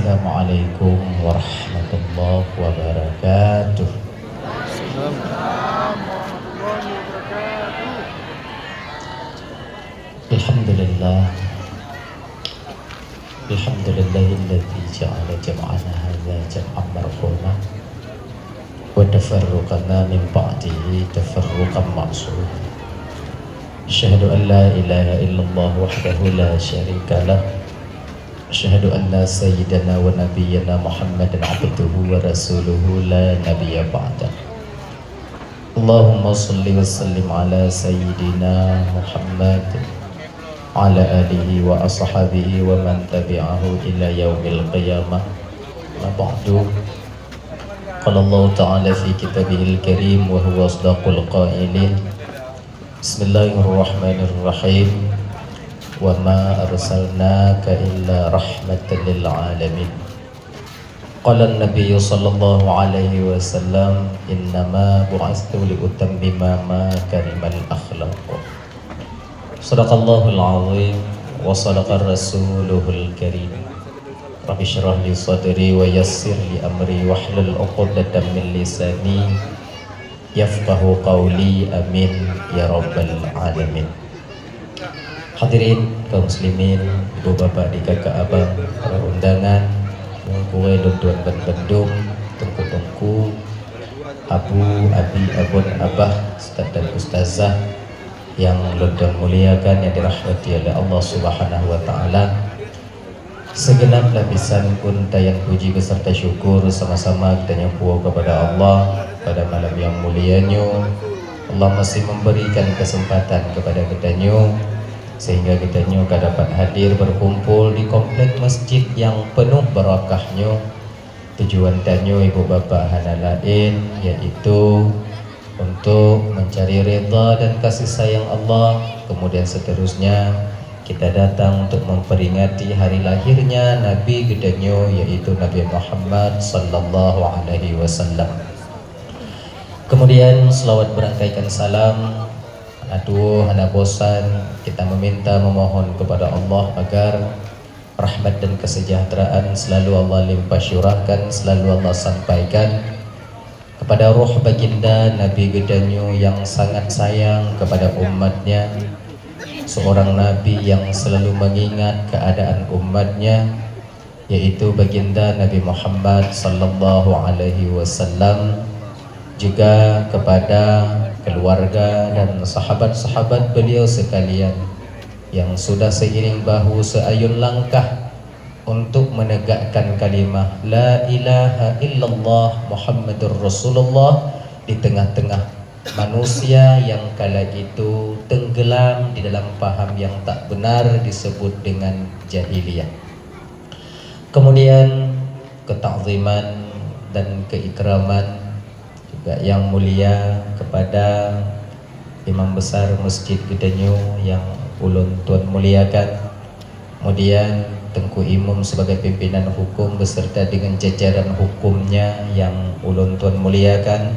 Assalamualaikum warahmatullahi wabarakatuh. Alhamdulillah. Alhamdulillahilladzi ja'ala jam'ana hadza jam'an marhuma wa tafarruqana min ba'dihi tafarruqan ma'suma. Asyhadu an la ilaha illallah wahdahu la syarika lah. Asyhadu anna sayyidana wa nabiyyana Muhammadan abduhu wa rasuluhu la nabiyya ba'dah. Allahumma salli wa sallim ala sayyidina Muhammad ala alihi wa ashabihi wa man tabi'ahu ila yaumil qiyamah. Ma ba'du. Qala Allah ta'ala fi kitabihil karim wa huwa asdaqul qailin. Bismillahirrahmanirrahim. Wa ma arsalnaka illa rahmatan lil alamin. Qala an-nabiy sallallahu alaihi wasallam innama bu'astu li utammima makarimal akhlaq. Sadaqallahul azim wa sadaqar rasuluhul karim. Rabbi shrah li sadri wa yassir li amri wahlul 'uqdatam min lisani yafqahu qawli, amin ya rabbal alamin. Hadirin kaum muslimin, ibu bapak, adik kakak abang, para undangan, kue tuan dan bendung, tungku-tungku, abu, abi, abun, abah, ustaz dan ustazah yang lodang muliakan, yang dirahmati oleh Allah Subhanahu wa ta'ala. Segenap lapisan pun tayang puji beserta syukur sama-sama kita nyampu kepada Allah pada malam yang mulianya. Allah masih memberikan kesempatan kepada kitanya sehingga kitanya dapat hadir berkumpul di komplek masjid yang penuh barakahnya. Tujuan tanyo ibu bapak hana lain yaitu untuk mencari redha dan kasih sayang Allah. Kemudian seterusnya kita datang untuk memperingati hari lahirnya Nabi gedanyo yaitu Nabi Muhammad sallallahu alaihi wasallam. Kemudian selawat berangkaikan salam. Aduh, hana bosan kita meminta memohon kepada Allah agar rahmat dan kesejahteraan selalu Allah limpah syurahkan, selalu Allah sampaikan kepada roh baginda Nabi gedanyo yang sangat sayang kepada umatnya, seorang Nabi yang selalu mengingat keadaan umatnya, yaitu baginda Nabi Muhammad sallallahu alaihi wasallam, juga kepada keluarga dan sahabat-sahabat beliau sekalian yang sudah seiring bahu seayun langkah untuk menegakkan kalimah la ilaha illallah Muhammadur Rasulullah di tengah-tengah manusia yang kala itu tenggelam di dalam paham yang tak benar disebut dengan jahiliyah. Kemudian ketakziman dan keikraman juga yang mulia kepada Imam Besar Masjid Gedanyo yang ulun tuan muliakan. Kemudian Tengku Imam sebagai pimpinan hukum beserta dengan jajaran hukumnya yang ulun tuan muliakan.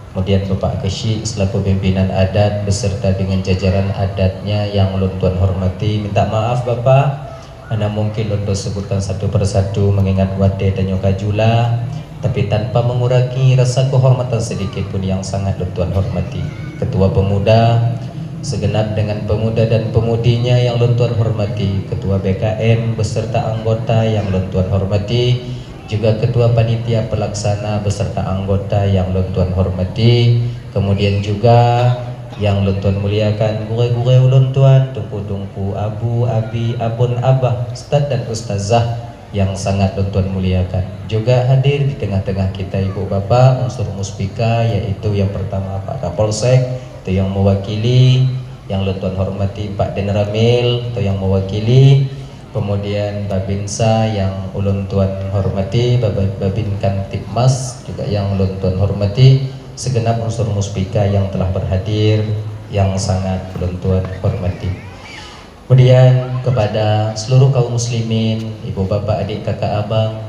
Kemudian Bapak Kesyik selaku pimpinan adat beserta dengan jajaran adatnya yang ulun tuan hormati. Minta maaf Bapak, mana mungkin ulun sebutkan satu persatu mengingat wade dan nyokajula, tapi tanpa mengurangi rasa kehormatan sedikit pun yang sangat Tuan hormati. Ketua Pemuda segenap dengan pemuda dan pemudinya yang Tuan hormati, Ketua BKM beserta anggota yang Tuan hormati, juga Ketua Panitia Pelaksana beserta anggota yang Tuan hormati, kemudian juga yang Tuan muliakan gure-gure Tuan, tungku-tungku, abu, abi, abun, abah, ustaz dan ustazah yang sangat Tuan muliakan. Juga hadir di tengah-tengah kita ibu bapak unsur muspika, yaitu yang pertama Pak Kapolsek itu yang mewakili, yang Tuan hormati Pak Denramil itu yang mewakili, kemudian Babinsa yang ulun Tuan hormati, Babin Kamtipmas juga yang ulun Tuan hormati, segenap unsur muspika yang telah berhadir yang sangat ulun Tuan hormati. Kemudian kepada seluruh kaum muslimin, ibu bapak, adik kakak abang,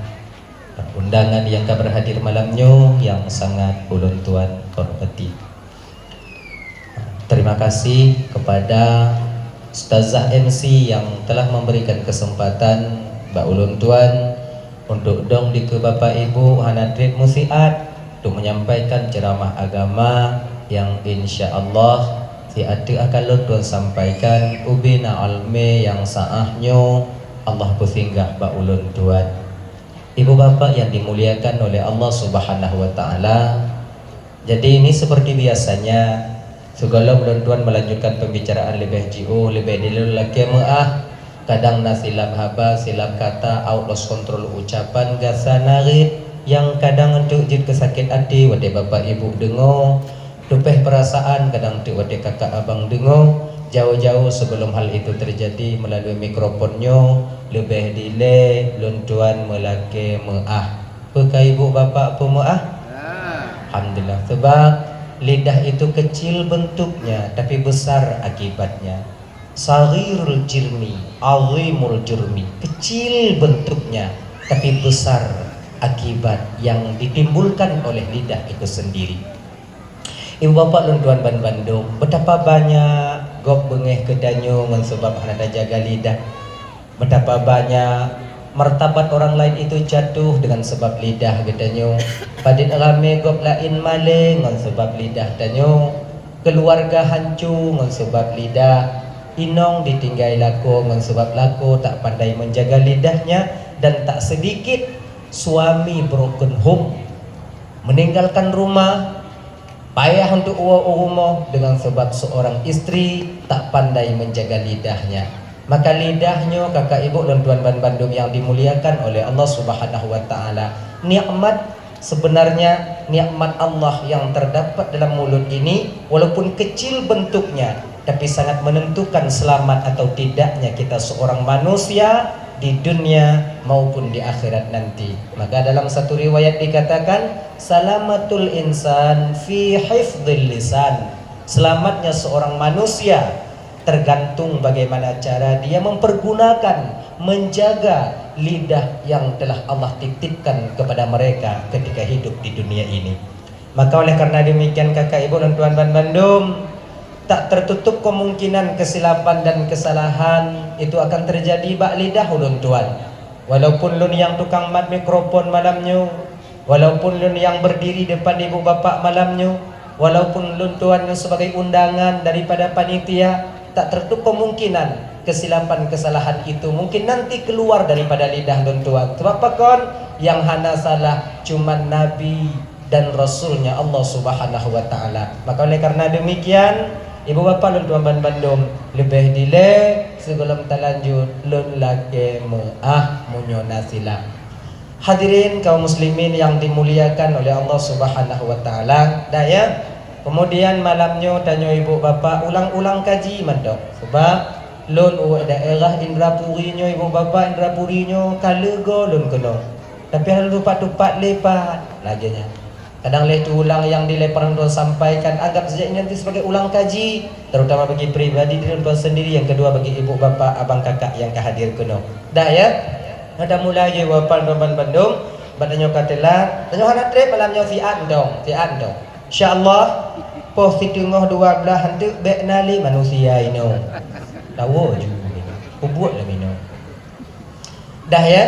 undangan yang berhadir malamnya yang sangat ulun tuan hormati. Terima kasih kepada Ustazah MC yang telah memberikan kesempatan Mbak Ulun Tuan untuk dong di ke Bapak Ibu Hanadrit Musiat untuk menyampaikan ceramah agama yang insya Allah si adik akan tuan sampaikan ubina alme yang saahnya Allah bersinggah ba ulun tuan. Ibu bapak yang dimuliakan oleh Allah Subhanahu wa taala. Jadi ini seperti biasanya segala ulun tuan melanjutkan pembicaraan lebih jauh lebih dulu lagi kadang silap haba silap kata out lost control ucapan gasa narit yang kadang untuk jid kesakit hati wade bapak ibu dengo tupeh perasaan kadang tu wade kakak abang dengo jauh-jauh sebelum hal itu terjadi melalui mikrofonnya lebih dile luntuan melake meah pekai ibu bapak pemeah alhamdulillah sebab lidah itu kecil bentuknya tapi besar akibatnya. Saghirul jirmi azimul jurmi, kecil bentuknya tapi besar akibat yang ditimbulkan oleh lidah itu sendiri. Ibu bapak luntuan ban Bandung betapa banyak gop bengeh kedanyo sebab ada jaga lidah, betapa banyak martabat orang lain itu jatuh dengan sebab lidah gedanyo, padit rame gop lain maling dengan sebab lidah danyo, keluarga hancur dengan sebab lidah, inong ditinggal laku dengan sebab laku tak pandai menjaga lidahnya, dan tak sedikit suami broken home meninggalkan rumah payah untuk rumah dengan sebab seorang istri tak pandai menjaga lidahnya. Maka lidahnya kakak ibu dan tuan ban Bandung yang dimuliakan oleh Allah Subhanahu wa taala, nikmat sebenarnya nikmat Allah yang terdapat dalam mulut ini walaupun kecil bentuknya tapi sangat menentukan selamat atau tidaknya kita seorang manusia di dunia maupun di akhirat nanti. Maka dalam satu riwayat dikatakan salamatul insan fi hifdzil lisan, selamatnya seorang manusia tergantung bagaimana cara dia mempergunakan, menjaga lidah yang telah Allah titipkan kepada mereka ketika hidup di dunia ini. Maka oleh karena demikian kakak ibu dan tuan ban Bandung, tak tertutup kemungkinan kesilapan dan kesalahan itu akan terjadi bak lidah ulun tuan. Walaupun lun yang tukang mat mikrofon malamnya, walaupun lun yang berdiri depan ibu bapak malamnya, walaupun lun tuan yang sebagai undangan daripada panitia, tak tertutup kemungkinan kesilapan kesalahan itu mungkin nanti keluar daripada lidah lun tuan. Sebab apa kon yang hana salah cuman Nabi dan Rasulnya Allah Subhanahu wa taala. Maka oleh karena demikian ibu bapa lun tuan ban Bandung lebih dile sebelum terlanjut lun lake meah munyona sila. Hadirin kaum muslimin yang dimuliakan oleh Allah Subhanahu wa taala. Dah ya. Kemudian malamnya tanya ibu bapa ulang-ulang kaji mandok. Sebab lun daerah Indrapurinya ibu bapa Indrapurinya kalega lun kena. Tapi ada tupat-tupat lepat laginya. Kadang leh tu ulang yang dileparan tuan sampaikan anggap saja ini nanti sebagai ulang kaji, terutama bagi pribadi dan tuan sendiri, yang kedua bagi ibu bapa abang kakak yang kehadir kena. Dah ya. Ada mulai je bapa tuan Bandung, badannya katelah, tanya anak trip malamnya sian dong. Insya-Allah poh tengah 12 hantu bek nali manusia ini. Tahu je buat lah mino. Dah ya.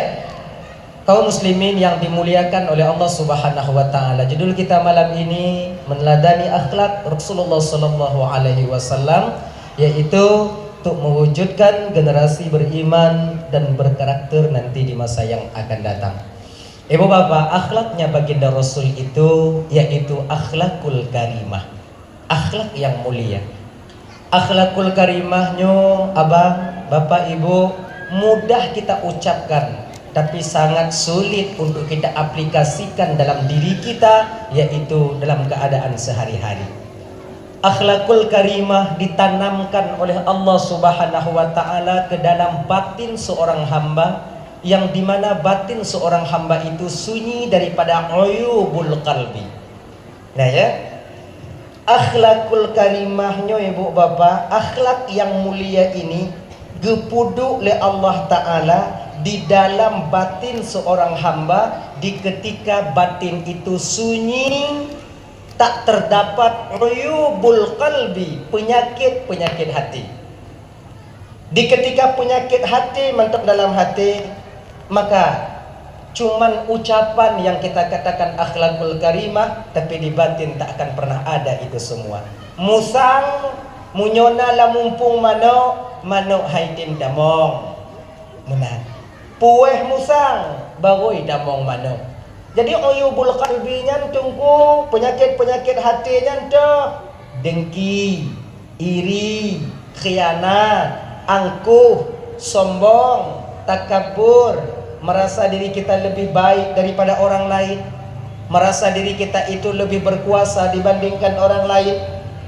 Kaum muslimin yang dimuliakan oleh Allah Subhanahu wa taala. Judul kita malam ini meneladani akhlak Rasulullah sallallahu alaihi wasallam, yaitu untuk mewujudkan generasi beriman dan berkarakter nanti di masa yang akan datang. Ibu bapak, akhlaknya baginda Rasul itu yaitu akhlakul karimah, akhlak yang mulia. Akhlakul karimahnya abang, bapak, ibu mudah kita ucapkan tapi sangat sulit untuk kita aplikasikan dalam diri kita, yaitu dalam keadaan sehari-hari. Akhlakul karimah ditanamkan oleh Allah Subhanahu wa taala ke dalam batin seorang hamba, yang dimana batin seorang hamba itu sunyi daripada uyubul qalbi. Nah ya, akhlakul karimahnya ibu bapak, akhlak yang mulia ini gepuduk oleh Allah taala di dalam batin seorang hamba, di ketika batin itu sunyi, tak terdapat uyubul qalbi, penyakit hati. Di ketika penyakit hati mantap dalam hati, maka Cuman ucapan yang kita katakan akhlakul karimah, tapi di batin tak akan pernah ada itu semua. Musang munyona la mumpung mano haitim damong menang. Pueh musang baroi damong mano. Jadi uyubul qalbinya tunggu penyakit-penyakit hatinya tuh dengki, iri, khianat, angkuh, sombong, takabur, merasa diri kita lebih baik daripada orang lain, merasa diri kita itu lebih berkuasa dibandingkan orang lain,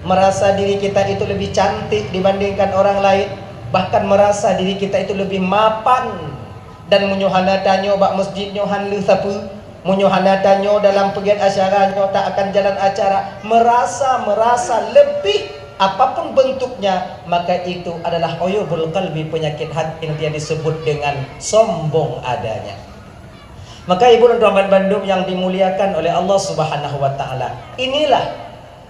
merasa diri kita itu lebih cantik dibandingkan orang lain, bahkan merasa diri kita itu lebih mapan dan menyuhana tanyo bak masjid nyohan lu sapu, menyuhana tanyo dalam pegiat acara nyo tak akan jalan acara, merasa lebih apapun bentuknya, maka itu adalah uyubul qalbi, penyakit hati yang dia disebut dengan sombong adanya. Maka ibu dan teman Bandung yang dimuliakan oleh Allah Subhanahu wa taala, inilah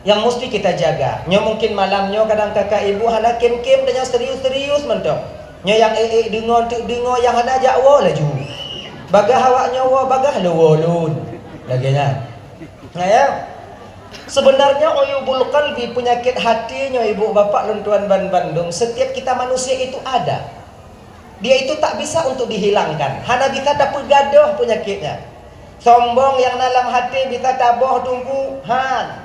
yang mesti kita jaga. Nyo mungkin malamnya kadang kakak ibu hana kem-kem dan yang serius-serius mentok. Nyo yang dengo yang hana jakwa laju. Bagah awaknya wa bagah lewolun. Laginya. Nah ya. Sebenarnya uyubul qalbi, penyakit hatinya ibu bapak dan tuan Bandung, setiap kita manusia itu ada. Dia itu tak bisa untuk dihilangkan. Hana bisa dapat gaduh penyakitnya. Sombong yang dalam hati bisa taboh tunggu han.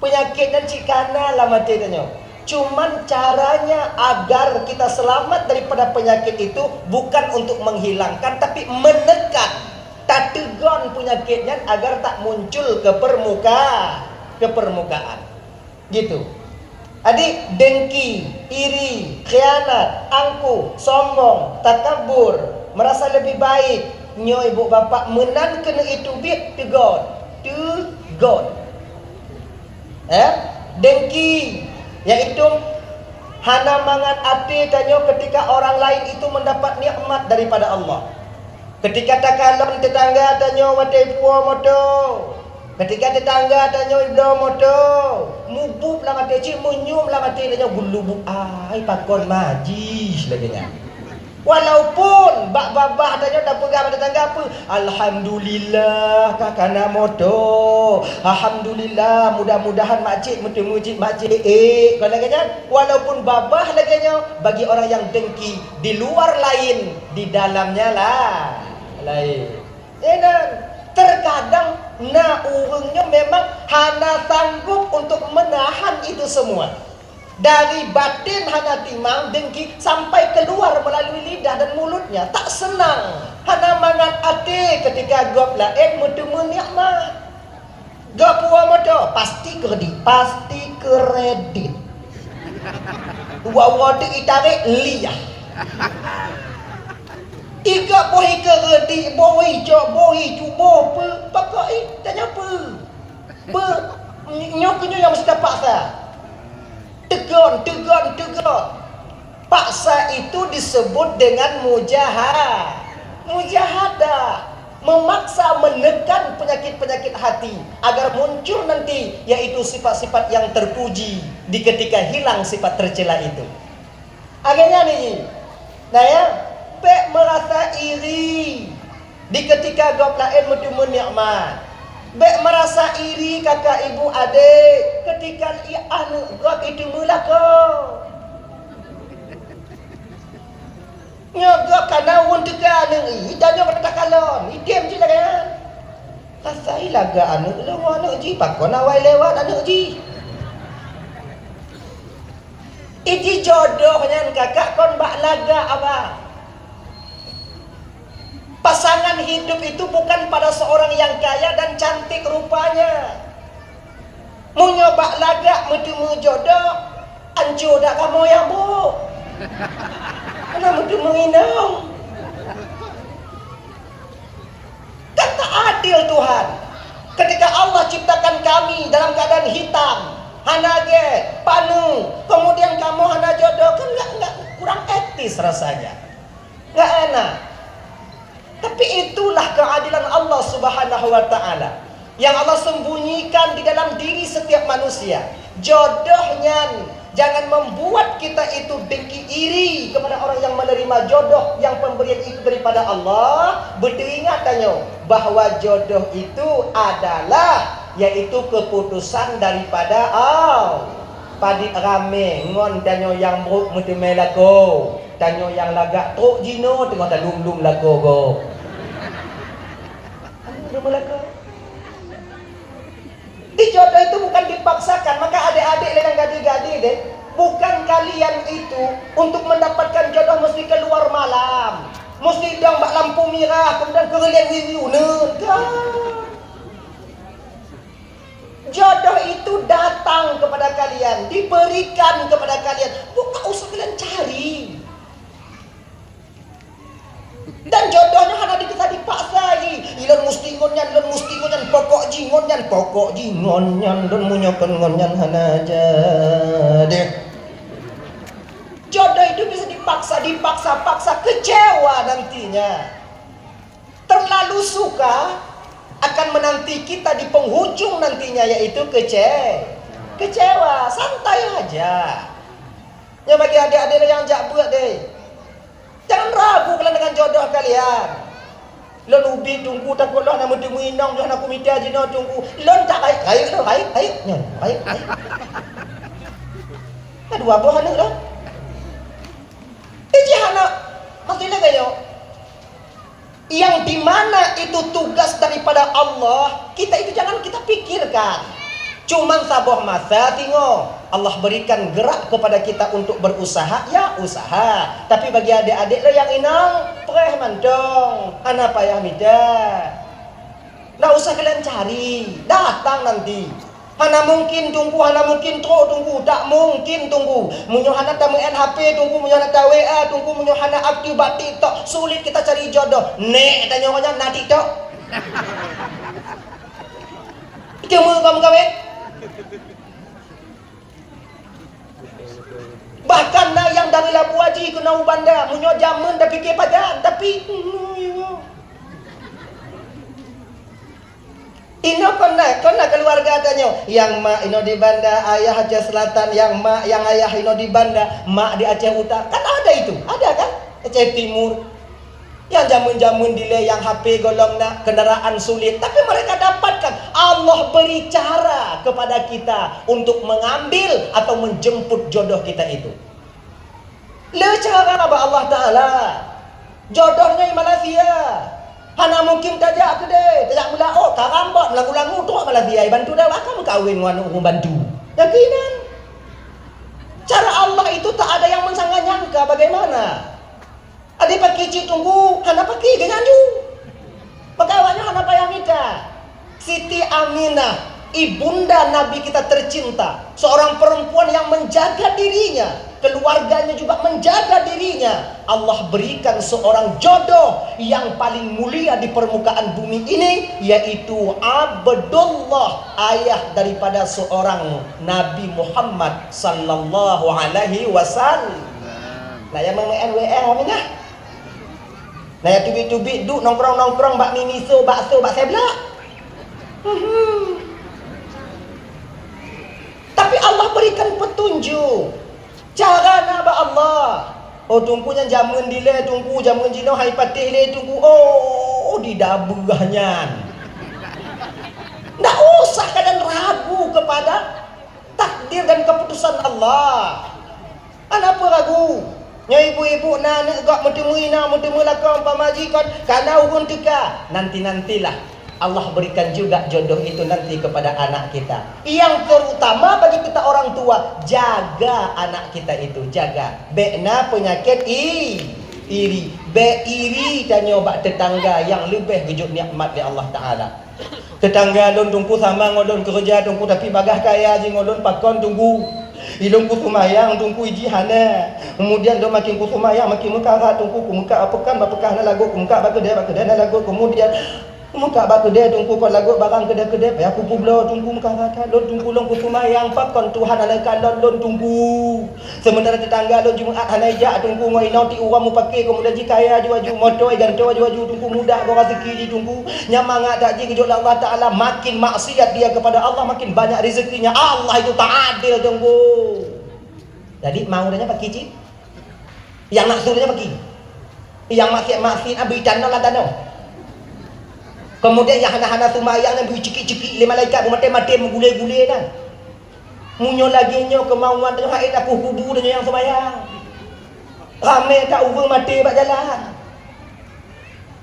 Penyakitnya cikana lah mati tanya. Cuman caranya agar kita selamat daripada penyakit itu bukan untuk menghilangkan, tapi menekan, tak tegon penyakitnya agar tak muncul ke permukaan. Gitu. Adik, dengki, iri, khianat, angkuh, sombong, takabur, merasa lebih baik, nyo ibu bapak menan kena itu bit tegon. Dengki, yaitu hana mangan ati tanyo ketika orang lain itu mendapat nikmat daripada Allah. Ketika takalon tetangga tanyo watai puo moto, ketika tetangga tanyo iblo moto, mubub lah mati cik munyum lah mati tanyo gulubuk ai pakon majis laginya. Walaupun bak babah tanya dah pegang pada tetangga apa, alhamdulillah kakana moto, alhamdulillah mudah-mudahan makcik mujib makcik kalau laganya, walaupun babah laganya, bagi orang yang dengki di luar lain, di dalamnya lah lain. Dan terkadang urangnya memang hana sanggup untuk menahan itu semua. Dari batin hana timang dengki sampai keluar melalui lidah dan mulutnya, tak senang. Hana mangan ate ketika gop lain mutemu nikmat. Gop puan moto pasti kredit. Wawa tu itarik liyah. Iga bohi kredit, bohi cubo pakai tanya apa? Nyoknya yang mesti paksa. Tegon. Paksa itu disebut dengan mujahadah. Memaksa, menekan penyakit-penyakit hati agar muncul nanti yaitu sifat-sifat yang terpuji di ketika hilang sifat tercela itu. Akhirnya nih, nah ya, merasa iri di ketika gop lain mutemu nikmat. Merasa iri kakak ibu adik ketika anu gop itu mula kau nyogok karena untuk anu dan yang kata kalon idem je lah kan rasai laga anu lu anu ji pakon awai lewat anu ji iji jodohnya kakak kon bak laga abang. Pasangan hidup itu bukan pada seorang yang kaya dan cantik rupanya. Mau nyoba lagak mutemu jodoh, ancu dak kamu yang bu. Kenapa mutemu inang? Kata adil Tuhan. Ketika Allah ciptakan kami dalam keadaan hitam, hanage, panu, kemudian kamu hana jodoh, kan enggak kurang etis rasanya. Enggak enak. Tapi itulah keadilan Allah Subhanahu wa taala yang Allah sembunyikan di dalam diri setiap manusia. Jodohnya Jangan membuat kita itu dengki iri kepada orang yang menerima jodoh yang pemberian itu daripada Allah. Beringat tanyo bahwa jodoh itu adalah yaitu keputusan daripada Allah. Padi rame ngon tanyo yang buruk mutemel lako. Tanyo yang lagak tok jino tengah dalum-lum lako go. Anu lako. Jodoh itu bukan dipaksakan. Maka adik-adik dan gadis-gadis deh, bukan kalian itu untuk mendapatkan jodoh mesti keluar malam, mesti dang bak lampu merah kemudian kerelian wiu jodoh itu datang kepada kalian, diberikan kepada kalian, bukan usah kalian cari. Dan jodohnya hanya bisa dipaksai. Ilon musti ngonyan, pokok jingonyan, dan munyokan ngonyan hana aja deh. Jodoh itu bisa dipaksa, kecewa nantinya. Terlalu suka akan menanti kita di penghujung nantinya, yaitu kecewa. Santai aja. Ya bagi adik-adik yang jak buat deh. Jangan ragu kalian dengan jodoh kalian. Lon ubi tunggu takut lah nama temu inang jangan aku minta jino tunggu. Lon tak baik. Aduh apa hana dah? Iji hana maksudnya kayo. Yang dimana itu tugas daripada Allah, kita itu jangan kita pikirkan. Cuman saboh masa tengok Allah berikan gerak kepada kita untuk berusaha, ya usaha. Tapi bagi adik-adik yang inang, pereh mantong, anak payah mida. Nggak usah kalian cari, datang nanti. Hana mungkin tunggu, hana mungkin tunggu, tak mungkin tunggu. Munyo hana tamu HP tunggu, munyo hana ta WA tunggu, munyo hana aktif TikTok. Sulit kita cari jodoh. Nek tanya orang na TikTok. Kamu kawin? Bahkan na yang dari Labu Haji ke Nau Banda munyo jaman dah fikir padan tapi ino kena keluarga tanya yang mak ino di Banda, ayah Aceh Selatan, yang ayah ino di Banda, mak di Aceh Utara. Kan ada kan? Aceh Timur. Yang jamun-jamun delay, yang HP golong nak, kendaraan sulit, tapi mereka dapatkan. Allah beri cara kepada kita untuk mengambil atau menjemput jodoh kita itu. Le cara apa Allah Ta'ala? Jodohnya di Malaysia. Hana mungkin tajak ke deh, tajak mula karambot lagu-lagu tu Malaysia bantu dah akan kawin dengan orang bantu. Yakinan. Cara Allah itu tak ada yang menyangka bagaimana? Ada pakai cik tunggu, hana pakai ganyanju. Pegawainya hana payah minta. Siti Aminah, ibunda Nabi kita tercinta, seorang perempuan yang menjaga dirinya, keluarganya juga menjaga dirinya. Allah berikan seorang jodoh yang paling mulia di permukaan bumi ini, yaitu Abdullah, ayah daripada seorang Nabi Muhammad sallallahu alaihi wasallam. Nah yang mengen WA Aminah. Nah ya tubik-tubik duk nongkrong bak mimiso, bakso, bak seblak. Tapi Allah berikan petunjuk. Cara naba Allah. Oh tungkunya jamun dile, tungku jamun jino hai patih le tungku. Oh di dabugahnya. Ndak usah kalian ragu kepada takdir dan keputusan Allah. Kenapa ragu? Ya ibu-ibu nak gak mutemu lakon pamajikan kana urun teka. Nantilah Allah berikan juga jodoh itu nanti kepada anak kita. Yang terutama bagi kita orang tua, jaga anak kita itu, jaga. Bekna penyakit iri. Be iri dan nyoba tetangga yang lebih gejut nikmat di Allah Ta'ala. Tetangga don tungku sama ngodon kerja tungku tapi bagah kaya je ngodon pakon tunggu. Ilung ku sumayang tungku iji hana. Kemudian do makin ku sumayang makin muka tungku ku muka apakan bapakah na lagu ku muka bakeda na lagu kemudian muka bakeda tungku kon lagu barang keda ya ku publo tungku muka kata don tungku long ku sumayang pakon Tuhan ana kalon don tunggu. Sementara tetangga don Jumaat hana ja tungku ngoi nau ti uram mu pakai kemudian jikaya juaju motor ganto juaju tungku mudah go rezeki di tungku nyamangat tak ji kejut Allah Taala makin maksiat dia kepada Allah makin banyak rezekinya. Allah itu tak adil tunggu. Jadi mau danya pergi cik. Yang nak suruhnya pergi. Yang maksud abi tanah lah tanah. Kemudian yang hana-hana sumayang yang beri cekik-cekik le malaikat mati-mati menggulai-gulai kan. Munyo lagi nyo kemauan tengah haid aku kubu dengan yang sumayang. Ramai tak urang mati bak jalan.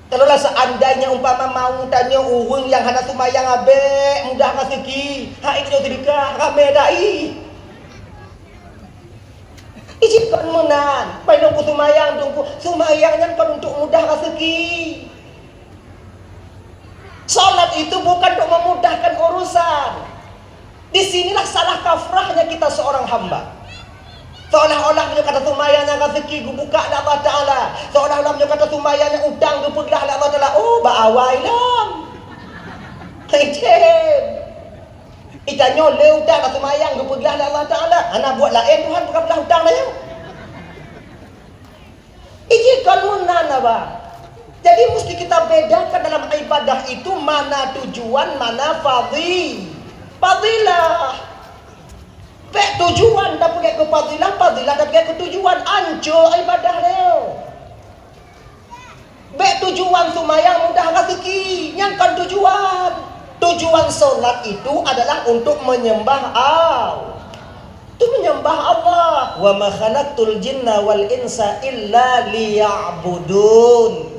Kalaulah seandainya umpama mau tanya urang yang hana sumayang abek mudah rezeki, haid jo sedekah ramai dai. Ijibkan menan, pai nunggu sumayang tunggu sumayangnya kan untuk mudah rezeki. Salat itu bukan untuk memudahkan urusan. Disinilah salah kafrahnya kita seorang hamba. Seolah-olah punya kata sumayanya rezeki buka oleh Allah Ta'ala. Seolah-olah punya kata sumayanya udang gepeglah oleh Allah Ta'ala. Oh, ba'awai lam. Kecil. Itanya le udang lah sumayang gepeglah oleh Allah Ta'ala. Anak buat lain Tuhan bukan belah udang lah ya. Ijikan munan apa? Jadi mesti kita bedakan dalam ibadah itu mana tujuan, mana fadilah. Baik tujuan tak pergi ke fadilah tak pergi ke tujuan, hancur ibadah dia. Baik tujuan sumayang mudah rezeki, yang kan tujuan. Tujuan solat itu adalah untuk menyembah Allah. Itu menyembah Allah. Wa ma khalaqtul jinna wal insa illa liya'budun.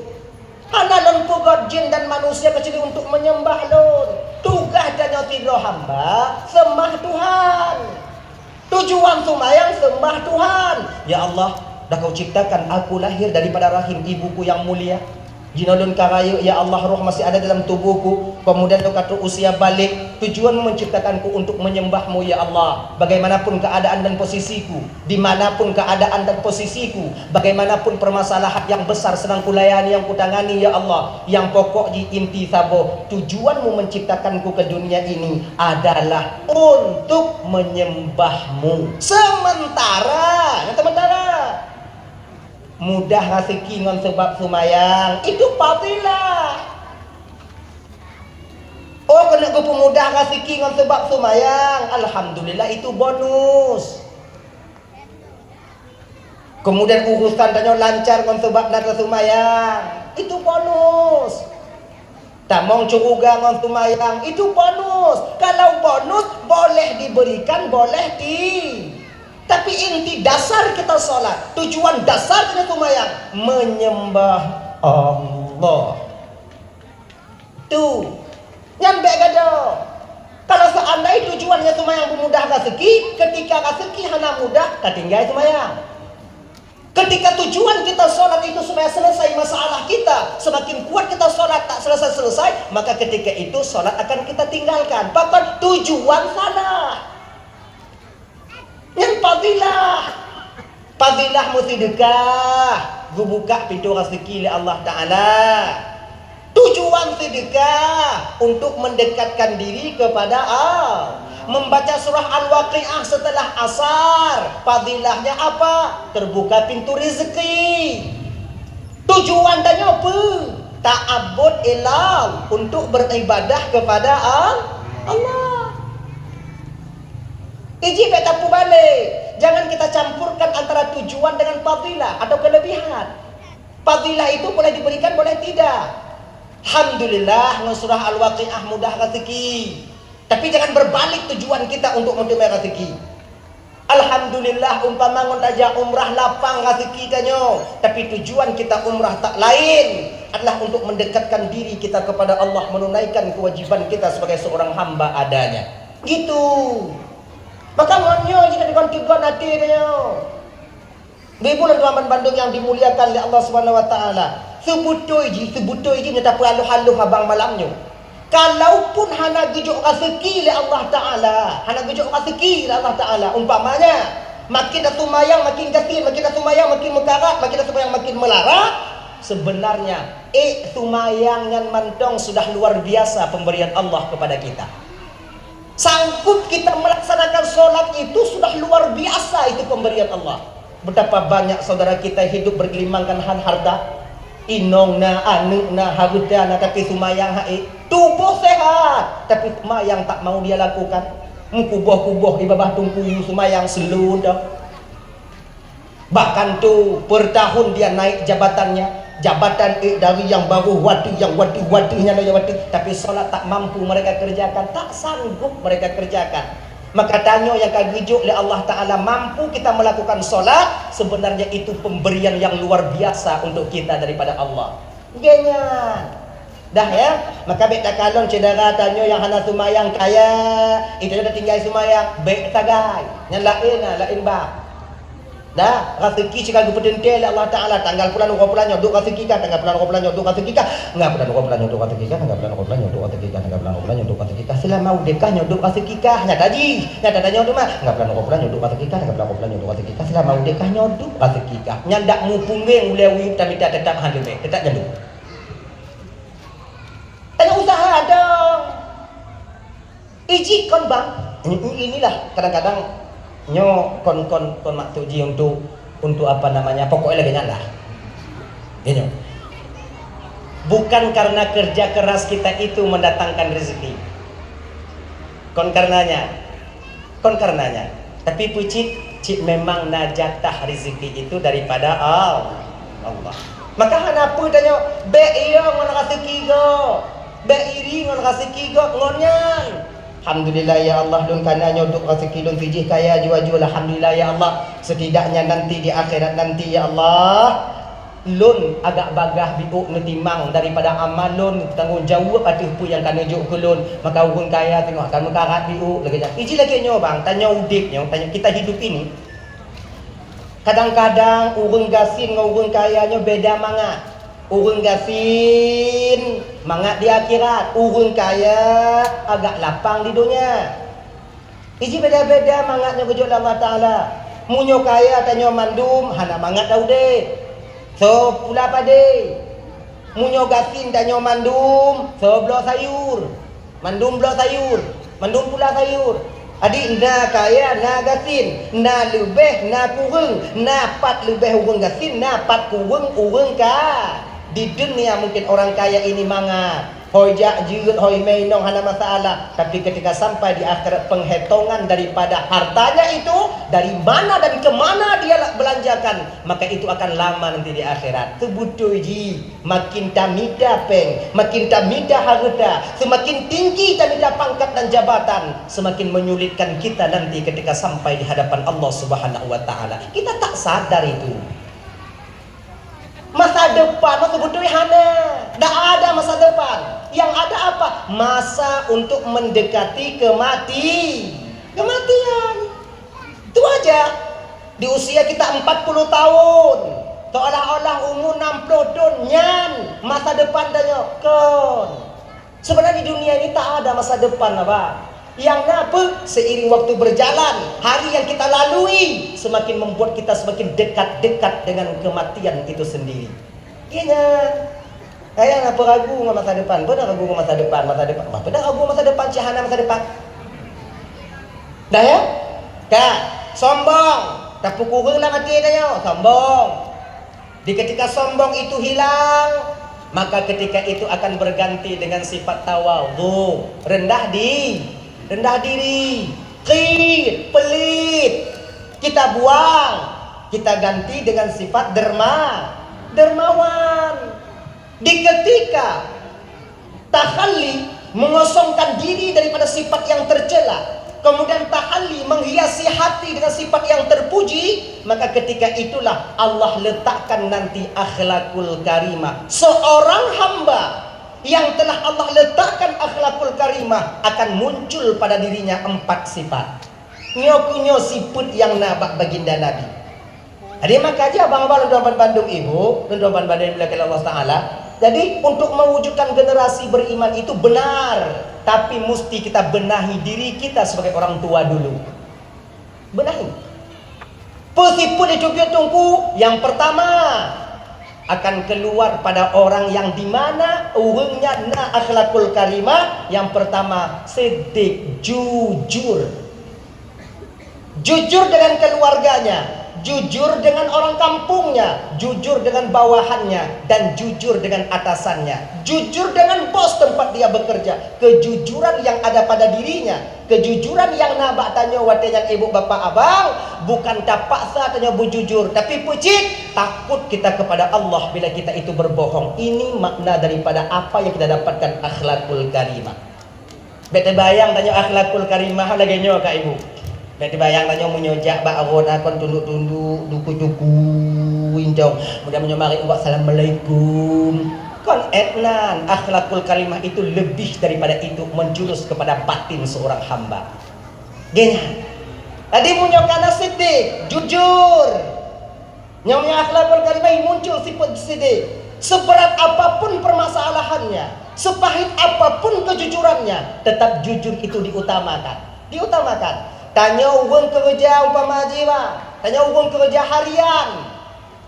Ana lempugod jin dan manusia kecuali untuk menyembah lun. Tugas dan tiga hamba sembah Tuhan. Tujuan sumayang sembah Tuhan. Ya Allah, dah kau ciptakan aku lahir daripada rahim ibuku yang mulia. Jinalun karayu, ya Allah, roh masih ada dalam tubuhku. Kemudian kau kata usia balik. Tujuan menciptakanku untuk menyembahmu ya Allah. Bagaimanapun keadaan dan posisiku, dimanapun keadaan dan posisiku, bagaimanapun permasalahan yang besar sedang kulayani, yang kutangani ya Allah. Yang pokok di inti sabo, tujuanmu menciptakanku ke dunia ini adalah untuk menyembahmu. Sementara mudah rezeki ngon sebab sumayang itu fadilah. Oh, kena ku pemudah rezeki ngon sebab sumayang, alhamdulillah itu bonus. Kemudian urusan tanya lancar ngon sebab nada sumayang, itu bonus. Tamong curuga ngon sumayang, itu bonus. Kalau bonus boleh diberikan, boleh tapi inti dasar kita sholat, tujuan dasar kita sumayang menyembah Allah. Tuh, nyampe gado. Kalau seandainya tujuannya sumayang memudah rezeki, ketika rezeki hana mudah, ketinggal sumayang. Ketika tujuan kita sholat itu supaya selesai masalah kita, semakin kuat kita sholat tak selesai, maka ketika itu sholat akan kita tinggalkan. Bahkan tujuan salah. Yang fadilah sedekah, buka pintu rezeki oleh Allah Ta'ala. Tujuan sedekah untuk mendekatkan diri kepada Allah. Membaca surah Al-Waqi'ah setelah asar, fadilahnya apa? Terbuka pintu rezeki. Tujuan dan apa? Ta'abbud ilah, untuk beribadah kepada Allah. Iji betapu balik. Jangan kita campurkan antara tujuan dengan fadilah atau kelebihan. Fadilah itu boleh diberikan, boleh tidak. Alhamdulillah, surah Al-Waqi'ah mudah rezeki. Tapi jangan berbalik tujuan kita untuk menerima rezeki. Alhamdulillah, umpama ngontaja umrah lapang rezeki tanyo. Tapi tujuan kita umrah tak lain adalah untuk mendekatkan diri kita kepada Allah, menunaikan kewajiban kita sebagai seorang hamba adanya. Gitu. Maka monyo jika dikontigon hati dia. Ibu dan tuan Bandung yang dimuliakan oleh Allah Subhanahu wa taala. Sebutoi ji nyata haluh abang malamnya. Kalaupun hana gejuk rezeki oleh Allah Taala, hana gejuk rezeki oleh Allah Taala, umpamanya makin dah sumayang makin kasih, makin dah sumayang makin mekarat, makin dah sumayang makin melarat, sebenarnya sumayang yang mantong sudah luar biasa pemberian Allah kepada kita. Sanggup kita melaksanakan sholat itu sudah luar biasa, itu pemberian Allah. Betapa banyak saudara kita hidup bergelimangkan harta, inongna, anukna, harudana, tapi sumayang tubuh sehat, tapi sumayang tak mau dia lakukan. Kubuh-kubuh di bawah tungku sumayang seludah. Bahkan tu per tahun dia naik jabatannya, jabatan dari yang baru wadi, yang wadinya dari wadi, tapi solat tak mampu mereka kerjakan, tak sanggup mereka kerjakan. Maka tanya yang kagijuk oleh Allah Ta'ala, mampu kita melakukan solat, sebenarnya itu pemberian yang luar biasa untuk kita daripada Allah. Genyan dah ya. Maka baik tak kalon cedera tanya yang hana sumayang kaya, itu dah tinggal sumayang baik tagai yang lain bah. Dah rezeki cakap gupedente Allah Taala tanggal bulan bulan nyodok rezeki kan, tanggal bulan nyodok rezeki kan, enggak bulan nyodok rezeki kan, tanggal bulan nyodok rezeki kan, tanggal bulan nyodok rezeki kan, selama udekah nyodok rezeki kan, nyata ji nyata tanya tu mah enggak bulan nyodok rezeki kan, tanggal bulan nyodok rezeki kan, selama udekah nyodok rezeki kan, nyandak mu pungeng ulewi tapi tetap handeme tetap nyodok. Tanya usaha dong. Iji kon bang, inilah kadang-kadang nyo kon maktuji untuk apa namanya, pokoknya lagi nyala ya, bukan karena kerja keras kita itu mendatangkan rezeki, kon karenanya tapi pucit memang najatah rezeki itu daripada Allah. Maka kenapa tanya be iya ngon rezeki go, be iri ngon rezeki go ngonyan. Alhamdulillah ya Allah, lun kana nyodok rezeki lun fijih kaya jual alhamdulillah ya Allah. Setidaknya nanti di akhirat nanti ya Allah, lun agak bagah biuk netimang daripada amal lun, tanggungjawab atuh pu yang kana juk ke lun. Maka urang kaya tengok kamu karat biuk lagi jak. Iji lagi nyo bang, tanya udik nyo, tanya kita hidup ini. Kadang-kadang urang gasin dengan urang kaya nyo beda mangat. Urang gasin mangat di akhirat, urang kaya agak lapang di dunia. Iji beda-beda mangatnya kejut Allah Ta'ala. Munyo kaya tanya mandum, hana mangat tau deh. So pula pade. Munyo gasin tanya mandum, so belah sayur. Mandum belah sayur, mandum pula sayur. Adik na kaya, na gasin, na lebih, na kurang, na pat lebih urang gasin, na pat kurang urang kaya. Di dunia mungkin orang kaya ini mangat, hoi jak jirut, hoi mainong, hana masalah. Tapi ketika sampai di akhirat, penghitungan daripada hartanya itu, dari mana dan kemana dia belanjakan, maka itu akan lama nanti di akhirat. Sebutu ji, makin tamida peng, makin tamida harta, semakin tinggi tamida pangkat dan jabatan, semakin menyulitkan kita nanti ketika sampai di hadapan Allah Subhanahu Wa Taala. Kita tak sadar itu. Masa depan sebetulnya hana, tak ada masa depan. Yang ada apa? Masa untuk mendekati kematian. Itu aja. Di usia kita 40 tahun, seolah-olah umur 60 tahun, nyan masa depan tanya kon. Sebenarnya di dunia ini tak ada masa depan apa. Yang apa? Seiring waktu berjalan, hari yang kita lalui semakin membuat kita semakin dekat-dekat dengan kematian itu sendiri. Iya. Kayak apa ragu dengan masa depan? Benar ragu dengan masa depan, Benar ragu masa depan, cahana masa depan. Dah ya? Kak, sombong. Tapi kurang lah hati dia, sombong. Di ketika sombong itu hilang, maka ketika itu akan berganti dengan sifat tawadhu, rendah diri, qid, pelit. Kita buang, kita ganti dengan sifat dermawan. Di ketika tahalli, mengosongkan diri daripada sifat yang tercela, kemudian tahalli, menghiasi hati dengan sifat yang terpuji, maka ketika itulah Allah letakkan nanti akhlakul karimah. Seorang hamba yang telah Allah letakkan akhlakul karimah akan muncul pada dirinya 4 sifat. Nyo sifat yang nabak baginda Nabi. Jadi maka aja abang-abang dan Bandung ibu, dan Bandung belakang Allah Ta'ala. Jadi untuk mewujudkan generasi beriman itu benar, tapi mesti kita benahi diri kita sebagai orang tua dulu. Benahi. Sifat itu tunggu. Yang pertama, akan keluar pada orang yang dimana urangnya na akhlakul karimah. Yang pertama, siddiq, jujur dengan keluarganya, jujur dengan orang kampungnya, jujur dengan bawahannya, dan jujur dengan atasannya, jujur dengan bos tempat dia bekerja, kejujuran yang ada pada dirinya, kejujuran yang nabak tanya watenyan ibu bapa abang, bukan tak paksa tanya bujujur, tapi pucit takut kita kepada Allah bila kita itu berbohong. Ini makna daripada apa yang kita dapatkan akhlakul karimah. Bete bayang tanya akhlakul karimah lagi nyo kak ibu. Bete bayang tanya menyojak bak aron akon tunduk-tunduk duku-duku injong. Mudah menyomari ubat assalamualaikum. Kon etnan akhlakul karimah itu lebih daripada itu, menjurus kepada batin seorang hamba. Genya. Tadi munyokana siddiq, jujur. Nyonya akhlakul karimah muncul sifat siddiq. Seberat apapun permasalahannya, sepahit apapun kejujurannya, tetap jujur itu diutamakan. Diutamakan. Tanya uang kerja umpama jiwa, tanya uang kerja harian.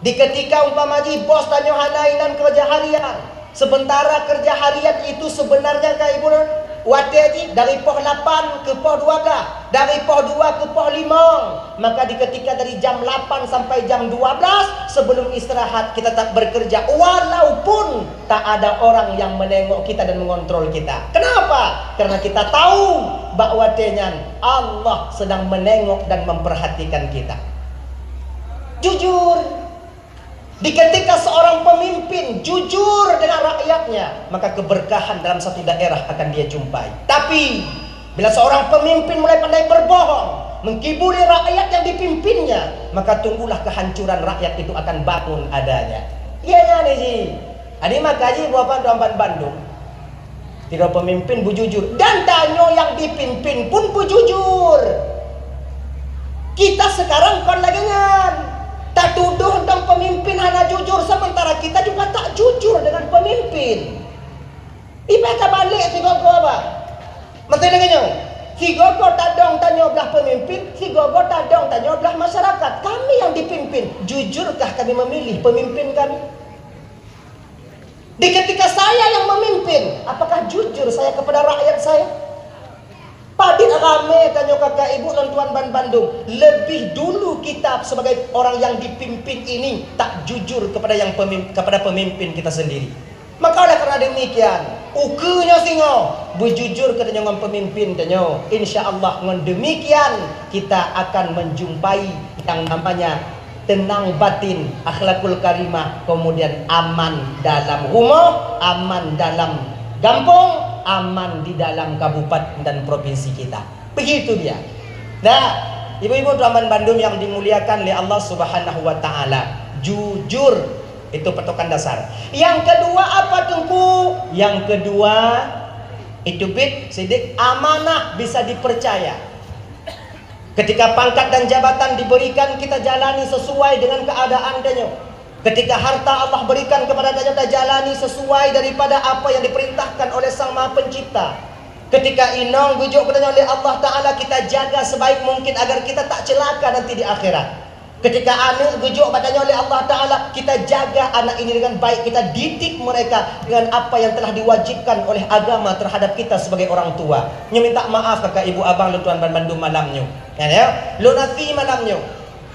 Di ketika umpama bos tanya hanainan kerja harian, sementara kerja harian itu sebenarnya kayak ibu wate dari poh 8 ke poh 12, dari poh 2 ke poh 5. Maka di ketika dari jam 8 sampai jam 12 sebelum istirahat kita tak bekerja, walaupun tak ada orang yang menengok kita dan mengontrol kita. Kenapa? Karena kita tahu bahwa Allah sedang menengok dan memperhatikan kita. Jujur. Di ketika seorang pemimpin jujur dengan rakyatnya, maka keberkahan dalam satu daerah akan dia jumpai. Tapi bila seorang pemimpin mulai pandai berbohong, mengkibuli rakyat yang dipimpinnya, maka tunggulah kehancuran rakyat itu akan bangun adanya. Iya nih sih. Adi makaji buat Tuan Bandung. Tidak pemimpin bujujur dan tanyo yang dipimpin pun bujujur. Kita sekarang kon lagi ngan tak tuduh tentang pemimpin hanya jujur, sementara kita juga tak jujur dengan pemimpin. Ibadah balik si gogo apa? Mesti dengannya. Si gogo tadong tanya belah pemimpin, si gogo tadong tanya belah masyarakat. Kami yang dipimpin, jujurkah kami memilih pemimpin kami? Di ketika saya yang memimpin, apakah jujur saya kepada rakyat saya? Padit rame tanya kakak ibu dan Tuan Bandung, lebih dulu kita sebagai orang yang dipimpin ini tak jujur kepada pemimpin kita sendiri. Maka oleh karena demikian, ukunya singo bujujur ke dengan pemimpin tanya. Insyaallah dengan demikian kita akan menjumpai yang namanya tenang batin, akhlakul karimah, kemudian aman dalam rumah, aman dalam kampung, aman di dalam kabupaten dan provinsi kita. Begitu dia. Nah, ibu-ibu Tuan Bandung yang dimuliakan oleh Allah Subhanahu wa taala, jujur itu patokan dasar. Yang kedua apa Tungku? Yang kedua itu siddiq, amanah, bisa dipercaya. Ketika pangkat dan jabatan diberikan, kita jalani sesuai dengan keadaan danyo. Ketika harta Allah berikan kepada kita, jalani sesuai daripada apa yang diperintahkan oleh Sang Maha Pencipta. Ketika inong bujuk bertanya oleh Allah Ta'ala, kita jaga sebaik mungkin agar kita tak celaka nanti di akhirat. Ketika anak bujuk bertanya oleh Allah Ta'ala, kita jaga anak ini dengan baik, kita didik mereka dengan apa yang telah diwajibkan oleh agama terhadap kita sebagai orang tua. Nyo minta maaf kakak ibu abang lu Tuan Bandung malamnya. Ya, lu nasi malamnya.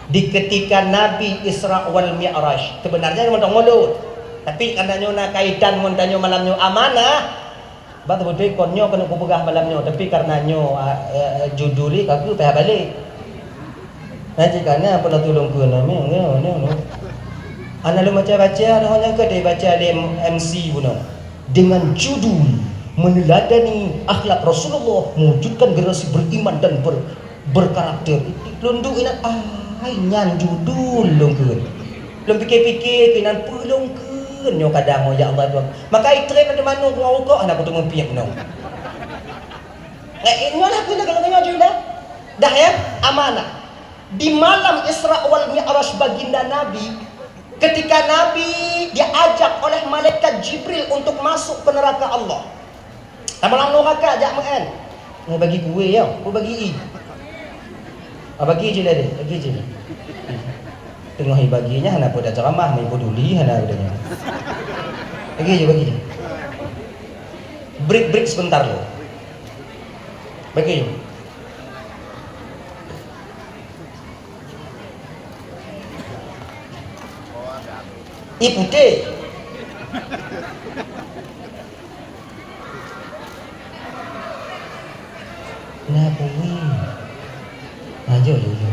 Di ketika Nabi Isra wal Mi'raj, sebenarnya ngomong tapi karena nyona kaitan ngontanyo malamnya amanah, batu betul konyo kena kupegah malamnya, tapi karena nyo juduli kaku payah balik. Nanti karena apa nak tolong ku nama no. Ana lu baca hanya ke dia baca di MC buno dengan judul meneladani akhlak Rasulullah, mewujudkan generasi beriman dan berkarakter. Lunduk inat nyan judul longkeun. Belum fikir-fikir kinan pelongkeun nyo kadang ya Allah Tuhan. Maka itre pada manu ngau anak kutu mempiak no. Nyo lah kuna kalau nyo juga. Dah ya, amanah. Di malam Isra wal Mi'raj baginda Nabi, ketika Nabi diajak oleh malaikat Jibril untuk masuk ke neraka Allah. Malam neraka ajak men. Mau bagi kue ya, mau bagi bagi je lah dia, bagi je. Tengah baginya hana pada ceramah, mai peduli hana udahnya. Bagi je. Break sebentar lo. Bagi je. putih. Nah bumi aja dulu.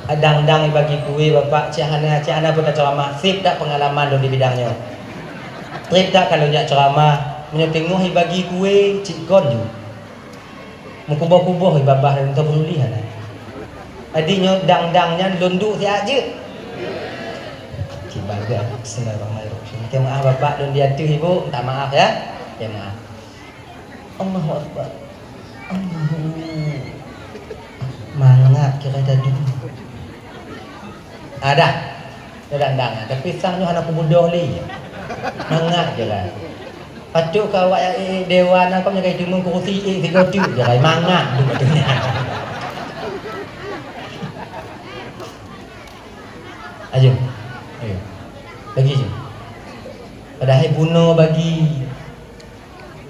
Adang-dang bagi kue bapak cahana pun tak ceramah. Sip tak pengalaman di bidangnya. Trip tak kalau nyak ceramah menyetengah bagi kue cikon ju. Mengkubuh-kubuh babah dan tak peduli hana. Adinya dang-dangnya lunduk si aja. Cibaga Bismillahirrahmanirrahim. Minta maaf bapak dan dia tu ibu, minta maaf ya. Ya maaf. Allahu Akbar. Mangap kira tadi. Ada. Dang-dang. Tapi sangnya anak bodoh li. Mangap je kan. Patut kau awak dewan kau nyakai timun kursi tiga tu je kan. Mangap tu katanya. Ayo. Lagi je. Padahal bunuh bagi.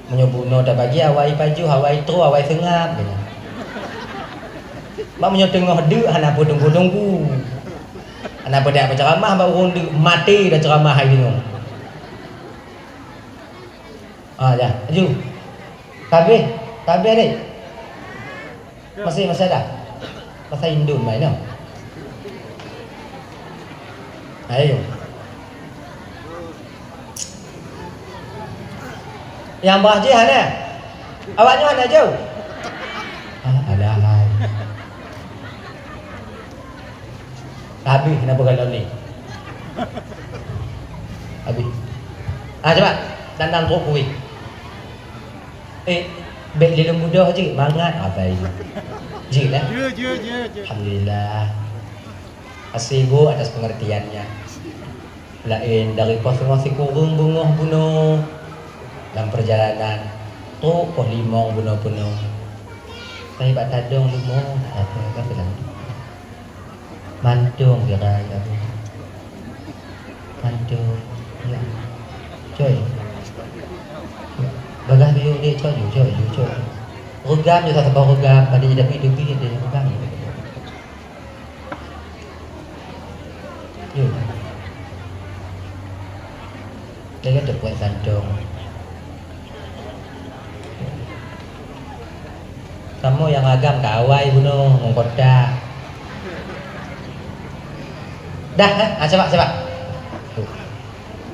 Menyobuno dah bagi awai paju, awai tru, awai sengap gitu. Mak menyotengah dek hana bodong-bodongku. Hana pada berceramah bak urung dek mati dah ceramah hai bingung. Dah, aju. Kabeh ni. Masih ada. Pasal Indun mai no. Ayo. Yang Mbah Haji hana? Awaknya hana jauh? Ada hai. Habis kenapa kalau ni? Habis. Coba dandang kok kuih. Bek lilung muda je, mangat apa ini? Je lah. Je. Alhamdulillah. Asibu atas pengertiannya. Lain dari masing-masing kurung bungoh bunuh. Dalam perjalanan tu kau limong bunuh-bunuh. Saya buat tadung limong apa bilang. Mantung kira ya. Mantung. Ya. Coy. Bagah biu dia coy. Rugam je satu rugam pada jadi hidup dia rugam. Yo. Dia kata buat santung. Kamu yang agam kawai bunuh mengkodak. Dah coba.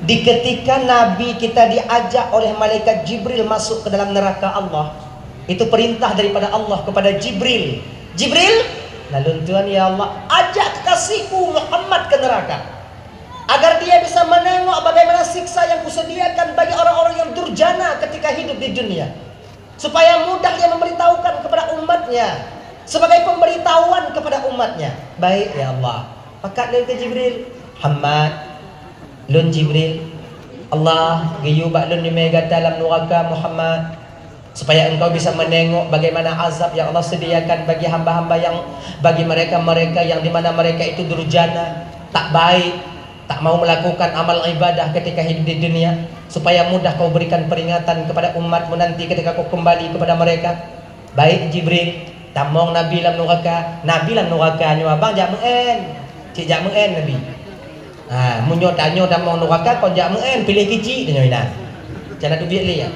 Di ketika Nabi kita diajak oleh malaikat Jibril masuk ke dalam neraka Allah, itu perintah daripada Allah kepada Jibril. Jibril, lalu Tuhan ya Allah, ajak kekasihku Muhammad ke neraka agar dia bisa menengok bagaimana siksa yang kusediakan bagi orang-orang yang durjana ketika hidup di dunia, supaya mudah dia memberitahukan kepada umatnya sebagai pemberitahuan kepada umatnya. Baik ya Allah. Pakat dia ke Jibril. Muhammad lun Jibril. Allah giyu bak lun di mega dalam neraka Muhammad, supaya engkau bisa menengok bagaimana azab yang Allah sediakan bagi hamba-hamba yang bagi mereka-mereka yang di mana mereka itu durjana, tak baik, tak mau melakukan amal ibadah ketika hidup di dunia, supaya mudah kau berikan peringatan kepada umatmu nanti ketika kau kembali kepada mereka. Baik Jibril. Tamong Nabi lam neraka. Nabi lam neraka nyo abang jak meen. Cik jak meen Nabi. Munyo tanyo tamong neraka kau jak meen pilih kecil denyo ina. Jangan tu biar li ya.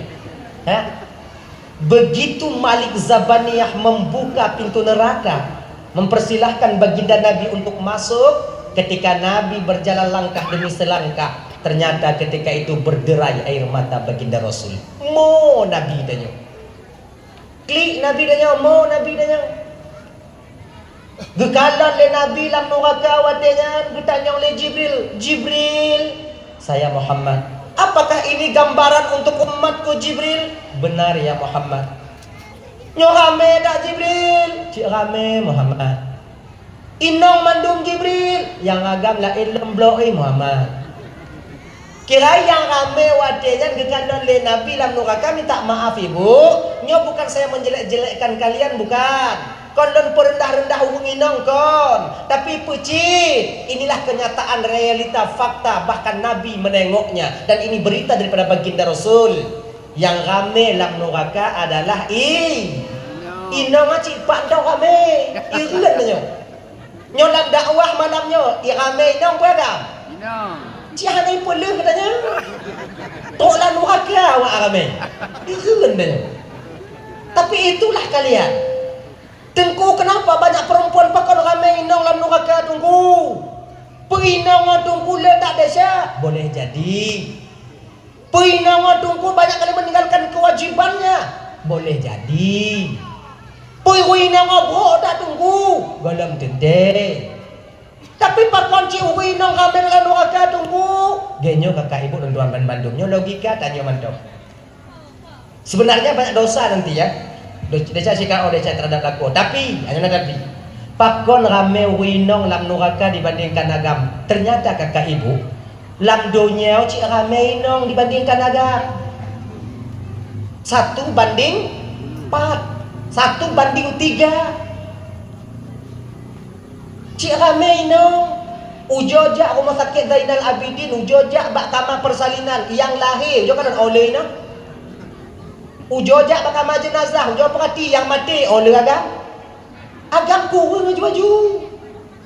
Begitu Malik Zabaniyah membuka pintu neraka, mempersilahkan baginda Nabi untuk masuk. Ketika Nabi berjalan langkah demi selangkah, ternyata ketika itu berderai air mata baginda Rasul. Mo Nabi danyo. Klik Nabi danyo, mo Nabi danyo. Gekalan le Nabi lam neraka watenya, bertanya oleh Jibril. Jibril, saya Muhammad. Apakah ini gambaran untuk umatku Jibril? Benar ya Muhammad. Nyo rame dak Jibril? Cik rame Muhammad. Inong mandum Jibril, yang agam lain lembloi Muhammad. Kira yang rame wadenya gekandon le Nabi lam neraka minta maaf ibu. Nyo bukan saya menjelek-jelekkan kalian, bukan. Kondon perendah-rendah hubungi nong kon. Tapi pecit, inilah kenyataan realita fakta, bahkan Nabi menengoknya. Dan ini berita daripada baginda Rasul. Yang rame lam neraka adalah inong cik pak dong rame. Irelan nyo. Nyolam dakwah malamnya, iramai nong beragam. Jangan ini peluk katanya. Tolak nuhaka awak ramai. Itu katanya. Tapi itulah kalian. Tengku kenapa banyak perempuan pakai ramai nong lam nuhaka tunggu. Perinang tunggu letak desa. Boleh jadi. Perinang tunggu banyak kali meninggalkan kewajibannya. Boleh jadi. Perinang obrok tak tunggu. Galam tendek. Tapi pak kunci ui nong kamera kan orang tunggu. Genyo kakak ibu dan tuan Bandungnya logika tanya mantap. Sebenarnya banyak dosa nanti ya. Dosa sikap orang dosa terhadap aku. Tapi hanya tapi pakon rame ui nong lam nuraka dibandingkan agam. Ternyata kakak ibu lam dunia cik rame nong dibandingkan agam. 1 banding 4, 1 banding 3. Cik ramai no ujojak rumah sakit Zainal Abidin, ujojak bak kamar persalinan yang lahir ujojak kan oleh no ujojak bak kamar jenazah ujojak perhati yang mati oleh agam kurung aju-aju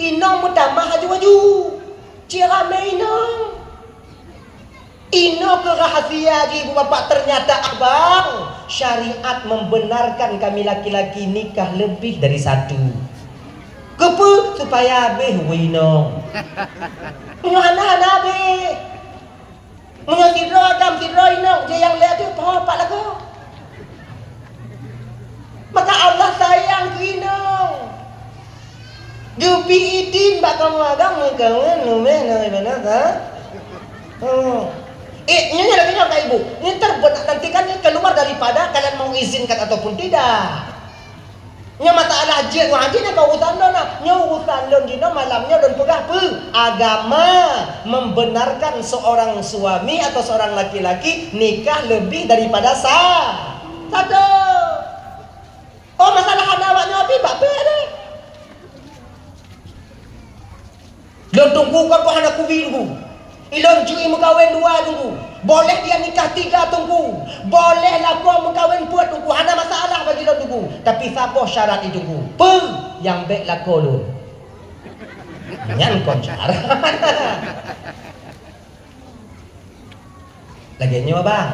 inong mutamah aju-aju. Cik ramai no ino ke rahasia ibu bapak. Ternyata abang syariat membenarkan kami laki-laki nikah lebih dari 1. Kepa supaya habis winong. Punya anak-anak habis. Punya sidro agam sidro inong. Dia yang lihat tu apa lagu. Maka Allah sayang ke inong. Gepi itin bak kamu agam kawan numeh nang mana ta? Nyonya lagi nyonya ibu. Ini terbenak nanti kan keluar daripada kalian mau izinkan ataupun tidak. Nya masalah je wajib nak urusan don nak. Nya urusan don dino malamnya don pegah pe. Agama membenarkan seorang suami atau seorang laki-laki nikah lebih daripada sah. 1. Oh masalah anak awaknya abi bak pe ni. Don tunggu kau anak kubi tunggu. Ilon jui mengkawin 2 tunggu. Boleh dia nikah 3 tunggu. Boleh lah kau mengkawin 4 tunggu. Hana masalah bagi lo tunggu. Tapi siapa syarat itu tunggu? Yang baik lah kau lo. Yang kau syarat. Laginya bang.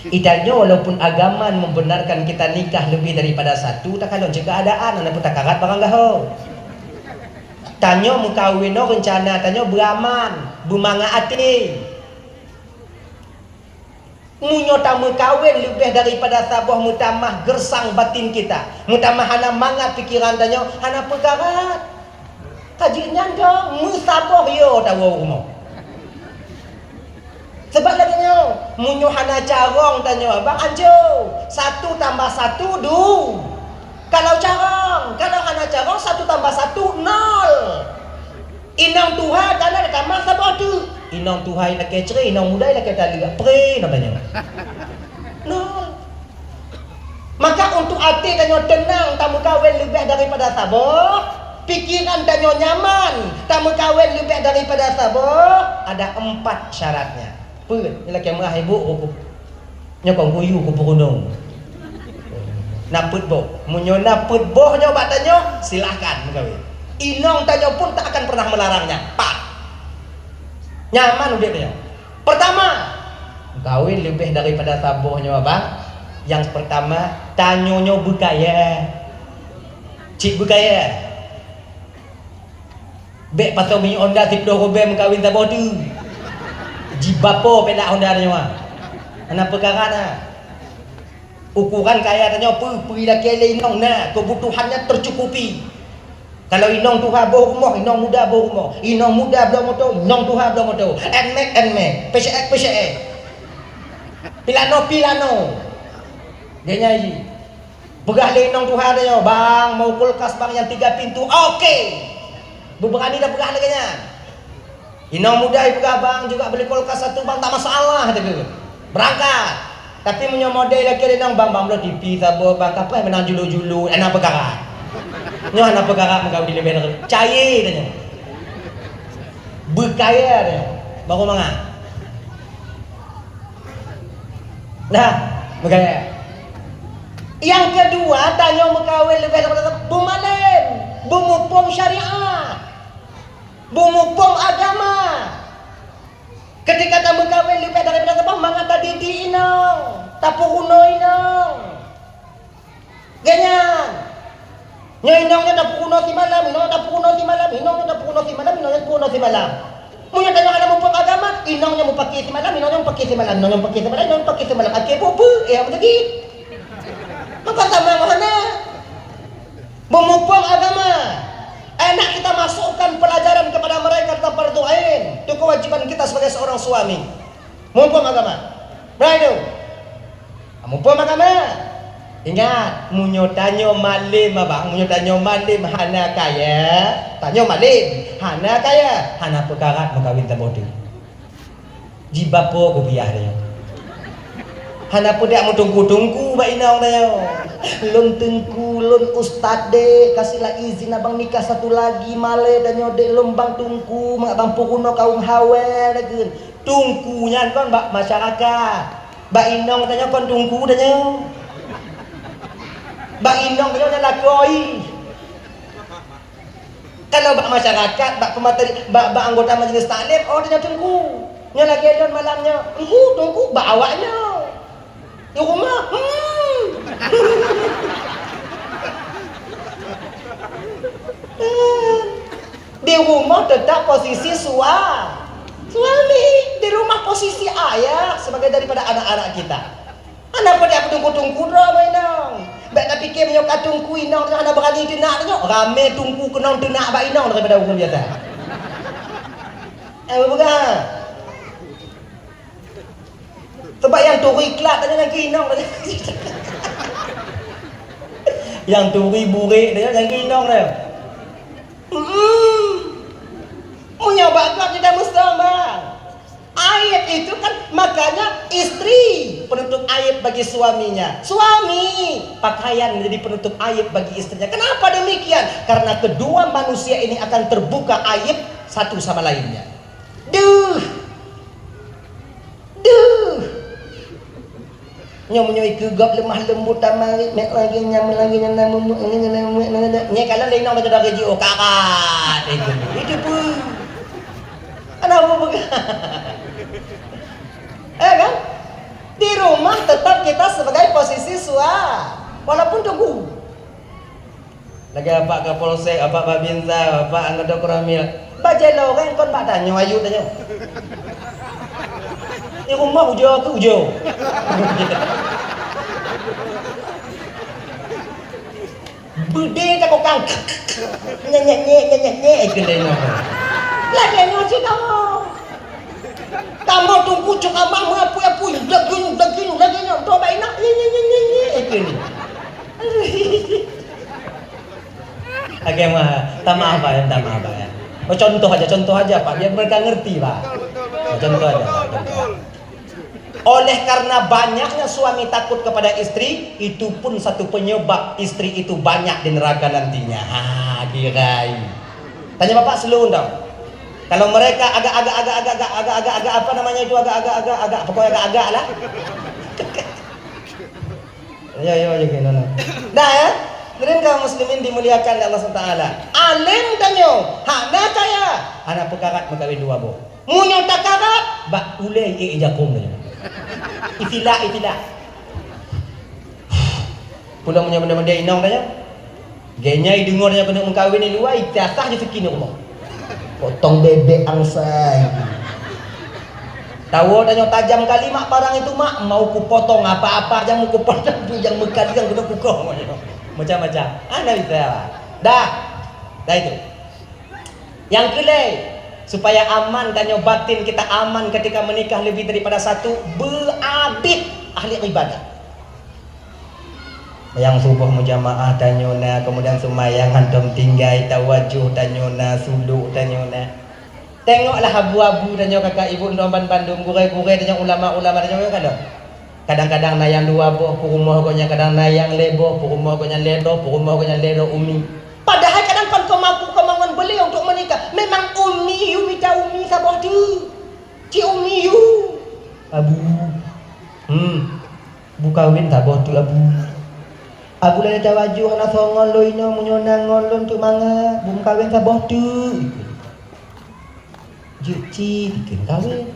Idanya walaupun agama membenarkan kita nikah lebih daripada 1, tak kalau jika keadaan anda pun tak karat barang gaho. Tanya mengkawin no rencana, tanya beraman, bermanga hati. Munyo tamu kawin lebih daripada sabah mutamah gersang batin kita. Mutamah hana mangat pikiran tanya, hana perkara. Kajian dong, musabah yo tahu rumah. Sebab katanya, munyo hana carong tanya, bang anjo, 1 tambah 1 2. Kalau carong, kalau hana carong 1 tambah 1 0. Inang Tuhan karena tambah sabah tu. Inang Tuhan nak keceri, inang muda nak kata lihat pre namanya. 0. Maka untuk hati tanya tenang, tamu kawin lebih daripada sabah. Pikiran tanya nyaman, tamu kawin lebih daripada sabah. Ada 4 syaratnya. Pun, ni laki merah ibu aku. Nyokong guyu ku perundung. Naput boh, munyo naput boh nyo bak tanya, silahkan mengkawin. Inong tanya pun tak akan pernah melarangnya. Pak. Nyaman udah tanya. Pertama, kawin lebih daripada sabohnya abang. Yang pertama, tanyonyo berkaya. Cik berkaya. Bek pasal mi Honda tip do robe mengkawin saboh tu. Jibapo pedak Honda nyo. Ana perkara na. Ukuran kaya tanya apa pergi laki inong nah kebutuhannya tercukupi. Kalau inong tuha bawa rumah, inong muda bawa rumah, inong muda belum motor, inong tuha belum motor, enmek, PCX, pilano, dia nyanyi. Begah le inong tuha dia, bang mau kulkas bang yang 3 pintu, oke. Berani dah begah lagi nya. Inong muda begah bang juga beli kulkas 1 bang tak masalah dia. Berangkat. Tapi punya model lagi dia nang bang belum TV sabo bang apa yang menang julu enak perkara. Nyo anak perkara mengau di lebih cair dia. Berkaya dia. Baru manga. Nah, berkaya. Yang kedua tanya mengkawin lebih daripada bumalem. bumupong syariat, bumupong agama. Ketika tamu kawin lebih daripada apa? Mangata didi inong, tapu kuno inong. Ganyan. Nya inongnya tapu kuno si malam, inongnya tapu kuno si malam, inongnya tapu kuno si malam, inongnya tapu kuno si malam. Munya tanya ada mupong agama, inongnya mau pakai si malam, inongnya mau pakai si malam, inongnya mau pakai si malam, inongnya pakai si malam. Akeh popo, ya begitu. Maka sama mana? Memupong agama. Enak kita masukkan pelajaran kepada mereka tentang fardu ain. Itu kewajiban kita sebagai seorang suami. Memupong agama. Berani. Memupong agama. Ingat, munyo tanyo malim abang, munyo tanyo malim hana kaya, tanyo malim hana kaya, hana pekarat makawin tabodi. Jibapo ko biah dia. Hana po dia mo tungku-tungku ba inaw na yo. Lon tungku, lon ustad de, kasihlah izin abang nikah satu lagi male tanyo de lombang tungku, mga bang pukuno kaum hawe lagi. Tungkunya kon bak masyarakat. Ba inong tanyo kon tungku tanyo. Bang inong kaya lakoi. Kalau bak masyarakat, bak pemateri, bak anggota majelis taklim, oh dia tunggu. Nya lagi ada malamnya, tunggu bak awaknya. Di rumah, di rumah tetap posisi suami, di rumah posisi ayah sebagai daripada anak-anak kita. Anak pada tunggu-tunggu dah mainang. Baik nak fikir menyok tunggu inang dengan ada berani tenak tengok rame tunggu kenang tenak bak inang daripada orang biasa. Bukan. Sebab yang turi kelak tanya lagi inang tanya. Yang turi burik tanya lagi inang dia. Punya bakat tidak mustahil. Ayat itu kan makanya istri penutup aib bagi suaminya. Suami pakaian menjadi penutup aib bagi istrinya. Kenapa demikian? Karena kedua manusia ini akan terbuka aib satu sama lainnya. Nyoy kegap lemah lembut tamari mek lagi nyam lagi nyam nya kalau lain orang dah gaji kakat itu pun. Kenapa begitu? Kan? Di rumah tetap kita sebagai posisi walaupun tunggu. Lagi apa Kapolsek, apa Babinsa, apa anggota Koramil. Baca lo kan kon bak tanya ayu tanya. Di rumah ujo ke ujo. Bude tak kokang. Nye kedai no. Lagi nyoci kamu. Kamu tunggu cok amah mengapu-apu daging coba enak nye ini. Agak tak maaf ya. Oh, contoh aja Pak, biar mereka ngerti Pak. Contoh aja. Oleh karena banyaknya suami takut kepada istri, itu pun satu penyebab istri itu banyak di neraka nantinya. Kirai. Tanya Bapak seluruh dong. Kalau mereka agak apa namanya itu agak pokoknya agak lah. Yo gini. Dah ya. Kemudian kaum muslimin dimuliakan oleh Allah SWT. Alim tanyo, hana kaya, hana pekarat makawin dua bo. Munyo takarat, bak ulai jakum tanyo. Itilah. Pulang punya benda-benda inong tanyo. Genyai dengarnya kena mengkawin ni luar, ijazah je sekini rumah. Potong bebek angsai. Tahu tanya tajam kali mak parang itu mak mau ku potong apa-apa jangan ku potong tu yang mekat yang kena pukul macam-macam. Anda bisa. Dah itu. Yang kelai supaya aman tanya batin kita aman ketika menikah lebih daripada satu, berabid ahli ibadah. Yang subuh mujamaah tanyona, kemudian semayang hantam tinggai tawajuh tanyona, suluk tanyona. Tengoklah abu-abu tanyo kakak ibu Ndomban Bandung, gure-gure tanyo ulama-ulama tanyo kan. Kadang-kadang nayang dua boh purumah konya, kadang nayang lebo purumah konya ledo, purumah konya ledo umi. Padahal kadang kan kau mampu kemauan beliau untuk menikah. Memang umi you minta umi sabah tu. Ci umi you. Abu. Buka win tak boh tu abu. Aku dah tawaju anak songon lo ino munyona ngolon tu manga bum kawin sabah tu. Juci bikin kawin.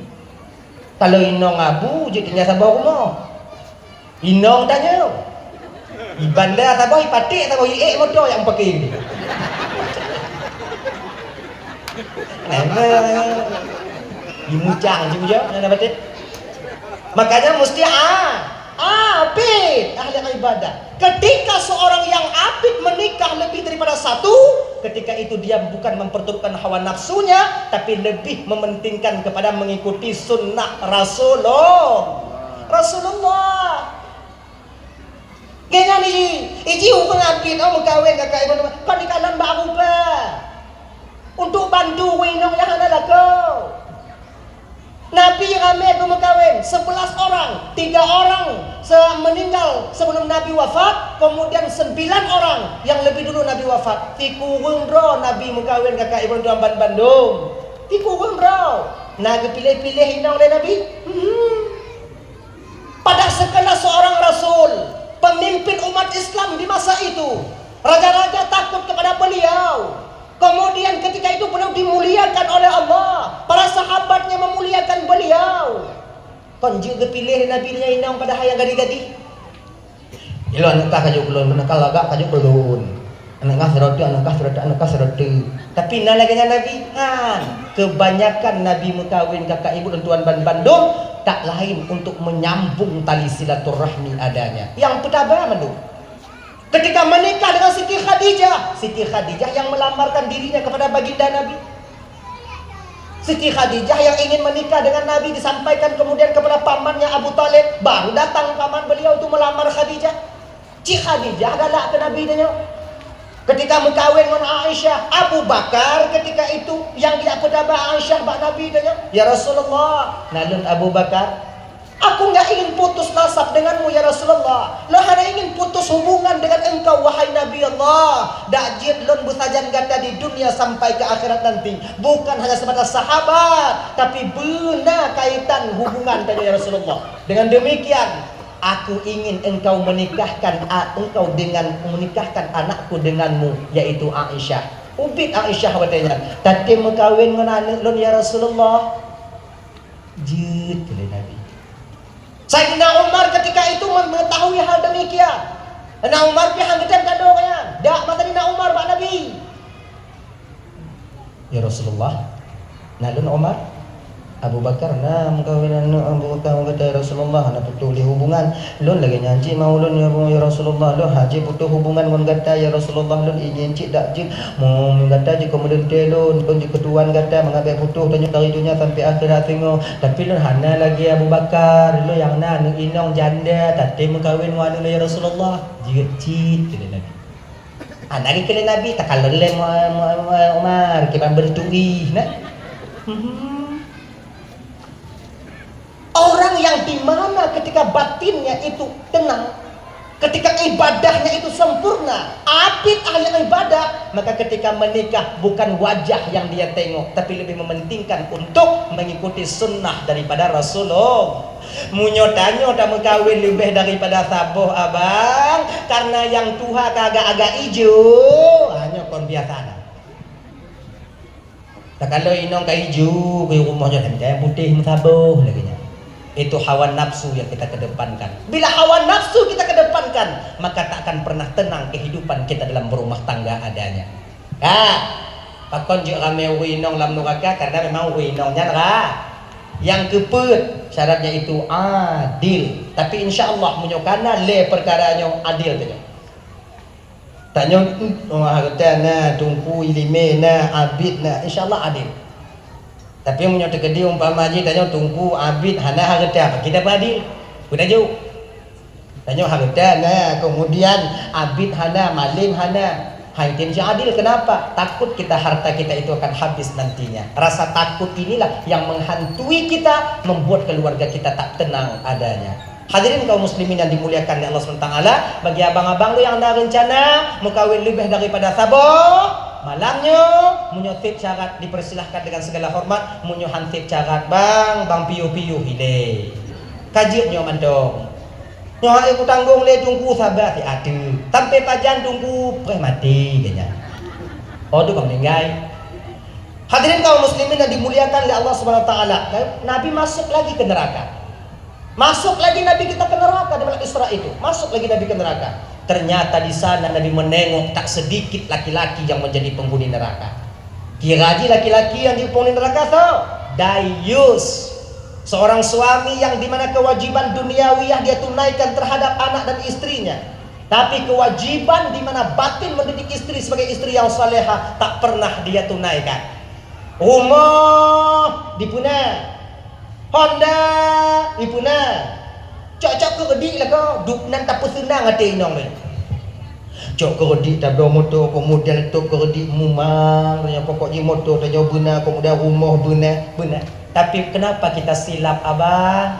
Kalau ino ngabu jadinya sabah rumah. Ino tanya. Ibanda sabah ipatik sabah motor yang pakai ni. Dimucang juga nak dapat. Makanya mesti apit ahli ibadah. Ketika seorang yang apit menikah lebih daripada satu, ketika itu dia bukan memperturutkan hawa nafsunya, tapi lebih mementingkan kepada mengikuti sunnah Rasulullah. Kaya ni, iji hubung apit, mengkawin kakak ibu pernikahan baru pa. Untuk bantu winong yang ada laku. Nabi ramai berkahwin 11 orang, 3 orang meninggal sebelum Nabi wafat, kemudian 9 orang yang lebih dulu Nabi wafat. Tikurung bro Nabi berkahwin kakak ibu tuan Bandung. Tikurung bro. Nabi pilih-pilih inang oleh Nabi. Pada sekala seorang rasul, pemimpin umat Islam di masa itu, raja-raja takut kepada beliau. Kemudian ketika itu beliau dimuliakan oleh Allah. Para sahabatnya memuliakan beliau. Kon juga pilih Nabi nya inang pada hayang gadi-gadi. Ilo anak kajuk belum, anak lagak kajuk belum. Anak kasrotu. Tapi nak lagi Nabi, kebanyakan Nabi mengkawin kakak ibu dan tuan Bandung tak lain untuk menyambung tali silaturahmi adanya. Yang pertama mendu. Ketika menikah dengan Siti Khadijah yang melamarkan dirinya kepada baginda Nabi. Siti Khadijah yang ingin menikah dengan Nabi disampaikan kemudian kepada pamannya Abu Talib. Baru datang paman beliau untuk melamar Khadijah. Cik Khadijah galak ke Nabi dia. Ketika mengkawin dengan Aisyah, Abu Bakar ketika itu yang dia pedabah Aisyah bak Nabi dia. Ya Rasulullah, nalun Abu Bakar, aku enggak ingin putus nasab denganmu ya Rasulullah. Lo hanya ingin putus hubungan dengan engkau wahai Nabi Allah. Dakjid lon busajan gata di dunia sampai ke akhirat nanti. Bukan hanya sebatas sahabat, tapi benar kaitan hubungan tadi ya Rasulullah. Dengan demikian, aku ingin engkau menikahkan anakku denganmu, yaitu Aisyah. Ubit Aisyah katanya. Tadi mengkawin dengan anak lon ya Rasulullah. Jid oleh Nabi. Sayyidina Umar ketika itu mengetahui hal demikian. Sayyidina Umar pihak gedam kadoknya. Dak mata Sayyidina Umar pak Nabi. Ya Rasulullah. Nalun Umar Abu Bakar mengkawin Abu Bakar kata Rasulullah nak putus hubungan lun lagi nyanci mau lun ya Rasulullah lun haji putus hubungan mun kata ya Rasulullah lun ingin cik dak cik mau kata jika kemudian telun pun jika tuan kata mengambil putus tanya dari dunia sampai akhirat tengok tapi lun hana lagi Abu Bakar lun yang nan inong janda tadi mengkawin wan ya Rasulullah jika cik kata Nabi anak kali Nabi tak kalau lem Umar kita bertui nak orang yang dimana ketika batinnya itu tenang, ketika ibadahnya itu sempurna, apit ahli ibadah, maka ketika menikah bukan wajah yang dia tengok, tapi lebih mementingkan untuk mengikuti sunnah daripada Rasulullah. Munyotanyo tak mengkawin lebih daripada sabuh abang, karena yang tua agak-agak hijau, hanya kon biasa. Tak kalau inong ke hijau, ke rumahnya dan putih sabuh lagi. Itu hawa nafsu yang kita kedepankan. Bila hawa nafsu kita kedepankan, maka tak akan pernah tenang kehidupan kita dalam berumah tangga adanya. Pakon juga rame winong lam nuraka karena memang winongnya lah. Yang keput syaratnya itu adil. Tapi insya Allah menyokana le perkaranya adil saja. Tanya harta na tungku ilime na abid na insya Allah adil. Tapi punya tegedi umpama aja tanya tunggu abid hana harta kita adil udah jauh tanya harta nah kemudian abid hana malim hana haitin si adil kenapa takut kita harta kita itu akan habis nantinya rasa takut inilah yang menghantui kita membuat keluarga kita tak tenang adanya. Hadirin kaum muslimin yang dimuliakan oleh Allah SWT, bagi abang-abang lu yang ada rencana mengkawin lebih daripada saboh malangnya menyotip syarat dipersilahkan dengan segala hormat munyo hansip syarat bang piu-piu hile kajitnya mandong Nyohai ku tanggung le tunggu sabar si ada. Sampai pajan tunggu pres mati kayaknya. Oh tu kau meninggal. Hadirin kaum muslimin yang dimuliakan oleh Allah Subhanahu wa taala. Nabi masuk lagi ke neraka. Masuk lagi Nabi kita ke neraka di malam Isra itu. Masuk lagi Nabi ke neraka. Ternyata di sana Nabi menengok tak sedikit laki-laki yang menjadi penghuni neraka. Kiraji laki-laki yang di penghuni neraka so dayus. Seorang suami yang dimana kewajiban duniawiyah dia tunaikan terhadap anak dan istrinya, tapi kewajiban dimana batin mendidik istri sebagai istri yang salehah tak pernah dia tunaikan. Rumah dipuna, Honda dipuna, cocok ke redik lah kau, duk nan tak senang hati inong ni. Cok ke redik tak ada motor, kemudian tu ke redik mumang, yang pokoknya motor tak jauh benar, kemudian rumah benar. Tapi kenapa kita silap abang?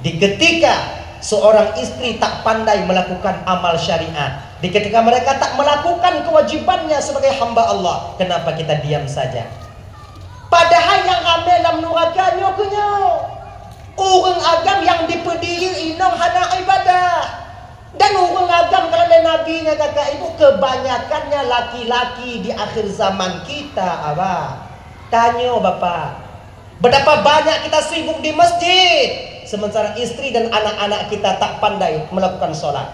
Di ketika seorang istri tak pandai melakukan amal syariat, di ketika mereka tak melakukan kewajibannya sebagai hamba Allah, kenapa kita diam saja? Padahal yang ambil dalam nurakanya kenyo orang agam yang dipediri inong hana ibadah. Dan orang agam kalau ada nabinya kakak ibu kebanyakannya laki-laki di akhir zaman kita abang. Tanya bapak, betapa banyak kita sibuk di masjid, sementara istri dan anak-anak kita tak pandai melakukan sholat.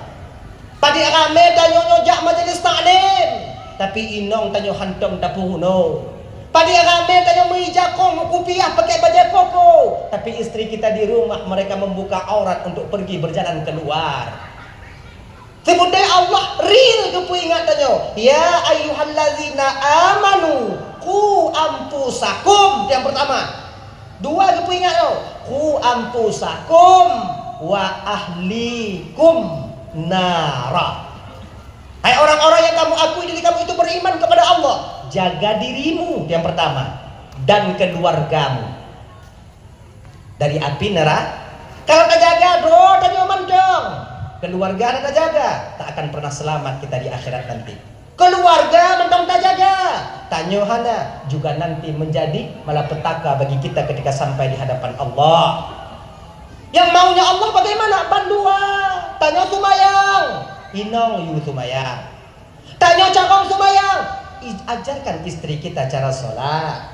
Tadi rame tanya nyojak majelis taklim, tapi inong tanya hantam dapur no. Tadi rame tanya mengijakong kupiah pakai baju koko, tapi istri kita di rumah mereka membuka aurat untuk pergi berjalan keluar. Sebenarnya Allah real kepu ingat tanya, ya ayyuhallazina amanu qu anfusakum, yang pertama. Dua kepu ingat tau, qu anfusakum wa ahlikum nara. Hai orang-orang yang kamu akui diri kamu itu beriman kepada Allah, jaga dirimu yang pertama dan keluargamu dari api neraka. Kalau tak jaga doh tanya mandang, keluarga tak jaga, tak akan pernah selamat kita di akhirat nanti. Keluarga mentang tak jaga, tanya hana juga nanti menjadi malapetaka bagi kita ketika sampai di hadapan Allah. Yang maunya Allah bagaimana? Bandua. Tanya sumayang, inong yu sumayang. Tanya cakong sumayang, ajarkan istri kita cara sholat.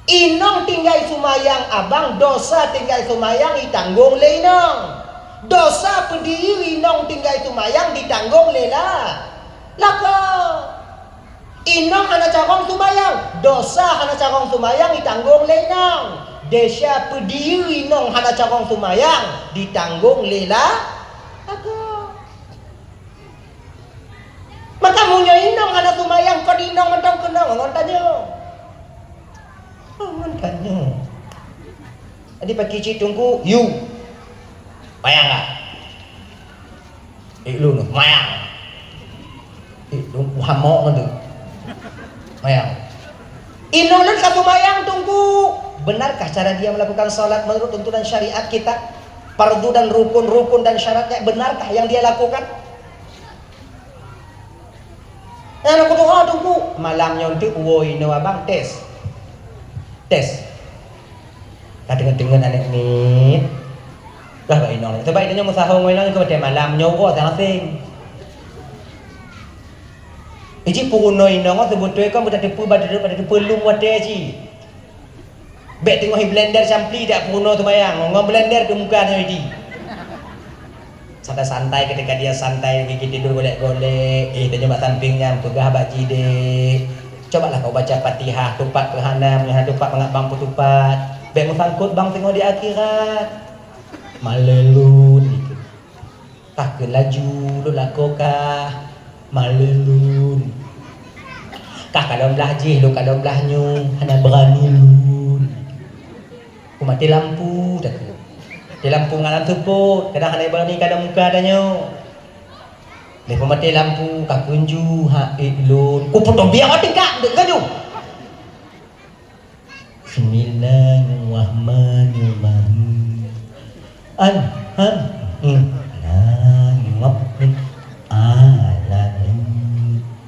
Inong tinggal sumayang abang, dosa tinggal sumayang ditanggung le inong. Dosa pediri inong tinggal sumayang ditanggung lela. Laka inong hana cakong sumayang, dosa hana cakong sumayang ditanggung lenang. Desa pediri inong hana cakong sumayang ditanggung lela. Laka maka munya inong hana sumayang kau inong mentang kenang ngon tanya. Ngon tanya. Adi pagi cik tunggu you. Mayang enggak? Lu noh mayang. Hamok tu mayang inolan satu mayang tunggu. Benarkah cara dia melakukan salat menurut tuntunan syariat kita, fardu dan rukun dan syaratnya, benarkah yang dia lakukan? Aku doa tunggu malamnya untuk woi no abang tes dengan anak ni lah ba inong sebab itu nya musahong ngoy lang ko te malam nyowo sa sing. Iji puno inong sebutwe kan budak depu pada pelung wate ji. Bet tengok blender sampli dak puno tu mayang, ngom blender ke muka tu di. Santai ketika dia santai gigi tidur golek-golek, tanya mak sampingnya pegah baji dek. Cobalah kau baca Fatihah, tupat ke hanam, yang tupat mengabang tupat. Bet musangkut bang tengok di akhirat. Malelun gitu. Tak ke laju lu lakokah malelun. Kah kadang belah jih lu kadang belah nyu hana berani lun. Ku mati lampu dah ke. Di lampu ngalam teput kadang hana berani kadang muka danyo. Le mati lampu kah kunju ha lun. Ku potong biar mati kak dek kaju. Bismillahirrahmanirrahim.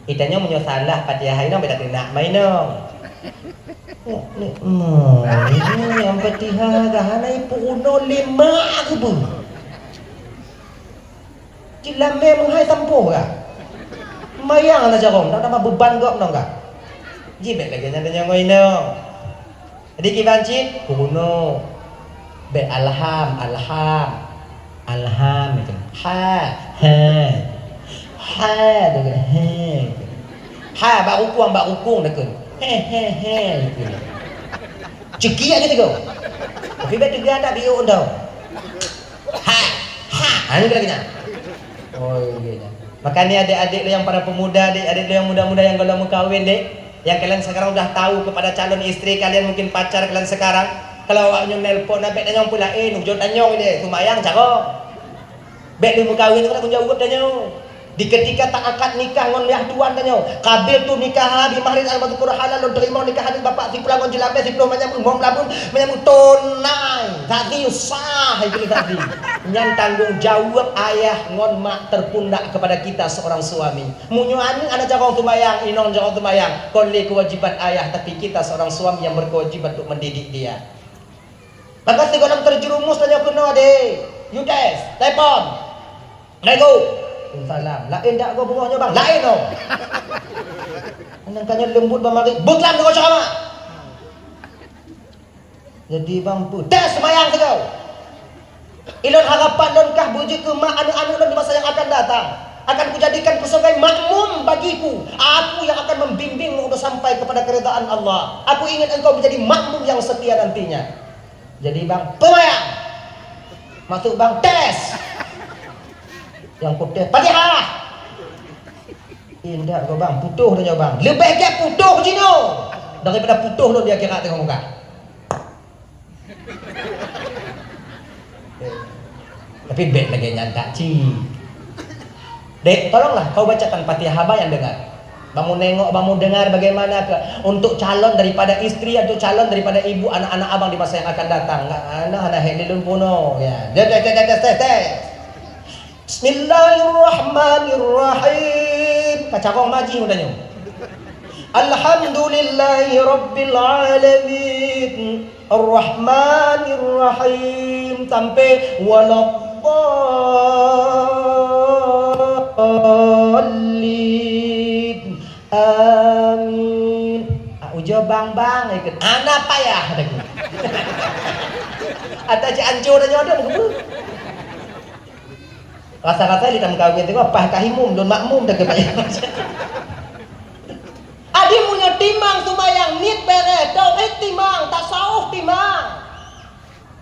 Itanya menyo salah Fatihah ino beda kena main no. Ini yang Fatihah gahana ipu uno lima ke bu. Jilame menghai tampuh kah? Mayang na jarong, tak nama beban kau nong kah? Jibek lagi nyanda nyongoi no. Jadi kibanci kuno. Be alham itu. Ha dengan he. Ha bak rukung dekun. He gitu. Ceki aja tu. Tapi betul dia tak biu undang. Ha. Ini lagi nak. Oh iya. Makanya adik-adik lo yang para pemuda, adik-adik lo yang muda-muda yang kalau mau kawin dek, yang kalian sekarang udah tahu kepada calon istri kalian, mungkin pacar kalian sekarang, kalau awaknya nelpon nak bek danyong pulain, ujung danyong ini, sumayang cakap. Bek lu mau kawin tu kan aku jawab danyong. Di ketika tak akad nikah ngon yah tuan danyong. Kabil tu nikah di mahrin al-madhkur halal lo terima nikah di bapak si pulang ngon jelape si pulang menyambung menyambung tunai. Tadi sah itu tadi. Yang tanggung jawab ayah ngon mak terpundak kepada kita seorang suami. Munyo aning ada jakong tumayang, inong jakong tumayang. Konli kewajiban ayah, tapi kita seorang suami yang berkewajiban untuk mendidik dia. Maka si dalam terjerumus tanya kena ade. You test, telepon. Nego. Salam. Lain tak kau bunganya bang? Lain dong. Anangkanya lembut bamari. Butlam kau sama. Jadi bang pu. Tes semayang kau. Ilon harapan don kah bujuk ke mak anu-anu don di masa yang akan datang. Akan kujadikan sebagai makmum bagiku. Aku yang akan membimbingmu untuk sampai kepada keridaan Allah. Aku ingin engkau menjadi makmum yang setia nantinya. Jadi bang, pemayang. Masuk bang, tes. Yang putih, Fatihah. Indah kau bang, putuh dia bang. Lebih ke putuh cino daripada putuh lo dia kira tengok muka. Tapi bek lagi nyanta ci. Dek, tolonglah kau bacakan Fatihah yang dengar. Bangun nengok, bangun dengar bagaimana untuk calon daripada istri atau calon daripada ibu anak-anak abang di masa yang akan datang. Anak-anak helilun puno ya. Tes. Bismillahirrahmanirrahim. Kacakong maji mudanya. Alhamdulillahi rabbil alamin. Arrahmanirrahim sampai waladdallin. Amin. Ujo bang ikut. Anak payah lagi. Ada je anjur dan nyodoh begitu. Rasa-rasa di dalam kawin itu apa kahimum don makmum dah kebayang. Adi punya timang sumayang nit bere, tauhid timang, tasawuf timang.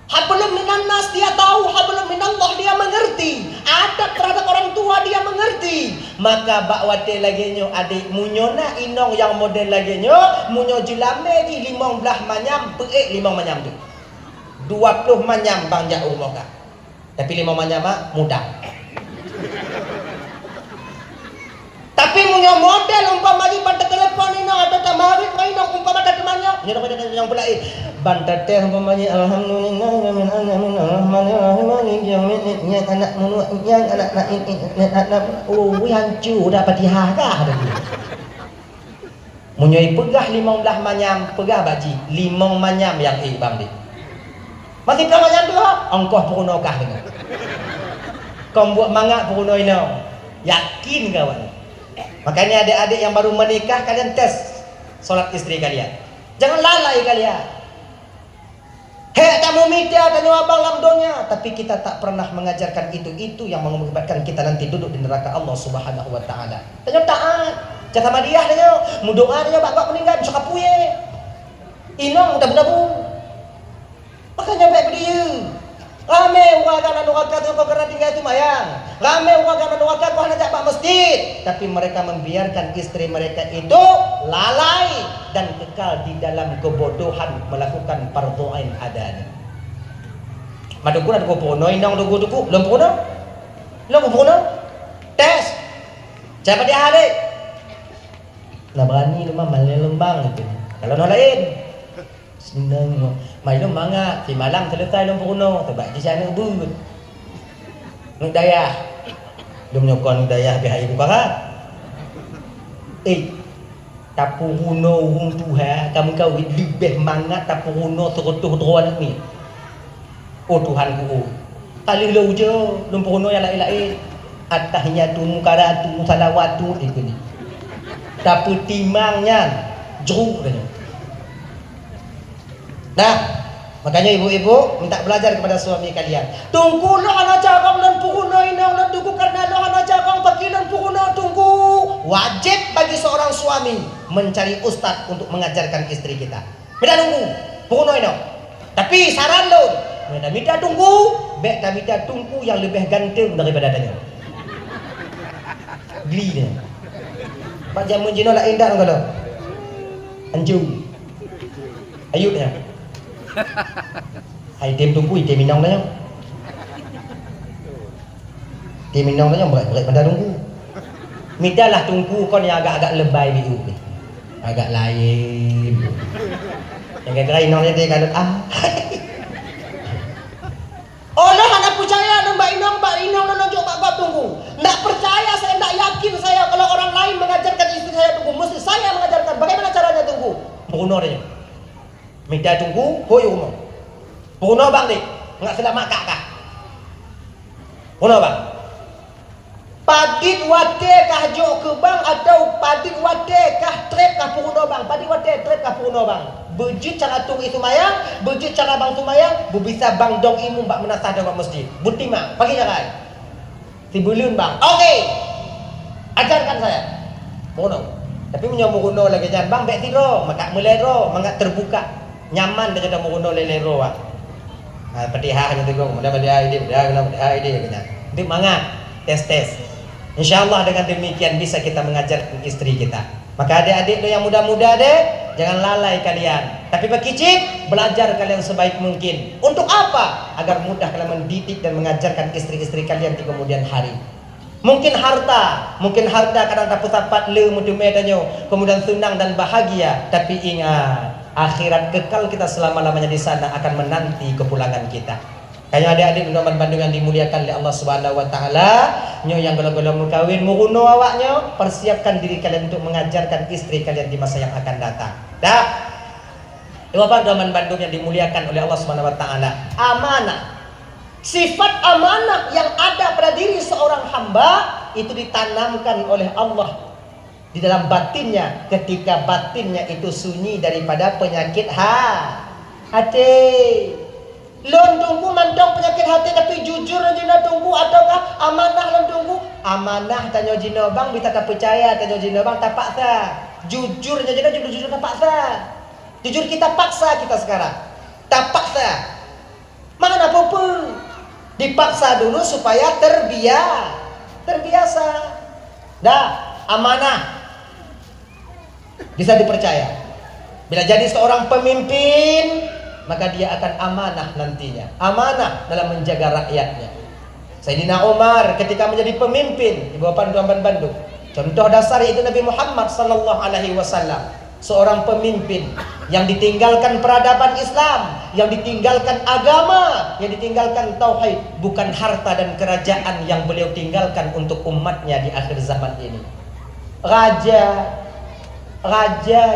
Hablum minannas dia tahu, hablum minallah dia mengerti. Adab terhadap orang tua dia mengerti. Maka bakwate lagi nyo adik munyona inong yang model lagi nyo, munyo jilame di 15 manyam, peek 5 manyam tu. 20 manyam bang jak umur kah. Tapi 5 manyam mudah. Tapi punya model umpama di bantat telepon ini ada tamarit main umpama ada temannya nyuruh pada yang pelai bantat teh umpamanya alhamdulillah min alamin arrahmanirrahim yang anak munu yang anak oh hancur dapat dihakah munyoi pegah 15 manyam pegah baji 5 manyam yang bang di masih berapa manyam tu ongkoh purunokah dengan kau buat mangak puruno ini yakin kawan. Makanya adik-adik yang baru menikah kalian tes solat istri kalian. Jangan lalai kalian. Hei tamu media tanya abang lamdonya, tapi kita tak pernah mengajarkan itu yang mengakibatkan kita nanti duduk di neraka Allah Subhanahu wa taala. Tanya taat, jatah madiah tanya, mudoa tanya bapak meninggal bisa kapuye. Inong udah benabu. Makanya baik dia. Rame warga neraka tu kau kena tinggal itu mayang. Rame warga neraka kau hendak pak masjid. Tapi mereka membiarkan istri mereka itu lalai dan kekal di dalam kebodohan melakukan fardhu ain adanya. Maduku nak kopono indang duku belum kono. Belum kono. Tes. Siapa dia hari? Nak berani rumah malai lembang itu. Kalau no lain. Bismillahirrahmanirrahim. Mai lo manga, di malam selesai lo puno, tebak di sana ubud. Nuk dayah. Dum nyokon dayah bihai buka kan? Tapu huno hung tuha, kamu kau lebih mangat tapu huno terutuh droan ni. Oh Tuhan ku. Kali lo je, dum puno yang lain-lain. Atahiyatu mukaratu salawatu ikut ni. Tapi timangnya jauh dah. Nah, makanya ibu-ibu minta belajar kepada suami kalian. Tunggu lo anak cakap dan pukuna inang dan tunggu karena lo anak cakap bagi dan pukuna tunggu. Wajib bagi seorang suami mencari ustaz untuk mengajarkan istri kita. Minta tunggu, pukuna inang. Tapi saran lo, minta tunggu, minta tunggu yang lebih ganteng daripada tanya. Geli dia. Pak jamun jino lah indah kalau. Anju. Ayutnya. Hai tim tunggu tim minong dah. Tim minong dah berat pada tunggu. Midalah tunggu kon yang agak-agak lebay biu ni. Agak lain. Yang kira inongnya dia kadang Allah anak percaya dan Mbak Inong nunjuk Mbak tunggu. Tak percaya saya, tak yakin saya kalau orang lain mengajarkan istri saya tunggu. Mesti saya mengajarkan. Bagaimana caranya tunggu? Bunuh dia. Minta tunggu, hoyo rumah. Bunuh bang ni. Enggak selamat kak. Bunuh bang. Padit wate kah jok ke bang atau padit wate kah trep kah bunuh bang. Padit wate trep kah bunuh bang. Bejit cara tung itu mayang, bejit cara bang tu mayang, bisa bang dong imu mbak menasah dalam masjid. Buti mak, pagi jangan. Tibulun bang. Okey. Ajarkan saya. Mono. Tapi punya muguno lagi jangan bang bek tiro, maka melero, mangak terbuka. Nyaman dia jadi muguno lelero ah. Ha petiha hanya tu kemudian dia ide kena. Itu mangak tes. Insyaallah dengan demikian bisa kita mengajarkan istri kita. Maka adik-adik yang muda-muda deh, jangan lalai kalian. Tapi berkicik, belajar kalian sebaik mungkin. Untuk apa? Agar mudah kalian mendidik dan mengajarkan istri-istri kalian di kemudian hari. Mungkin harta kadang tak pusat le mudumedanyo, kemudian senang dan bahagia. Tapi ingat, akhirat kekal kita selama-lamanya di sana akan menanti kepulangan kita. Kayak adik-adik teman Bandung yang dimuliakan oleh Allah Subhanahu wa taala, nyo yang gala-gala mau kawin muruno awaknya, persiapkan diri kalian untuk mengajarkan istri kalian di masa yang akan datang. Dah. Bapak teman Bandung yang dimuliakan oleh Allah Subhanahu wa taala, amanah. Sifat amanah yang ada pada diri seorang hamba itu ditanamkan oleh Allah di dalam batinnya ketika batinnya itu sunyi daripada penyakit hati. Lon tunggu mandong penyakit hati tapi jujur jina tunggu ataukah amanah lon tunggu? Amanah tanya jina bang bisa tak percaya tanya jina bang tak paksa. Jujur jina jujur tak paksa. Jujur kita paksa kita sekarang. Tak paksa. Mana apa-apa. Dipaksa dulu supaya terbiasa. Dah, amanah. Bisa dipercaya. Bila jadi seorang pemimpin, maka dia akan amanah nantinya. Amanah dalam menjaga rakyatnya. Sayyidina Umar ketika menjadi pemimpin di bawah panduan Bandung. Contoh dasar itu Nabi Muhammad sallallahu alaihi wasallam. Seorang pemimpin yang ditinggalkan peradaban Islam, yang ditinggalkan agama, yang ditinggalkan tauhid, bukan harta dan kerajaan yang beliau tinggalkan untuk umatnya di akhir zaman ini. Raja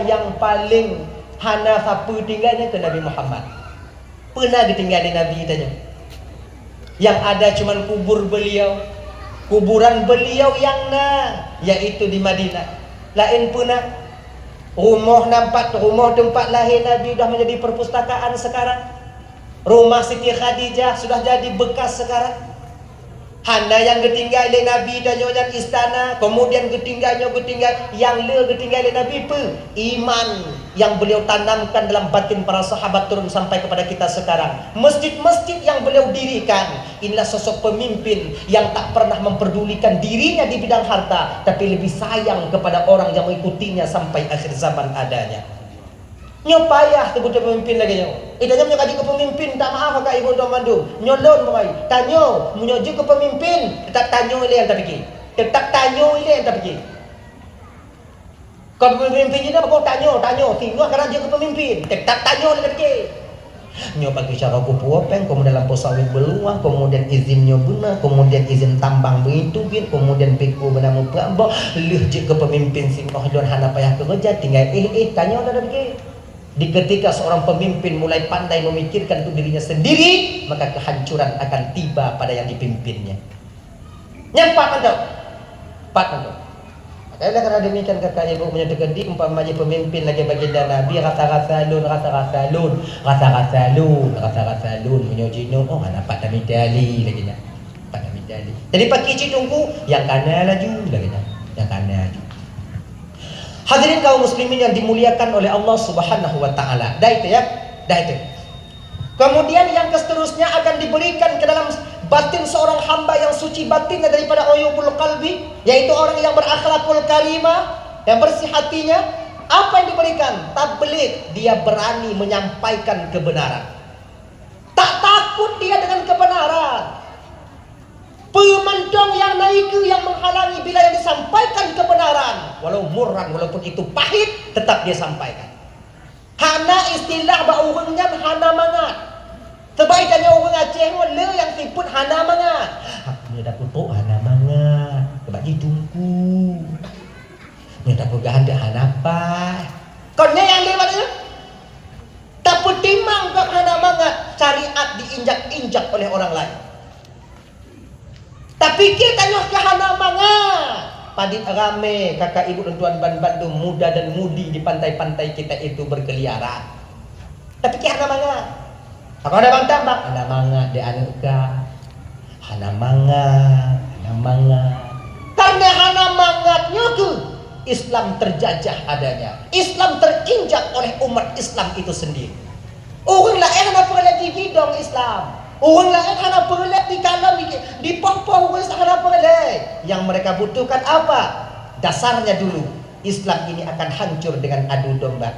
yang paling hana siapa tinggalnya ke Nabi Muhammad. Pernah ditinggalin Nabi tanya. Yang ada cuman kubur beliau, kuburan beliau yang yaitu di Madinah. Lain pernah rumah tempat lahir Nabi sudah menjadi perpustakaan sekarang. Rumah Siti Khadijah sudah jadi bekas sekarang. Handa yang ketinggal oleh Nabi dan nyonya istana, kemudian ketinggal yang ketinggal oleh Nabi iman yang beliau tanamkan dalam batin para sahabat turun sampai kepada kita sekarang. Masjid-masjid yang beliau dirikan, inilah sosok pemimpin yang tak pernah memperdulikan dirinya di bidang harta, tapi lebih sayang kepada orang yang mengikutinya sampai akhir zaman adanya. Nyo payah sebut pemimpin lagi nyo. Idanya punya kaji ke pemimpin, tak maaf kak ibu tuan mandu. Nyolon mengai. Tanyo, menyuju ke pemimpin, tetap tanyo ile yang tak fikir. Tetap tanyo ile yang tak fikir. Kau pemimpin ini apa kau tanyo. Tinggal kerana dia ke pemimpin, tetap tanyo ile tak fikir. Nyo bagi cara kupu openg, kemudian lampu sawit beluang, kemudian izinnya benar, kemudian izin tambang begitu, kemudian piku benamu pelambang, leh je ke pemimpin singkoh don hana payah kerja, tinggal tanyo dah fikir. Di ketika seorang pemimpin mulai pandai memikirkan untuk dirinya sendiri, maka kehancuran akan tiba pada yang dipimpinnya. Nyempat mantap. Empat mantap. Makanya karena demikian kakak ibu menyatakan di umpamanya pemimpin lagi baginda Nabi rasa-rasa lun menyojino oh anak pak tamidali lagi nak. Pak tamidali. Jadi pak kici tunggu yang kana laju lagi nak. Yang kana laju. Hadirin kaum muslimin yang dimuliakan oleh Allah Subhanahu wa taala. Dah itu ya. Dah itu. Kemudian yang seterusnya akan diberikan ke dalam batin seorang hamba yang suci batinnya daripada uyubul qalbi, yaitu orang yang berakhlakul karimah, yang bersih hatinya. Apa yang diberikan? Tabligh, dia berani menyampaikan kebenaran. Tak takut dia dengan kebenaran. Pemandang yang naik yang menghalangi bila yang disampaikan kebenaran, walau murran, walaupun itu pahit, tetap dia sampaikan. Hana istilah baurangnya hana mangat. Sebaiknya orang Aceh le yang siput hana mangat. Dia dah putuk hana mangat. Sebab dia tunggu. Dia dah pegahan dia hana apa. Konnya yang lewat itu. Tak putimang ke hana mangat. Syariat diinjak-injak oleh orang lain. Tak fikir tanya ke hana mangat. Padi rame kakak ibu dan tuan Bandung, muda dan mudi di pantai-pantai kita itu berkeliaran. Tapi ke hana mangat. Aku ada bang tambak, ada manga di anuka, hana manga. Karena hana mangatnya ke Islam terjajah adanya, Islam terinjak oleh umat Islam itu sendiri. Orang lain hana perlu digidong Islam, orang lain hana perlu di kalam di pokok orang hana perlu. Yang mereka butuhkan apa? Dasarnya dulu Islam ini akan hancur dengan adu domba.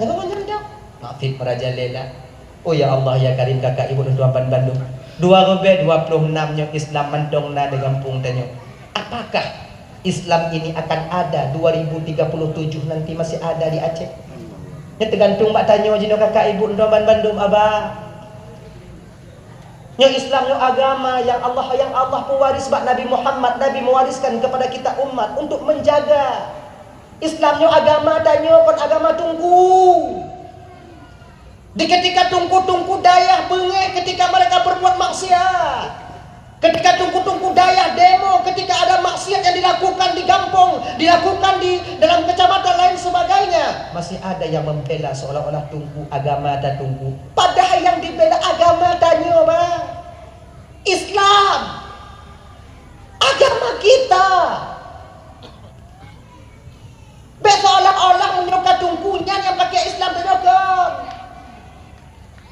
Maafin Raja Lela. Oh ya Allah ya Karim kakak ibu dan tuan Bandung 2026 nya Islam mendongna dengan kampung tanyo. Apakah Islam ini akan ada 2037 nanti masih ada di Aceh? Nya tergantung mak tanyo jino kakak ibu dan tuan Bandung abah. Nya Islam nya agama yang Allah pewaris bak Nabi Muhammad, Nabi mewariskan kepada kita umat untuk menjaga. Islam nya agama tanyo kon agama tunggu. Di ketika tungku-tungku dayah bengek ketika mereka berbuat maksiat, ketika tungku-tungku dayah demo ketika ada maksiat yang dilakukan di kampung, dilakukan di dalam kecamatan lain sebagainya, masih ada yang membela seolah-olah tungku agama dan tungku. Padahal yang dibela agama tanya bang, Islam, agama kita. Seolah-olah menyokat tungkunya yang pakai Islam ternyokong.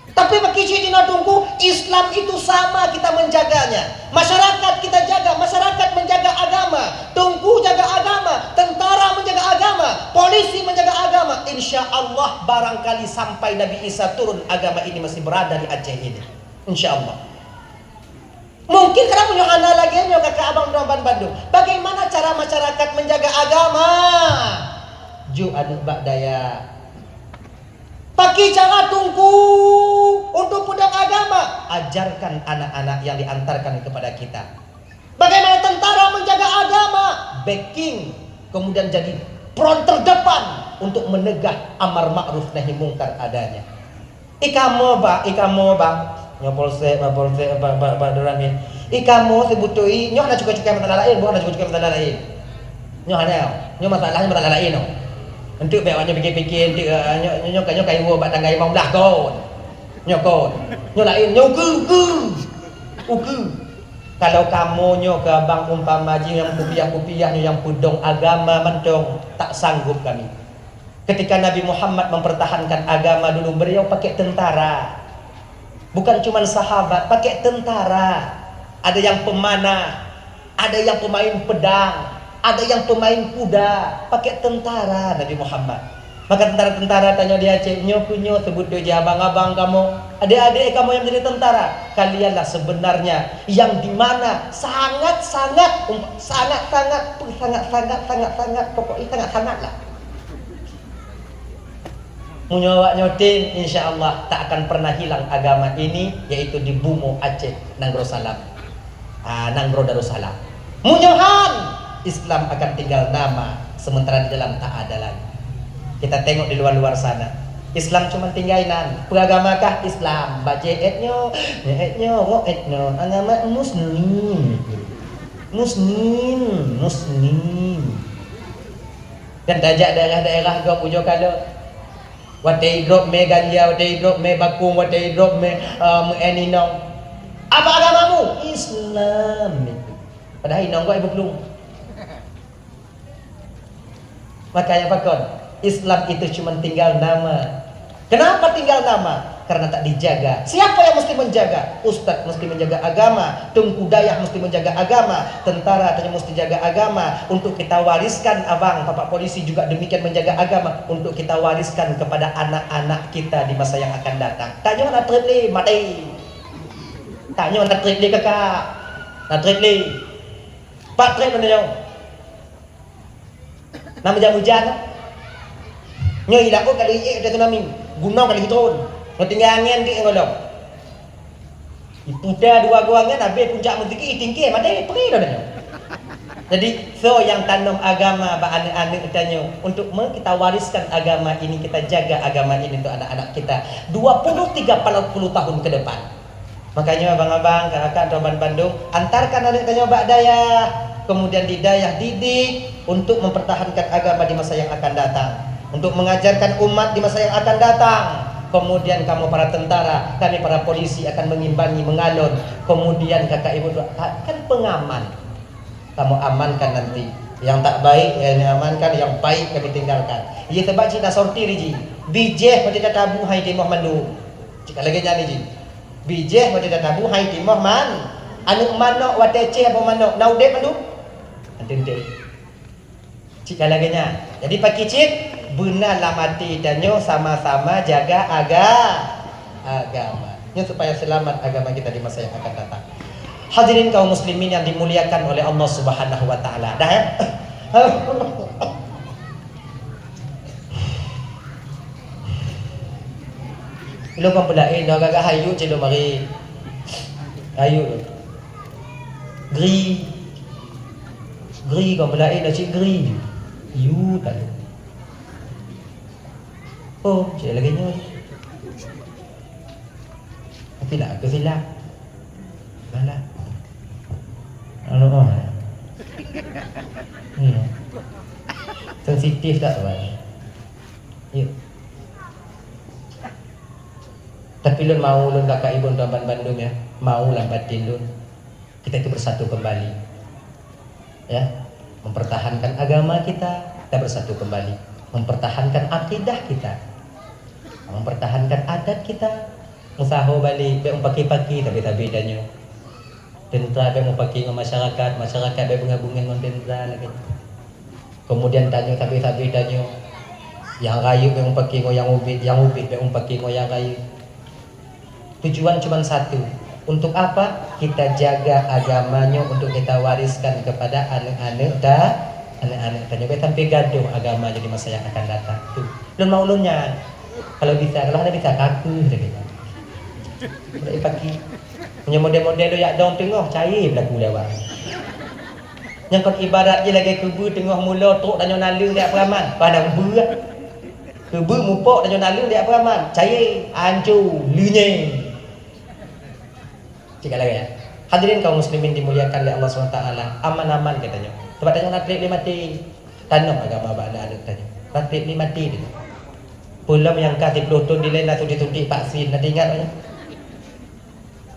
Tapi bagi Cina tunggu Islam itu sama kita menjaganya. Masyarakat kita jaga, masyarakat menjaga agama, tunggu jaga agama, tentara menjaga agama, polisi menjaga agama. Insya Allah barangkali sampai Nabi Isa turun agama ini masih berada di Aceh ini. Insya Allah. Mungkin karena punya hana lagi kakak abang Ramban Bandung. Bagaimana cara masyarakat menjaga agama? Ju anu bak daya. Pakai cara tunggu untuk pedang agama. Ajarkan anak-anak yang diantarkan kepada kita. Bagaimana tentara menjaga agama. Backing. Kemudian jadi front terdepan untuk menegak amar ma'ruf nahi mungkar adanya. Ikamo ba. Nyopolse ba doramin. Ikamo sebutui nyoh na cukai masalah lain, bukan na cukai masalah lain. Nyoh ana, nyoh masalahnya masalah lain no. Untuk bewanya fikir-fikir nyok kayu buat tanggai mau belah kon. Nyok lain uku. Kalau kamu nyok ke bang umpama yang kupiah yang pudong agama mentong tak sanggup kami. Ketika Nabi Muhammad mempertahankan agama dulu beliau pakai tentara. Bukan cuma sahabat, pakai tentara. Ada yang pemanah, ada yang pemain pedang, ada yang pemain kuda, pakai tentara Nabi Muhammad. Maka tentara-tentara tanya dia Aceh, nyo sebut dia abang-abang kamu, adik-adik kamu yang menjadi tentara, kalianlah sebenarnya yang dimana sangat pokoknya sangat-sangatlah. Munyawak nyotin, insya Allah tak akan pernah hilang agama ini, yaitu di Bumo Aceh, Nanggro Salam, Nanggro Darussalam. Munyohan Islam akan tinggal nama, sementara di dalam tak ada lagi. Kita tengok di luar-luar sana, Islam cuma tinggalan. Beragamakah Islam? Baca etnyo, agama Muslim. muslim. Dan tajak daerah-daerah gak pujo kalau watai drop me ganja, watai drop me bakung, watai drop me eninong. Apa agamamu? Islam. Padahal inong gak ibu belum. Makanya pakon, Islam itu cuma tinggal nama. Kenapa tinggal nama? Karena tak dijaga. Siapa yang mesti menjaga? Ustadz mesti menjaga agama, Tungku Dayak mesti menjaga agama, tentara mesti jaga agama. Untuk kita wariskan, abang, bapak polisi juga demikian menjaga agama. Untuk kita wariskan kepada anak-anak kita di masa yang akan datang. Tanya nak trip ni, mati. Tanya nak trip ni kakak. Nak trip ni. Pak trip mana jauh? Nama jam hujan. Nyai dah kali ada tsunami. Gunung kali hitron. Tinggal angin ke ngolong. Ipuda dua guangan habis puncak mentiki tinggi mati pergi dah. Jadi so yang tanam agama ba anak-anak tanya untuk kita wariskan agama ini, kita jaga agama ini untuk anak-anak kita 20 30 tahun ke depan. Makanya abang-abang, kakak Toban Bandung, antarkan anak tanya bak dayah, kemudian di dayah didik untuk mempertahankan agama di masa yang akan datang, untuk mengajarkan umat di masa yang akan datang. Kemudian kamu para tentara, kami para polisi akan mengimbangi, mengalun. Kemudian kakak ibu kan pengaman. Kamu amankan nanti. Yang tak baik yang amankan, yang baik kami tinggalkan. Ia sebab cik dah sorti ji. Bijeh mesti dah tabu hai timoh mandu. Cik lagi nyanyi ji. Bijeh mesti dah tabu hai timoh man. Anu manok watece apa manok naudep mandu. Antente. Cik lagi nyanyi. Jadi pagi cik benarlah mati danyo sama-sama jaga agama. Ini supaya selamat agama kita di masa yang akan datang. Hadirin kaum muslimin yang dimuliakan oleh Allah Subhanahu wa taala. Dah ya? Lu kan pelain dah agak hayu celo mari. Hayu. Gri kan pelain dah cik gri. You tak. Oh, cik lagi nyoy. Tapi lah aku silap. Balah. Allah. Ni. Sensitif tak tuan? Ya. Tapi lun mau lun kakak ibu tuan Bandung ya. Maulah batin lun. Kita itu bersatu kembali. Ya. Mempertahankan agama kita bersatu kembali. Mempertahankan akidah kita. Mempertahankan adat kita. Musaho balik, baik paki-paki tapi danyo. Tentera baik paki dengan masyarakat baik bunga-bunga dengan tentera lagi. Kemudian danyo tapi danyo. Yang rayu baik paki dengan yang ubit baik paki dengan yang rayu. Tujuan cuma satu. Untuk apa? Kita jaga agamanya, untuk kita wariskan kepada anak-anak danyo baik sampai gaduh agama jadi masa yang akan datang. Tuh. Lun mau lunnya. Kalau ada bisa kaku gitu. Boleh pagi. Punya model-model tu yak dong tengah cair berlaku lewat. Yang kau ibarat je lagi kebu tengah mula truk dan nalu dia peraman. Padang berat. Kebu mupok dan nalu dia peraman. Cair, hancur, lunyai. Cik lagi ya. Hadirin kaum muslimin dimuliakan oleh Allah SWT. Aman-aman katanya. Sebab tanya nak trip ni mati. Tanam agama anak-anak tanya. Nak trip ni mati dia. Pulau yang kasih pelutun di lain nak suntik vaksin. Nanti ingat tak?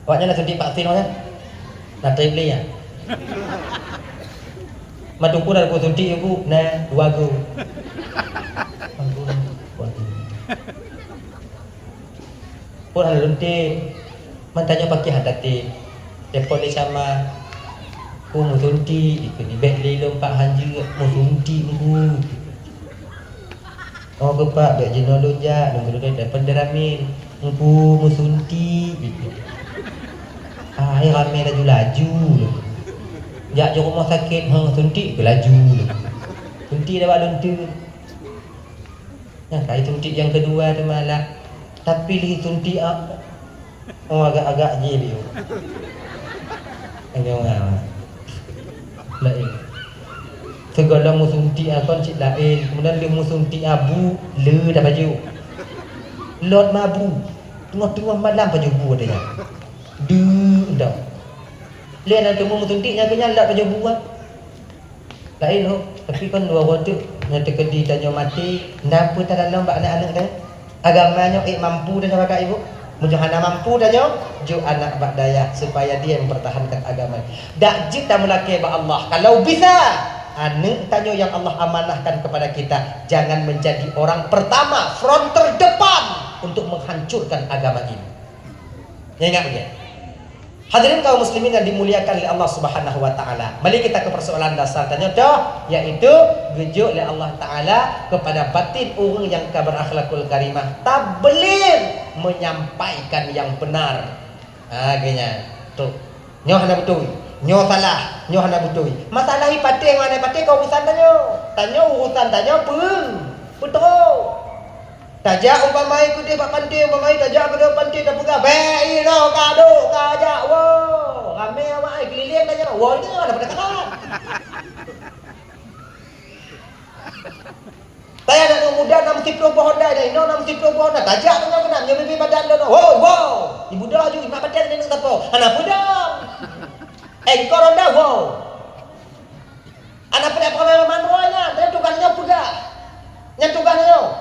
Awaknya nak suntik vaksin awaknya? Nak trip ni ya? Maduku dah aku suntik aku. Nah, 2 aku. Pun ada luntik. Mantanya pakai hadati. Depo ni sama. Aku mau suntik. Ikut ni beg lelom pak hanji. Mau suntik aku. Oh kepak beg jenuh lonjak. Nunggu dah penderamin. Aku mau suntik. Air ramai laju-laju. Jak je rumah sakit suntik ke laju. Suntik dah buat lontar. Nah, kali suntik yang kedua tu malah. Tapi lagi suntik agak-agak je dia. Yang orang lain. Segala mu suntik akon cik lain. Kemudian dia mu suntik abu, le dah baju. Lot mabu. Tengah-tengah malam baju bu dia. Dah. Lihat nak cuma mutuntiknya kenyal tak kerja buat. Lain ho, tapi kan dua waktu nak tekedi tanya mati, napa tak dalam bak anak-anak dah. Agamanya mampu dah sama kak ibu. Muncul anak mampu dah nyo, ju anak bak daya supaya dia mempertahankan agama. Dak jid dah melaki ba Allah. Kalau bisa anak tanya yang Allah amanahkan kepada kita, jangan menjadi orang pertama front terdepan untuk menghancurkan agama ini. Ya ingat begini. Hadirin kaum muslimin yang dimuliakan oleh Allah Subhanahu wa taala. Mari kita ke persoalan dasar tanya dah, yaitu gejuk oleh Allah taala kepada batin orang yang berakhlakul karimah, tabligh menyampaikan yang benar. Gini tu. Nyoh hana betul. Nyoh salah, nyoh hana betul. Masalah ipate mana ipate kau urusan tanya. Tanya urusan tanya pun. Betul. Tajak umpamai ku dia pak pantai umpamai tajak ku dia pantai dah pegang bei no kado kajak wo rame amai keliling tanya wo ini ada pada kalah. Saya nak muda nak mesti pro pohon dah ino nak mesti pro pohon dah tajak tanya kena nyambi badan lo wo ibu dah ju imak badan ni nak apa anak muda koronda wo anak pada pengalaman rohnya dia tugasnya pegang. Yang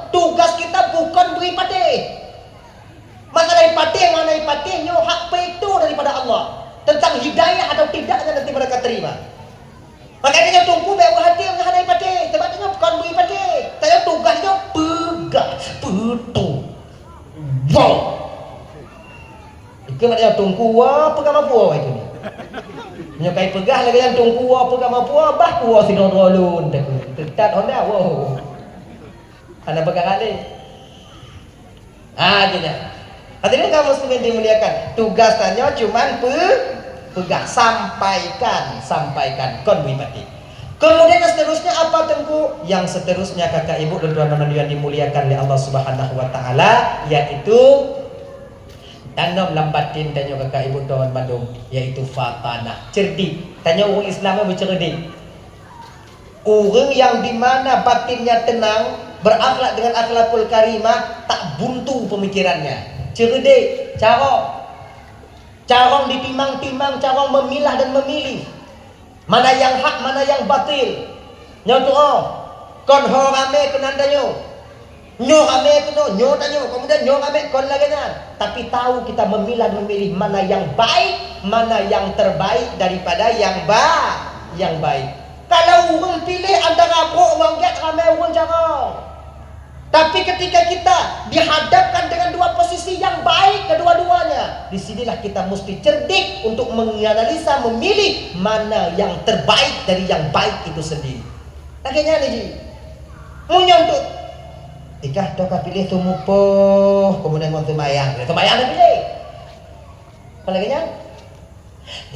tugas kita bukan beri patih. Masalah patih mana patih nyo hak itu daripada Allah. Tentang hidayah atau tidaknya nanti mereka terima. Makanya tunggu baik hati yang ada patih. Sebabnya bukan beri patih. Saya tugasnya pegang betul. Wow. Itu maknanya tunggu pegang apa itu ni. Menyokai pegah lagi yang tunggu pegang apa bah kuah sinodolun. Tetat Honda wow. Anda pegang alih. Gini. Hadirin kaum muslimin dimuliakan. Tugas tanya cuman pegang sampaikan kon wibati. Kemudian seterusnya apa tengku? Yang seterusnya kakak ibu dan tuan-tuan yang dimuliakan oleh Allah Subhanahu wa taala, yaitu tanam lambatin tanya kakak ibu tuan Bandung, yaitu fatanah, cerdik. Tanya orang Islam yang cerdik. Orang yang dimana batinnya tenang, berakhlak dengan akhlakul karimah, tak buntu pemikirannya, cerdik, carong ditimang-timang, carong memilah dan memilih mana yang hak, mana yang batil. Nyoto kon ho rame kenandanyo nyo rame keno nyo tanyo kemudian nyo rame kon lagi nan, tapi tahu kita memilah dan memilih mana yang baik, mana yang terbaik daripada yang baik. Kalau orang pilih antara pro mangget ramai orang carong. Tapi ketika kita dihadapkan dengan dua posisi yang baik kedua-duanya, disinilah kita mesti cerdik untuk menganalisa, memilih mana yang terbaik dari yang baik itu sendiri. Akhirnya nih ji, menyontot. Ikah toka pilih tumupoh, kemudian mau semayang dah pilih. Apa lagi nya?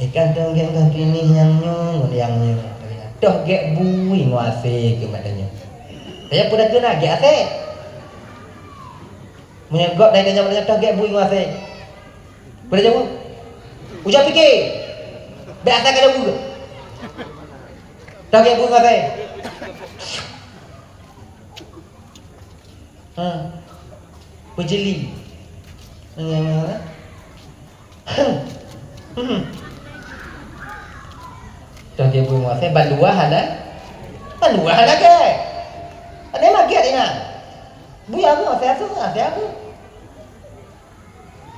Ikan dong yang pilih yang nyung. Toh gek bui nguase ke matanya. Saya pun dah kena gek ase. Menyegok dari tanya matanya toh gek bui nguase. Boleh jawab? Ujar fikir. Biasa kada bui. Toh gek bui nguase. Pejeli. Dah dia bui nguase bandua hana ke? Ada lagi ada. Bui aku nguase aku.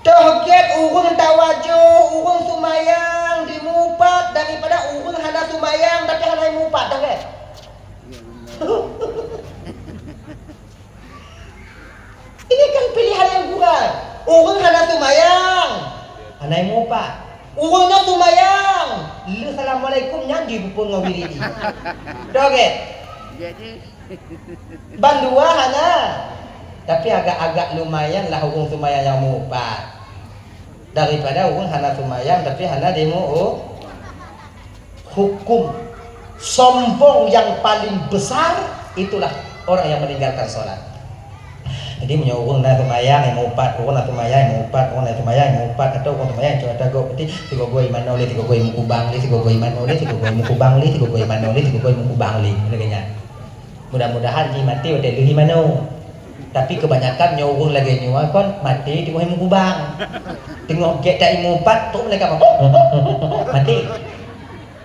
Tohget urung tawajuh, urung sumayang dimupat daripada urung hana sumayang tapi hana mupat dah ke? Ini kan pilihan yang kurang. Urung hana sumayang, hana mupat. Urungnya sumayang. Lu assalamualaikum nyandi bupun ngawiri ini. Doget. Bandua hana. Tapi agak-agak lumayan lah urung sumayang yang mupat. Daripada urung hana sumayang tapi hana demo hukum sombong yang paling besar itulah orang yang meninggalkan sholat. Jadi punya orang dah semayang yang mupat, orang dah semayang yang mupat, orang dah semayang yang mupat, atau orang semayang yang cuaca go. Berarti tiga goi mana oleh tiga goi mukubang li, tiga goi mana oleh tiga goi mukubang li, tiga goi mana oleh tiga goi mukubang li. Begini. Mudah-mudahan ji mati hotel di mana. Tapi kebanyakan nyuruh lagi nyuruh kon mati di muhim kubang. Tengok get tak imu 4 tu mereka mati.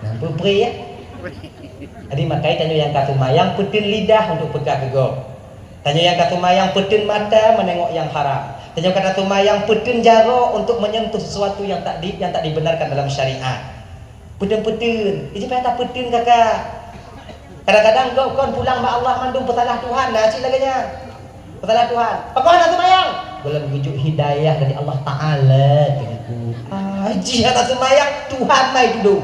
Nampu pri ya. Jadi makai tanyo yang katumayang putin lidah untuk pegang kego. Tanyo yang katumayang putin mata menengok yang haram. Tanyo katumayang putin jaro untuk menyentuh sesuatu yang tak dibenarkan dalam syariat. Putin-putin. Ini payah tak putin kakak. Kadang-kadang kau kon pulang mak Allah mandung pesalah Tuhan dah cik laginya. Pesalah Tuhan. Apa nak semayang? Belum wujud hidayah dari Allah Taala gitu. Haji atas semayang Tuhan mai dulu.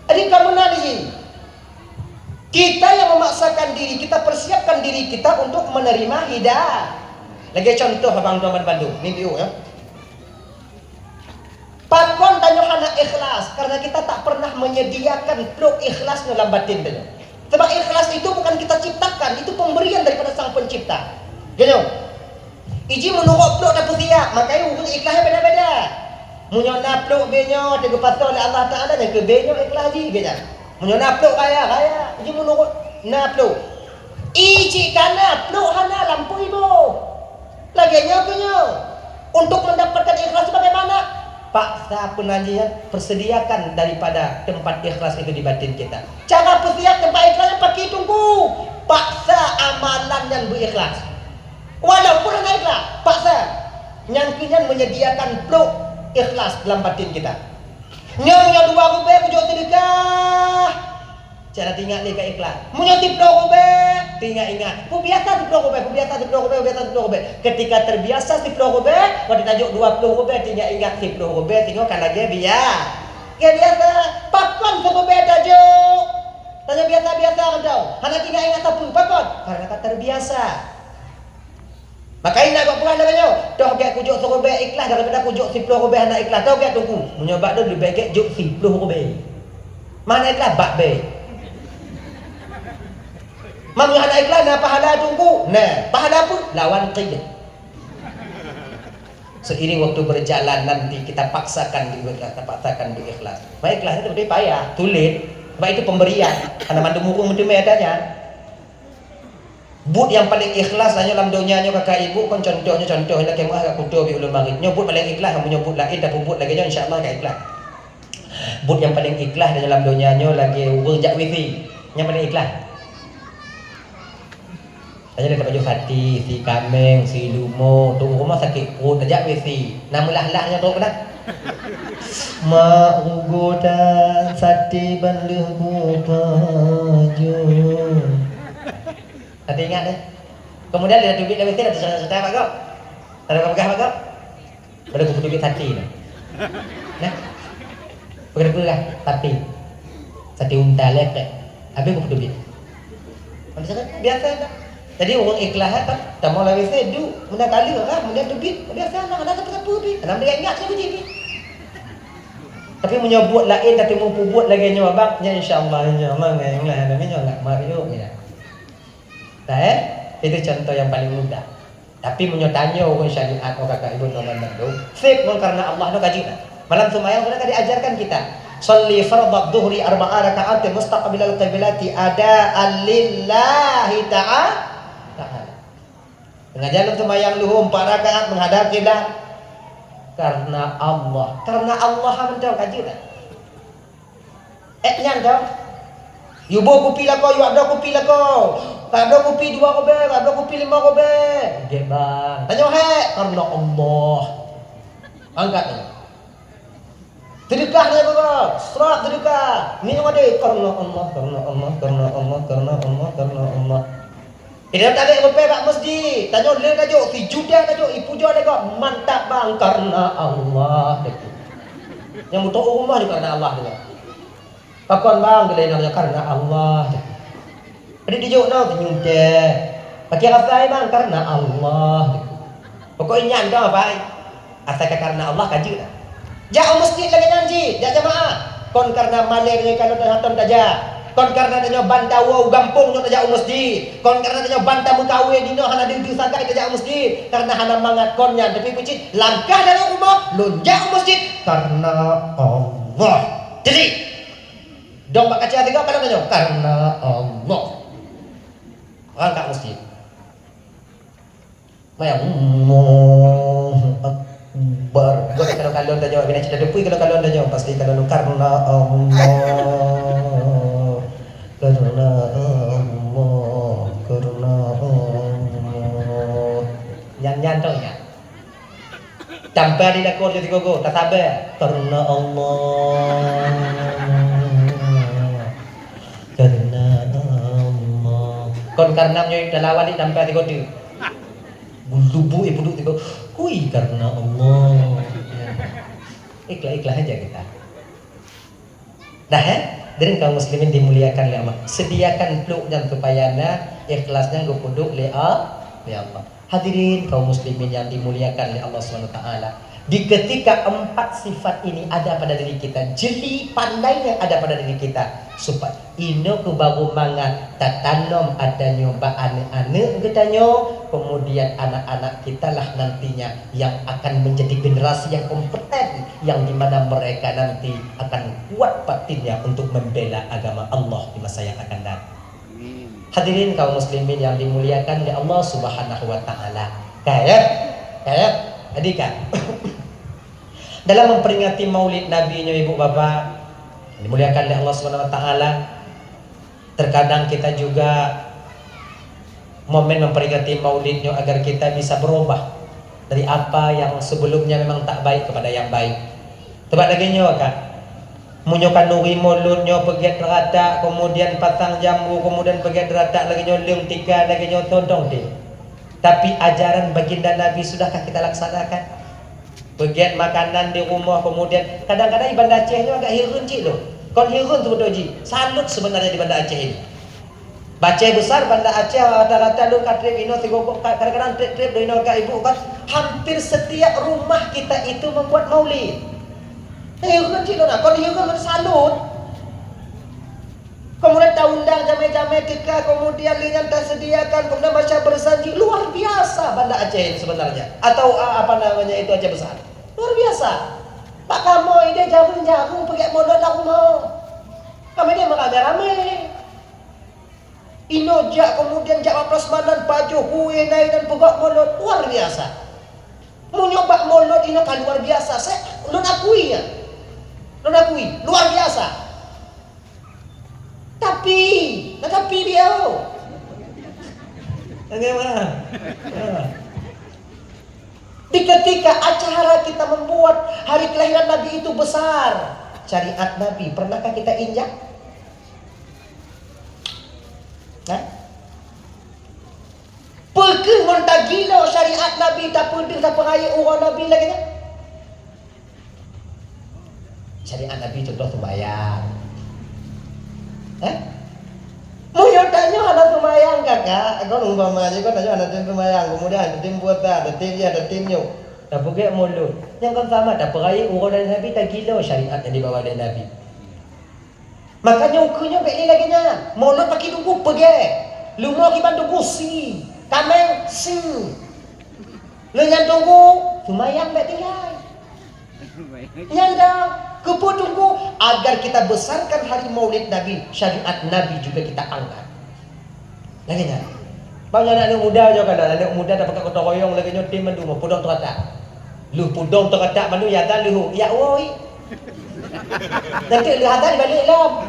Adik kamu nadi. Kita yang memaksakan diri, kita persiapkan diri kita untuk menerima hidayah. Lagi contoh abang tuan Bandung, ni biu ya. Pakon tanya anak ikhlas karena kita tak pernah menyediakan peluk ikhlas dalam batin tanya. Sebab ikhlas itu bukan kita ciptakan, itu pemberian daripada Sang Pencipta. Gitu. Iji menurut peluk dan siap, makanya hubungan ikhlasnya beda-beda. Munyona peluk benyo digepasal oleh Allah Taala dan ke benyo ikhlas ji gitu. Munyona peluk kaya. Iji menurut na peluk. Iji kana peluk hana lampu ibu. Laginya punya. Untuk mendapatkan ikhlas bagaimana? Paksa penanjian persediakan daripada tempat ikhlas itu di batin kita. Cara persiap tempat ikhlasnya pakai tunggu. Paksa amalan yang berikhlas. Walaupun ada ikhlas, paksa. Nyangkinan menyediakan peluk ikhlas dalam batin kita. Nyonya 2 rupiah kujuk sedekah. Cara tinggal ni ke ikhlas. Munya 10 rupiah, tinggal ingat. Ku biasa 10 rupiah. Ketika terbiasa 10 rupiah, pada tajuk 20 rupiah tinggal ingat 10 rupiah, tengokkan lagi biar. Ya biasa, pakon 10 rupiah tajuk. Tanya biasa-biasa kau. Hanya tinggal ingat 10 pakon. Karena kata terbiasa. Makanya nak buat namanya. Dah gak kujuk 10 rupiah ikhlas daripada kujuk 10 rupiah nak ikhlas. Tahu gak tunggu. Menyobak tu lebih baik juk 10 rupiah. Mana ikhlas bak baik. Mam yang ada iklan, nah pahala tunggu. Nah, pahala pun lawan qiyam. Seiring waktu berjalan nanti kita paksakan di ikhlas. Baik ikhlas itu lebih payah, sulit. Sebab itu pemberian. Karena mandu murung mendu adanya. But yang paling ikhlas hanya dalam dunianya kakak ibu kan contohnya nak kemah agak kudo bi ulun marid. Nyebut paling ikhlas kamu nyebut lain tapi but lagi insyaallah agak ikhlas. But yang paling ikhlas dalam dunianya lagi berjak wifi. Yang paling ikhlas. Tanya dekat baju Fatih, si Kameng, si Lumo, tu rumah sakit perut ajak WC. Nama lah-lahnya tu kena. Mak ugodan sate baleh baju. Tadi ingat deh. Kemudian dia duduk di WC ada cerita apa kau? Ada apa pegang apa kau? Pada aku duduk sate ni. Nah. Pegang sate. Sate unta lek. Habis aku duduk. Biasa dah. Jadi orang ikhlas kan, tak mau lagi saya du, mana kali lah, mana tu bit, biasa nak ada apa bit, nak dia ingat saya bit. Tapi menyebut lain tapi mau buat lagi nyawa bang, ya insyaallah ngai ada nyawa Mario ya. Nah, itu contoh yang paling mudah. Tapi menyotanya orang syariat orang kakak ibu teman tu, sip karena Allah tu kaji. Malam semayang sudah diajarkan kita. Shalli fardhu dhuhri 4 rakaat mustaqbilal qiblati adaan lillahi ta'ala. Mengajar sembahyang luhur 4 rakaat menghadap kiblat karena Allah. Karena Allah mentau kaji tak? Nyan tau. You bawa kopi lah kau, you ada kopi lah kau. Tak ada kopi 2 kobe, tak ada kopi 5 kobe. Dia bang. Tanya karena Allah. Angkat ni. Sedekah dia kau. Serat sedekah. Ni yang ada karena Allah, karena Allah, karena Allah, karena Allah, karena Allah. Dia tak ada rupiah kat masjid. Tanya le tajuk, si juda tajuk, ibu jual dekat mantap bang karena Allah dekat. Yang butuh rumah juga karena Allah dekat. Pakon bang dia namanya karena Allah dekat. Adik dijuk no nyuda. Pakai rasa bang karena Allah dekat. Pokoknya anda apa? Asalkan karena Allah kaji dah. Jak masjid lagi janji, jak jemaah. Kon karena malik ni kalau dah hatam tajak. Kon karena dia bantah wau gampung nak tajak masjid. Kon karena dia bantah mengkawin dino hana di sagai tajak masjid. Karena hana mangat konnya tapi pucit langkah dari rumah lonjak masjid karena Allah. Jadi dong bak kaca tiga kalau tanya karena Allah. Orang kat masjid. Mayang Allahu Akbar. Gua kalau kalon dah jawab bina cerita depui kalau kalon dah jawab pasti kalau karena Allah. Karena Allah. Karena Allah. Nyan-nyan tau ya. Campur di dakor jadi gogo, tak sabar. Karena Allah. Karena Allah. Kon karena nyoy dalawan di campur di godo. Bulubu ibu duduk tiga, hui karena Allah. Ikhlas aja kita. Dah dari kaum muslimin dimuliakan oleh Allah. Sediakan peluk dan kepayana, ikhlasnya gue puduk oleh Allah. Hadirin kaum muslimin yang dimuliakan oleh Allah SWT. Di ketika 4 sifat ini ada pada diri kita, jeli pandai yang ada pada diri kita, supaya ino ke baru mangat tatanam ada nyoba anak-anak katanya, kemudian anak-anak kita lah nantinya yang akan menjadi generasi yang kompeten, yang dimana mereka nanti akan kuat batinnya untuk membela agama Allah di masa yang akan datang. Hadirin kaum muslimin yang dimuliakan oleh Allah Subhanahu wa taala. Kayak adika. Dalam memperingati Maulid Nabi-nya ibu bapak dimuliakan oleh Allah Subhanahu wa taala, terkadang kita juga momen memperingati Maulidnya agar kita bisa berubah dari apa yang sebelumnya memang tak baik kepada yang baik. Tempat lagi nyo kan munyokan nuri mulutnya pegiat rata, kemudian pasang jambu, kemudian pegiat rata lagi nyo leung tiga lagi nyo todong deh. Tapi ajaran baginda Nabi sudahkah kita laksanakan? Pegiat makanan di rumah, kemudian kadang-kadang di Banda Aceh ni agak hirun cik loh. Kon hirun tu betul ji. Salut sebenarnya di Banda Aceh ini. Baca besar Banda Aceh rata-rata lu kat trip ino tigogok kadang-kadang trip do ino kat ibu kan hampir setiap rumah kita itu membuat maulid. Hirun cik loh nak. Kon hirun salut. Kemudian tak undang jamai-jamai tika, kemudian lingan tak sediakan, kemudian baca bersanji. Luar biasa Banda Aceh ini sebenarnya. Atau apa namanya itu Aceh besar. Luar biasa. Pak kamu ini jagung-jagung pakai modal tak mau. Kami ini ramai-ramai. Inojak kemudian jawab prasmanan baju kue naik dan pegak molot. Luar biasa. Mau nyoba molot ini kan luar biasa. Saya lu akui ya. Lu akui. Luar biasa. Tapi dia. Bagaimana? Di ketika acara kita membuat hari kelahiran Nabi itu besar, syariat Nabi pernahkah kita injak? Nah, pergi montagilo syariat Nabi tak pedih tak peraya orang Nabi lagi kan? Syariat Nabi contoh sembahyang. Mau tanya ada semayang kakak, kau umpama aja kau tanya ada tim semayang, kemudian ada tim puasa, ada tim dia, ada tim nyok, tak pergi mulut. Yang kan sama, tak pergi urut dari Nabi tak gila syariat yang dibawa dari Nabi. Makanya ukunya beli lagi nya, mulut pakai duku pergi, lumah kiban duku si, kameng si, lengan tunggu semayang tak tinggal. Nyanda kepo tunggu agar kita besarkan hari Maulid Nabi, syariat Nabi juga kita angkat. Lagi nya. Banyak anak muda juga kan, anak muda dapat kota royong lagi nya tim mandu mau pudong terata. Lu pudong terata mandu ya dan lu ya woi. Nanti lu hadan balik lah.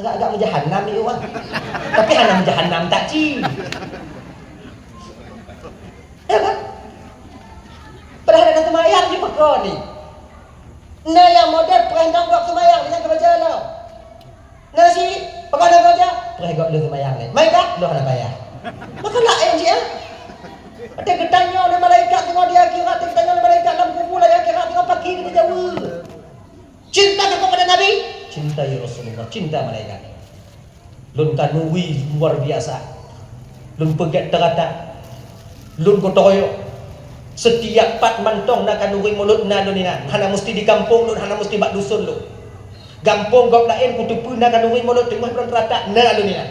Agak-agak menjahannam ni orang. Tapi hanya menjahannam tak ci. Ya kan? Padahal ada semayang di pekor ni. Nah yang model perang buat semayang dengan kerja lah. Nah si pekor nak kerja, perang lu semayang ni. Mereka lu nak bayar. Maka lah NGL. Ada getanya oleh malaikat tengok dia akhirat, ada getanya oleh malaikat dalam kubur lah akhirat tengok pagi kita jauh. Cinta kepada Nabi, cinta ya Rasulullah, cinta malaikat. Lun kanui luar biasa. Lun pegat terata. Lun kotoyo. Setiap pat mantong nak kanuri mulut na lu ni na. Hana mesti di kampung lu, hana mesti bak dusun lu. Kampung gok lain kutupu nak kanuri mulut tengah belum terata na lu ni na.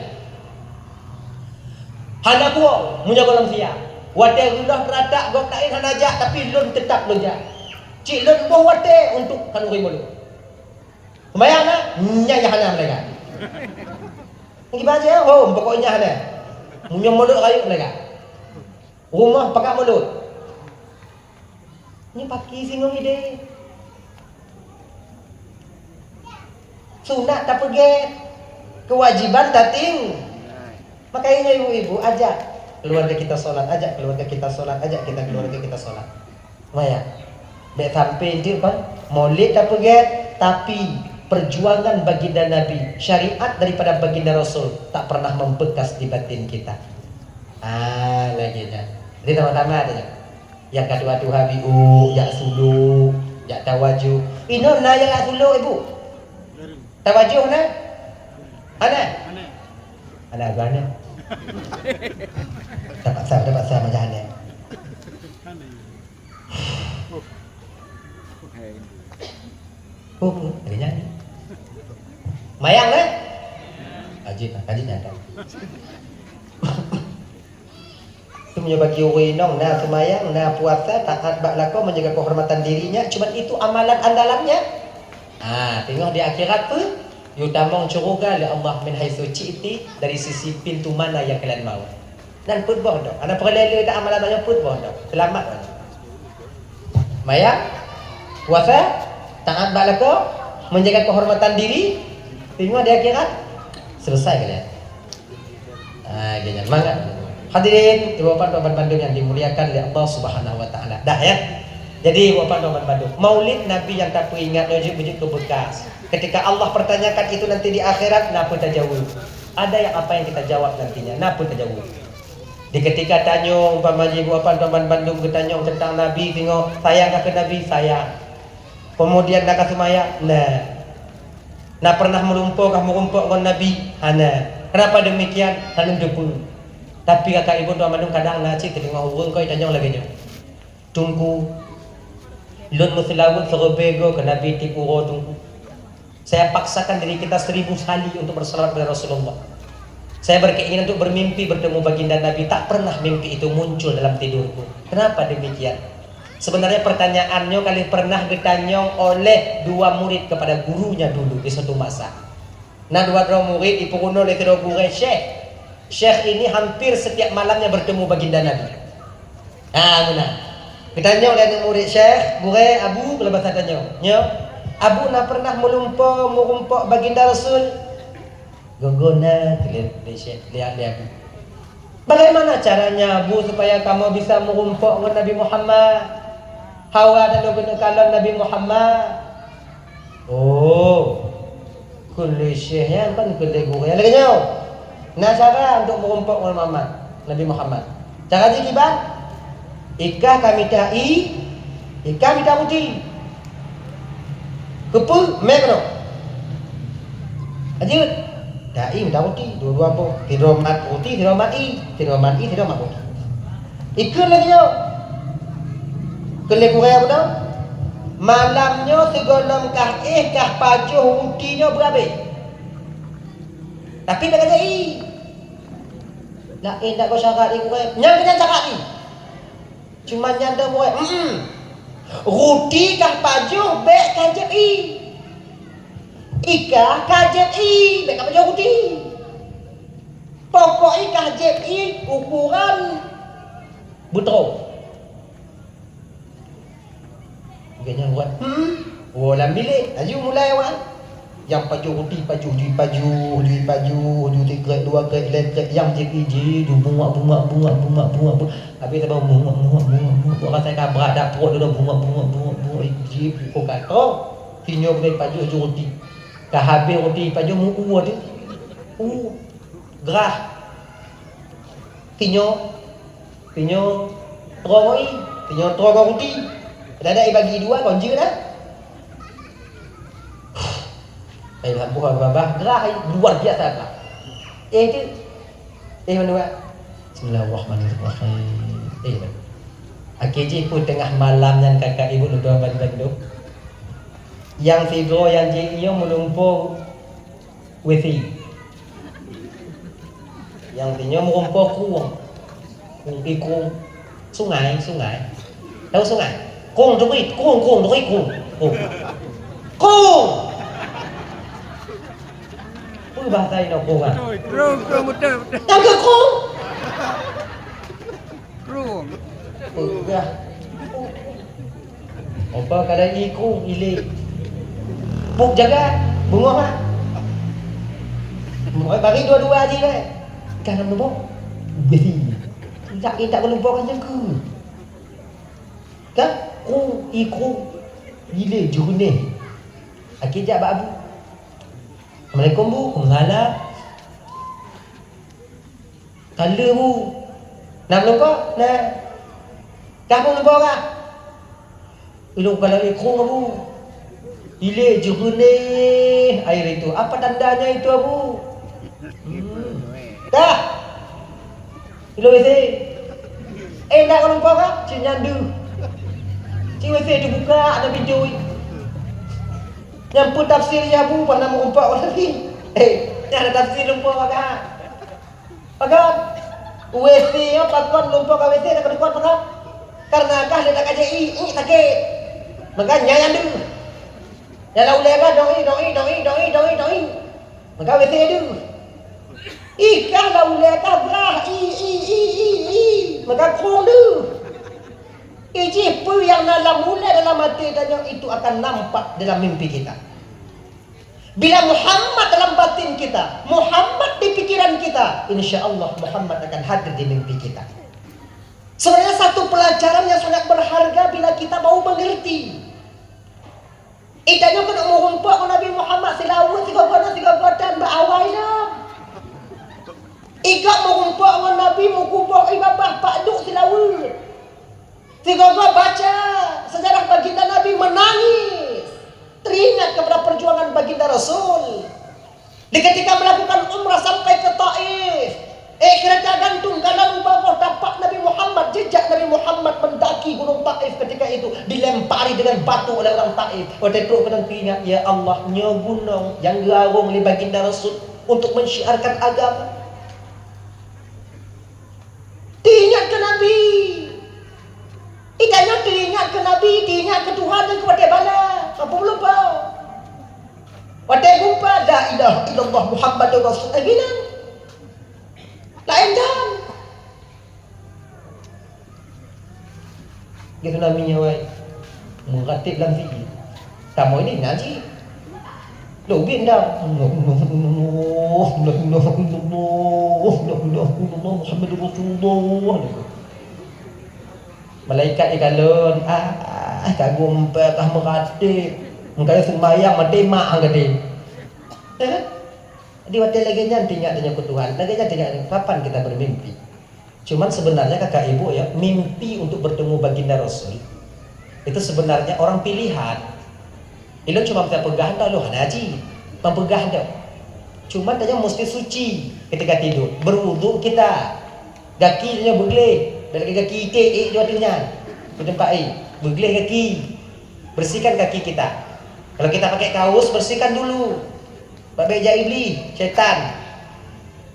Hana gua munya kolam sia. Wate rendah terata gok lain hana jak tapi lun tetap lu jak. Cik lun buah wate untuk kanuri mulut. Bayang nak? Nya hana mereka. Pergi baca home pokoknya ada. Munyong mulut kayu mereka. Rumah pakai mulut. Ini pakai singgung ide. Sunat tak pergi. Kewajiban tating. Makanya ibu-ibu ajak keluarga kita sholat, ajak keluarga kita sholat, ajak kita keluarga kita sholat. Maya, baik sampai itu kan, maulid tak pergi, tapi perjuangan baginda Nabi, syariat daripada baginda Rasul tak pernah membekas di batin kita. Lagi nya. Jadi sama-sama ada. Yang kedua tu habiu, ya sulu, ya tawaju. Ino na yang sulu ibu. Tawaju na? Ana? Ana gana. Dapat sah macam mana? Dari nyanyi. Mayang lah. Ajib ada. Itu punya bagi winong, nah semayang, nah puasa, taat baklako, menjaga kehormatan dirinya. Cuma itu amalan andalannya. Tengok di akhirat tu, yutamong curuga li Allah min haitsu ci'ti, dari sisi pintu mana yang kalian mau. Dan put bodoh. Anak perlele tak amalan banyak put bodoh. Selamat. Mayang, puasa, taat baklako, menjaga kehormatan diri. Tengok di akhirat, selesai kalian. Gini, semangat. Hadirin, Bapak-bapak Bandung yang dimuliakan oleh Allah Subhanahu wa taala. Dah ya. Jadi Bapak-bapak Bandung, Maulid Nabi yang tak ingat wujud ke bekas. Ketika Allah pertanyakan itu nanti di akhirat, napa tak jawab? Ada yang apa yang kita jawab nantinya? Napa tak jawab? Di ketika tanya umpamanya Bapak-bapak Bandung bertanya tentang Nabi, tengok sayang ke Nabi, sayang. Kemudian nak semaya, nak pernah melumpuk dengan Nabi, hana. Kenapa demikian? Hana dukung. Tapi kakak ibu tuan Bandung kadang nasi tengok urung kau tanya lagi je. Tunggu. Lun muslawut serobego ke Nabi tipuro tunggu. Saya paksakan diri kita 1000 kali untuk bersalawat kepada Rasulullah. Saya berkeinginan untuk bermimpi bertemu baginda Nabi. Tak pernah mimpi itu muncul dalam tidurku. Kenapa demikian? Sebenarnya pertanyaannya kali pernah ditanya oleh 2 murid kepada gurunya dulu di suatu masa. Nah 2 murid dipuruno oleh 3 guru Syekh. Syekh ini hampir setiap malamnya bertemu baginda Nabi. Benar. Ditanya oleh murid Syekh, "Gure Abu," kalau bahasa tanya. "Nyo, Abu nak pernah merumpok baginda Rasul?" "Gogona," lihat Syekh, lihat Abu. "Bagaimana caranya Abu supaya kamu bisa merumpok dengan Nabi Muhammad? Hawa dan kalon Nabi Muhammad." "Oh, kulli Syekh yang kan kulli gure." Lagi nyo. Nah cara untuk merumpok Muhammad, Nabi Muhammad. Cara dia gimana? Ika kami ta'i, ika minta uti. Kepul, mekno. Ajut, ta'i minta uti, dua-dua apa? Tidak mat uti, tidak mati, tidak mati, tidak mat uti. Ikut lagi yo. Kelih kurang apa tau? Malamnya segonom kah pajuh utinya berapa? Tapi tak kata nak tak kau syarat ni kurang. Yang kena cakap ni. Cuma nyanda kurang. Ruti kah pajuh bek kajep Ika kajep bek kah pajuh ruti. Pokok kajep ukuran butro. Ganya buat. Oh dalam bilik. Aju mulai awak. Yang paju roti, paju tiga, dua ke, yang JPJ, bunga. Habis apa bunga. Orang saya kabrak dak perut dulu bunga. Jip kau kata, tinyo boleh paju roti. Dah habis roti paju mu tu. Gerah. Tinyo terogoi roti. Dah bagi 2 kau je dah. Buah babah gerah luar biasa gerah. Itu mana? Bismillahirrahmanirrahim. Akhirnya pun tengah malam dan kakak ibu dua Bandung. Yang figo yang dia melumpur wifi. Yang dia melumpur kurung sungai. Tahu sungai? Kurung. bahasa ini kong ah. Kru betul. Yang ke kong. Kru. Pegah. Apa kada ikung ile. Buk jaga bunga mah. Bagi dua-dua aja kan. Kan nombor. Beri. Tak lupa kan ke. Kan ku ikung ile jurune. Akijak babu. Assalamualaikum bu. Waalaikumsalam. Kala bu. Nak lupa? Nah. Kamu lupa kah? Ilung kalau ikung bu. Ile jurune air itu. Apa tandanya itu bu? Dah. Ilo WC. Nak kau lupa kah? Cik nyandu. Cik WC dibuka ada pinjui. Nyampu tafsir ya bu, pernah mengumpak orang ni. Yang ada tafsir lupa kah? Pakat. WC ya, pakuan lupa kah WC nak kedukuan pakat. Karena kah dia nak kaji ini sakit. Maka nyandu. Ya lau lega doi. Maka WC ada. Ikah lau lega berah maka kurang tu. Ijipu yang dalam mulai dalam hati dan yang itu akan nampak dalam mimpi kita. Bila Muhammad dalam batin kita, Muhammad di pikiran kita, insya Allah Muhammad akan hadir di mimpi kita. Sebenarnya satu pelajaran yang sangat berharga bila kita mau mengerti. Itanya kena mengumpul Nabi Muhammad silawut tiga-tiga berawal dah. Ikat mengumpul dengan Nabi mengubah ibabah pakduk silawut. Tiga-tiga baca sejarah baginda Nabi menangis. Teringat kepada perjuangan baginda Rasul. Di ketika melakukan umrah sampai ke Taif. Kereta gantung kanan bawah tapak Nabi Muhammad. Jejak Nabi Muhammad mendaki gunung Taif ketika itu. Dilempari dengan batu oleh orang Taif. Waktu itu kena teringat. Ya Allah, nya gunung yang garung oleh baginda Rasul untuk mensyiarkan agama. Diingat ke Nabi. Idanya diingat ke Nabi, diingat ke Tuhan dan kepada bala. Apa lupa? Wadai gumpa la ilaha illallah Muhammadur Rasul. Bilang. Lain dah. Gitu namanya wai. Mengatip dalam fikir. Kamu ini ngaji. Lo bin dah. Muhammadur Rasulullah. Malaikat ikalun kagum kah meratip mengkaya sembahyang matemak angkati di waktu lagi nyantinya tanya ke Tuhan lagi nyantinya kapan kita bermimpi. Cuman sebenarnya kakak ibu ya, mimpi untuk bertemu baginda Rasul itu sebenarnya orang pilihan. Ilun cuma bisa pegah dah loh haji pempegah dah. Cuman tanya mesti suci ketika tidur, berwudu kita gakinya begleh. Dan kaki kita dua tinyan. Di tempat bergelih kaki. Bersihkan kaki kita. Kalau kita pakai kaos, bersihkan dulu. Baik iblis, syaitan.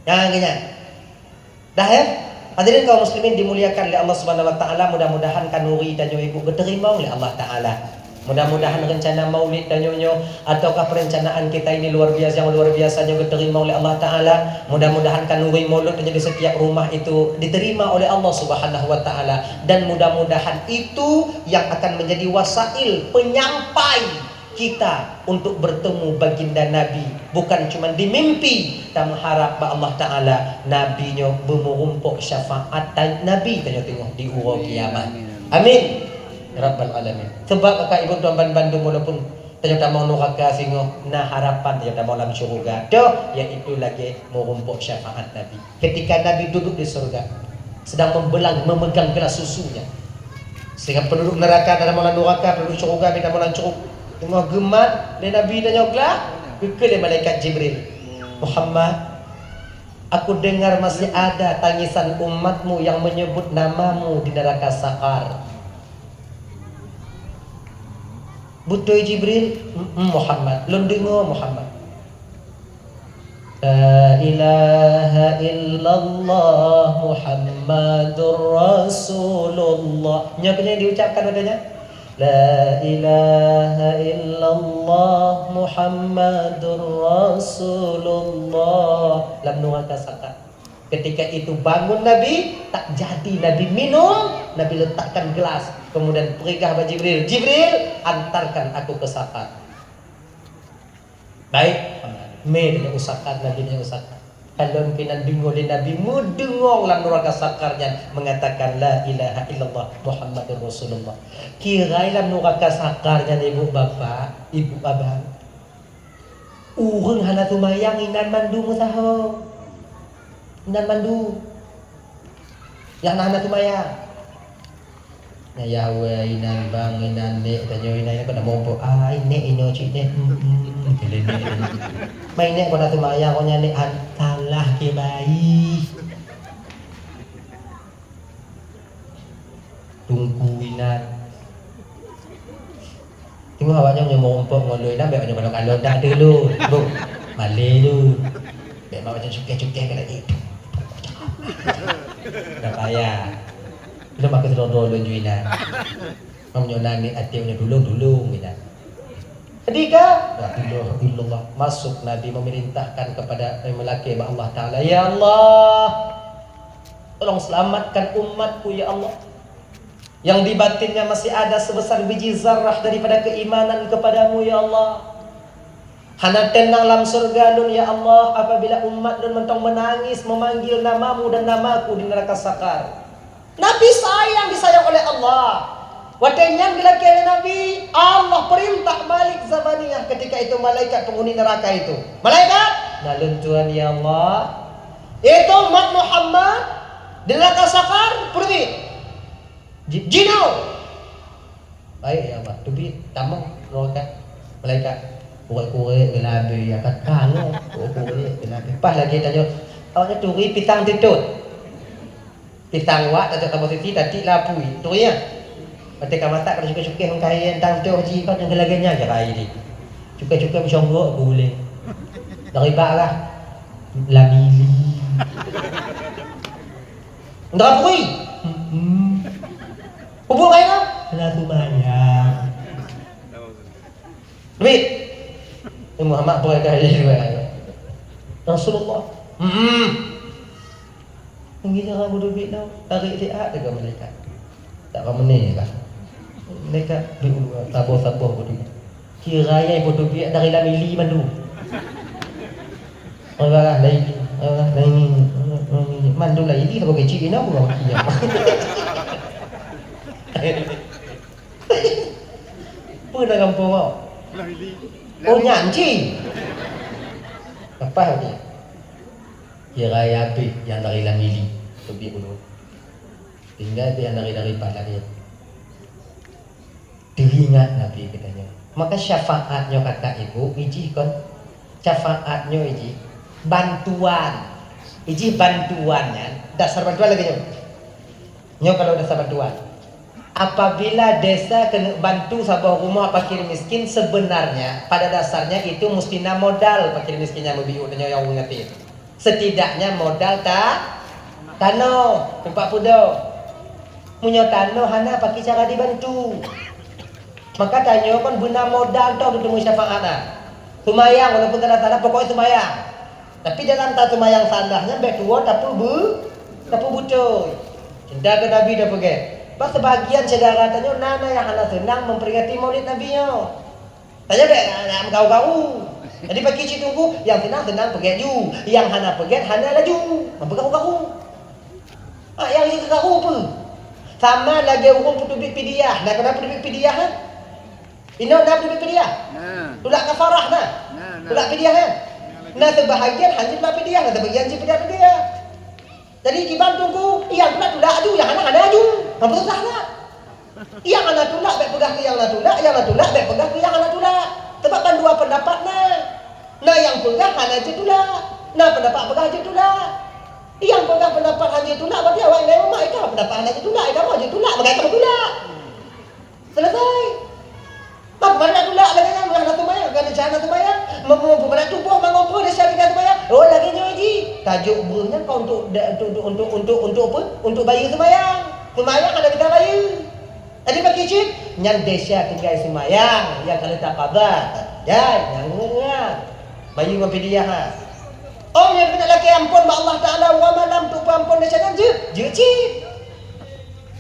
Yang gini. Dah ya? Hadirin kaum muslimin dimuliakan oleh Allah Subhanahu wa taala, mudah-mudahan kanuri dan ibu diterima oleh Allah taala. Mudah-mudahan rencana maulid dan nyonyo ataukah perencanaan kita ini luar biasa yang luar biasanya diterima oleh Allah Ta'ala. Mudah-mudahan kanuri maulid dan di setiap rumah itu diterima oleh Allah Subhanahu wa Ta'ala. Dan mudah-mudahan itu yang akan menjadi wasail penyampai kita untuk bertemu baginda Nabi. Bukan cuma di mimpi. Kita mengharap bahwa Allah Ta'ala Nabinya bermurumpuk syafaat Nabi tengok di urau kiamat. Amin. Rabbal alamin. Sebab kakak ibu tuan Bandung walaupun ternyata mau neraka singo nah harapan ternyata mau dalam syurga. Doh yaitu lagi merumpuk syafaat Nabi. Ketika Nabi duduk di surga sedang memegang gelas susunya. Sehingga penduduk neraka dalam malam neraka, penduduk syurga minta malam curug. Tengah gemat dan Nabi dan nyoglah kekele malaikat Jibril. Muhammad, aku dengar masih ada tangisan umatmu yang menyebut namamu di neraka sakar. Butuh Jibril Muhammad, lom dengar Muhammad. La ilaha illallah Muhammadur Rasulullah. Nya kena diucapkan adanya. La ilaha illallah Muhammadur Rasulullah. Lam nuraka sakat. Ketika itu bangun Nabi, tak jadi Nabi minum, Nabi letakkan gelas, kemudian perikah kepada Jibril, Jibril antarkan aku ke sakat. Baik, me dengan usakan Nabi dengan usakan. Kalau kinan dengar di Nabi mudengong lam nuraka sakarnya mengatakan la ilaha illallah Muhammadur Rasulullah. Kira lam nuraka sakarnya ibu bapa, ibu abang. Urang hana tumayang inan mandu musaho. Inan mandu. Yang hana tumayang. Ya Yahweh inan bang inan nek tanyo inan pada mompo nek ino cik nek mai nek pada tumayang ko nek antalah ke bayi tunggu inan tengok awaknya punya mompok ngoloi inan bek banyak kalau dak dulu bu male lu bek macam cukai-cukai kala itu dah payah. Bila makan dulu juinan. Mamnyonan ni atiunya dulung ina. Ketika la ilaha illallah masuk Nabi memerintahkan kepada melaki Allah Taala, ya Allah, tolong selamatkan umatku ya Allah. Yang di batinnya masih ada sebesar biji zarrah daripada keimanan kepadamu ya Allah. Hana tenang dalam surga dun ya Allah apabila umat dun mentong menangis memanggil namamu dan namaku di neraka sakar. Nabi disayang oleh Allah. Watenya bila kira Nabi, Allah perintah Malik Zabaniyah ketika itu malaikat penghuni neraka itu. Malaikat, nalun Tuhan ya Allah. Itu umat Muhammad di neraka sakar pergi. Jino. Baik ya Allah, tubi tamang neraka. Malaikat, kurek-kurek gelabe ya kat kalo, kurek gelabe. Pas lagi tanya, awaknya turi pitang ditut. Pitang wak tak tahu posisi tadi lapui. Tu ya. Ketika masak kalau cukai-cukai mengkain tang tu ji kau dengan laganya je rai ni. Cukai-cukai bersonggok boleh. Dari baklah. Lamili. Ndak pui. Ubuk kain ah? Lah tu banyak. Duit. Muhammad boleh kaya juga. Rasulullah. Tinggi jangan bodoh bit tau. Tarik sihat dekat mereka. Tak apa meneh lah. Mereka sabar-sabar bodoh bit. Kira yang bodoh bit dari la mili mandu. Orang lain mandu lah ini sebagai cik ini aku orang kia. Apa dah kampung kau? Oh nyanci. Apa dia? Kira api yang dari lamili lebih dulu tinggal yang dari pada dia diingat Nabi katanya. Maka syafaatnya kata ibu iji kon syafaatnya iji bantuan bantuannya dasar bantuan lagi nyo kalau dasar bantuan apabila desa kena bantu sebuah rumah fakir miskin sebenarnya pada dasarnya itu mestinya modal fakir miskinnya lebih yang mengerti. Setidaknya modal tanah tempat pudo punya tanah hana pakai cara dibantu maka tanya kan guna modal tau untuk syafaat sumayang walaupun tanah pokoknya sumayang tapi dalam tak sumayang salahnya baik tua tapi butuh cinta ke Nabi dah pergi pas sebagian saudara tanya nana yang hana senang memperingati maulid Nabi nya tanya dek kau jadi bagi cik tunggu yang senang pegat ju, yang hana pegat hana laju, bergaru-garu. Yang ini garu apa? Sama lagi orang putu bit pidiah, nak kenapa bit pidiah kan? Ino nak bit pidiah. Tulak kafarah nah. Tulak pidiah kan? Nah sebahagian hanya tulak pidiah, nah sebagian si pidiah. Jadi kiban tunggu, yang tulak aju, yang hana aju. Apa tu salah? Yang hana tulak baik pegang ke yang hana tulak, yang hana tulak baik pegang ke yang hana tulak. Sebabkan dua pendapat nah yang pegang hanya je tulak, nah pendapat pegang je tulak. Yang pegang pendapat hanya tulak berarti awak yang mak itu pendapat hanya je tulak, kamu je tulak, bagaimana tulak? Selesai. Mak mana tulak lagi kan mana tumayang, kan cara tumayang, mana tubuh mengompor di syarikat tumayang. Oh lagi nyoji. Tajuk burungnya kau untuk apa? Untuk bayi tumayang. Tumayang ada kita bayi. Jadi bagi cik, nyan desya tinggal semayang yang kalau tak kabar. Ya, yang bayi mempidiah ha. Om yang kena laki ampun ba Allah Taala wa malam tu ampun dia jangan je cip.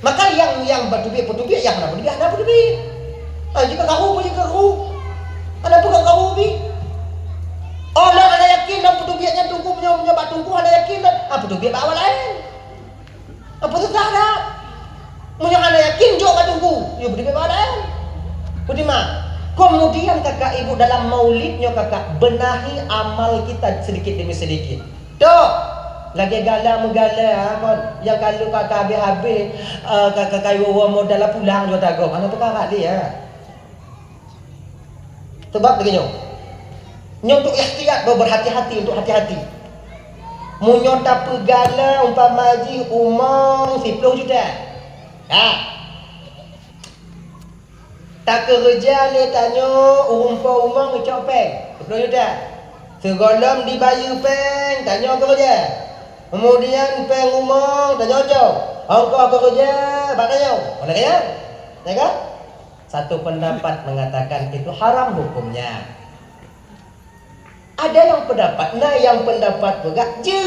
Maka yang berduit yang nak berduit. Jika kau ada bukan kau bi. Allah ada yakin dan berduitnya tunggu punya bak tunggu ada yakin dan berduit ba awal lain. Apa tu tak ada. Punya ada yakin jauh bak tunggu. Ya berduit ba lain. Bagaimana? Kemudian kakak ibu dalam maulidnya kakak benahi amal kita sedikit demi sedikit. Dok, lagi gala kan? Yang kalau kakak habis kakak kayu modal pulang juga tak go. Mana tu kakak dia? Sebab begini. Nyo untuk ikhtiar berhati-hati untuk hati-hati. Munyo tak pegala umpama haji umang 10 juta. Tak kerja dia tanya umpah umang ucap peng 10 juta. Segolam dibayar peng tanya kerja. Kemudian peng umang tanya ucap. Angkau kerja bak tanya. Boleh ya? Ya kan? Satu pendapat mengatakan itu haram hukumnya. Ada yang pendapat, yang pendapat pegak je.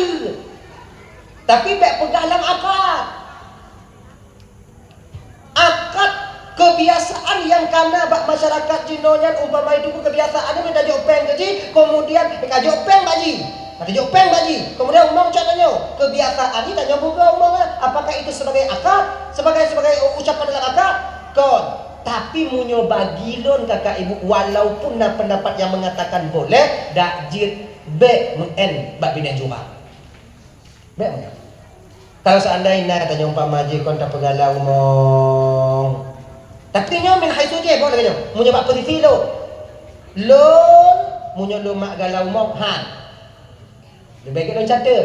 Tapi baik pegah dalam akad. Akad kebiasaan yang kana bak masyarakat Cinonya umpama itu kebiasaan dia minta jopeng gaji, kemudian jopeng baji. Ada jopeng baji. Kemudian umang cak tanya, kebiasaan ini tanya buka umang apakah itu sebagai akad, sebagai ucapan dalam akad? Kon. Tapi munyo bagi lon kakak ibu walaupun pendapat yang mengatakan boleh dak jid be men bak bina juma. Be men. Kalau seandainya tanya umpama ji kon tak pegala umong. Tapi nyo min haisu je boleh kanyo. Munyo bak posisi lon munyo lo mak galau umong lebih baik lon cater.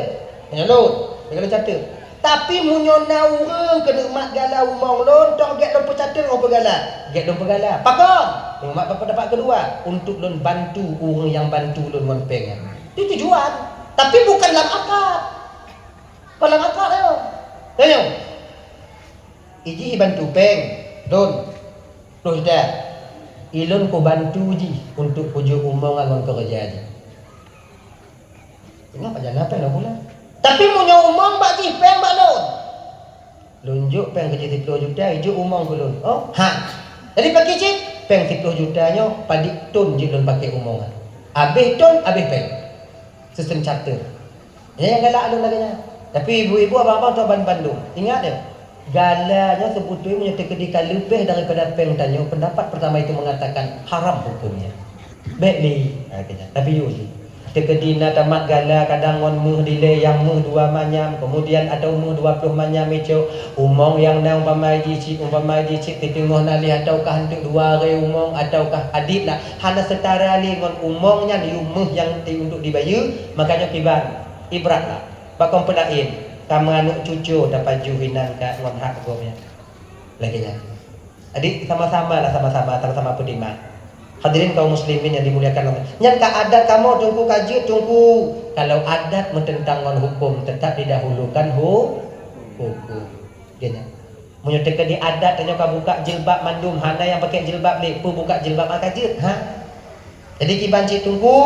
Kanyo lon, baik lon cater. Tapi munyo naureng kena mak galau umong lon tok get lon pecater ngau pegala. Get lon pegala. Pakon. Mak pendapat kedua untuk lon bantu orang yang bantu lon ngompeng. Itu tujuan. Tapi bukan dalam akad. Dalam akad yo. Tanya. Iji bantu peng lon. Lon dah. Ilon ko bantu ji untuk pujuk umong ngon kerja ji. Kenapa jalan apa nak pula? Tapi munyo umong bak ji peng bak lon. Lunjuk peng kerja 10 juta, ijo umong belum. Oh, Jadi pakai cik peng 10 jutanya padik ton je lon pakai umongan. Habis ton, habis peng. Sistem charter. Ya yang galak lon laganya. Tapi ibu-ibu abang-abang tu Bandung. Ingat dia. Galanya sebetulnya terketika lebih daripada peng tanya. Pendapat pertama itu mengatakan haram hukumnya. Baik ni, tapi yo je. Terkedina tamat gala kadang ngon muh dile yang muh 2 manyam, kemudian ada muh 20 manyam itu umong yang nang umpama cik tengok nali ataukah untuk 2 hari umong ataukah adik lah hana setara li ngon umongnya ni umuh yang untuk dibayar, makanya kibar ibrat lah bakon pedain kamu anak cucu dapat juhinan ka ngon hak gomnya lagi nya adik sama-sama pedima. Hadirin kaum muslimin yang dimuliakan Allah. Nyan ka adat kamu tunggu kaji tunggu. Kalau adat mententang hukum tetap didahulukan hukum. Gini. Munyo teka di adat tanya ka buka jilbab mandum hana yang pakai jilbab le pu buka jilbab akajir. Jadi kibanci tunggu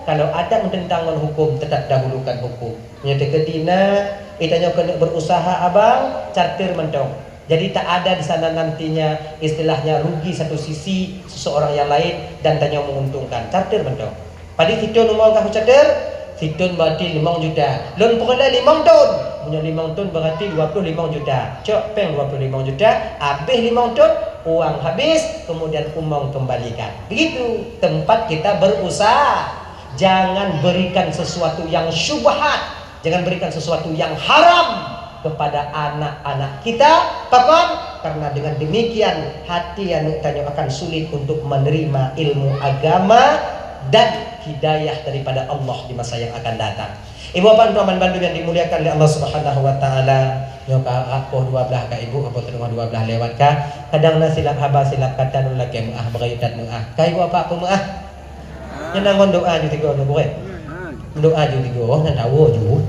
kalau adat mententang hukum tetap dahulukan hukum. Munyo teka dina itanya kena berusaha abang charter mentong. Jadi tak ada di sana nantinya istilahnya rugi satu sisi seseorang yang lain dan tanya menguntungkan. Charter betul. Pada fitun umur kau charter, fitun berarti 5 juta. Loan pokoknya 5 ton. Punya 5 ton berarti 25 juta. Cok peng 25 juta, habis 5 ton, uang habis, kemudian umang kembalikan. Begitu tempat kita berusaha. Jangan berikan sesuatu yang syubhat, jangan berikan sesuatu yang haram kepada anak-anak kita. Pakon, karena dengan demikian hati yang tanya akan sulit untuk menerima ilmu agama dan hidayah daripada Allah di masa yang akan datang. Ibu bapak teman Bandung yang dimuliakan oleh Allah Subhanahu wa taala, nyoka apoh 12 ka ibu apa tengah 12 lewat ka kadang silap haba silap kata nu lagi muah beraitat muah ka ibu bapak ku muah nyenangon doa ju tiga nu boleh doa ju tiga oh na tahu ju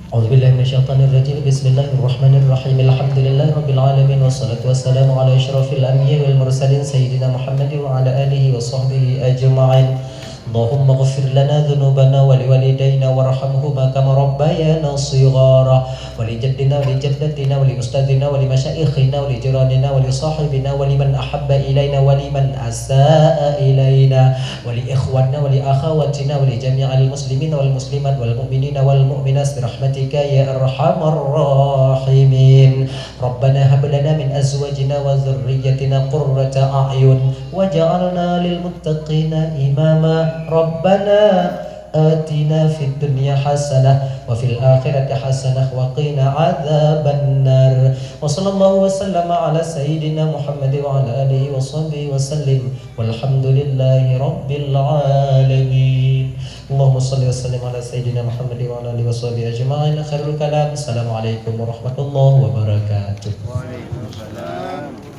أعوذ بالله من الشيطان الرجيم بسم الله الرحمن الرحيم الحمد لله رب العالمين والصلاة والسلام على أشرف الأنبياء والمرسلين سيدنا محمد وعلى آله وصحبه أجمعين اللهم اغفر لنا ذنوبنا ولوالدينا وارحمهما كما ربيانا صغارا ولجدنا ولجدتنا ولأستاذنا ولمشايخنا ولجيراننا ولصاحبنا ولمن أحب إلينا ولمن أساء إلينا ولإخواننا ولأخواتنا ولجميع المسلمين والمسلمات والمؤمنين والمؤمنات برحمتك يا أرحم الراحمين ربنا هب لنا من أزواجنا وذريتنا قرة أعين وجعلنا للمتقين إماما ربنا آتنا في الدنيا حسنة وفي الآخرة حسنة وقنا عذاب النار وصلى الله وسلم على سيدنا محمد وعلى آله وصحبه وسلم والحمد لله رب العالمين اللهم صل وسلم على سيدنا محمد وعلى آله وصحبه أجمعين خير الكلام السلام عليكم ورحمة الله وبركاته. Waalaikumsalam.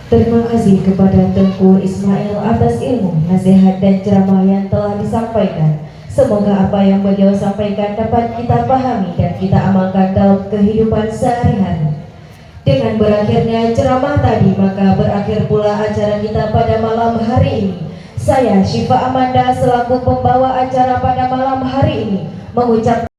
Terima kasih kepada Tengku Ismail atas ilmu, nasihat dan ceramah yang telah disampaikan. Semoga apa yang beliau sampaikan dapat kita pahami dan kita amalkan dalam kehidupan sehari-hari. Dengan berakhirnya ceramah tadi, maka berakhir pula acara kita pada malam hari ini. Saya Syifa Amanda selaku pembawa acara pada malam hari ini mengucapkan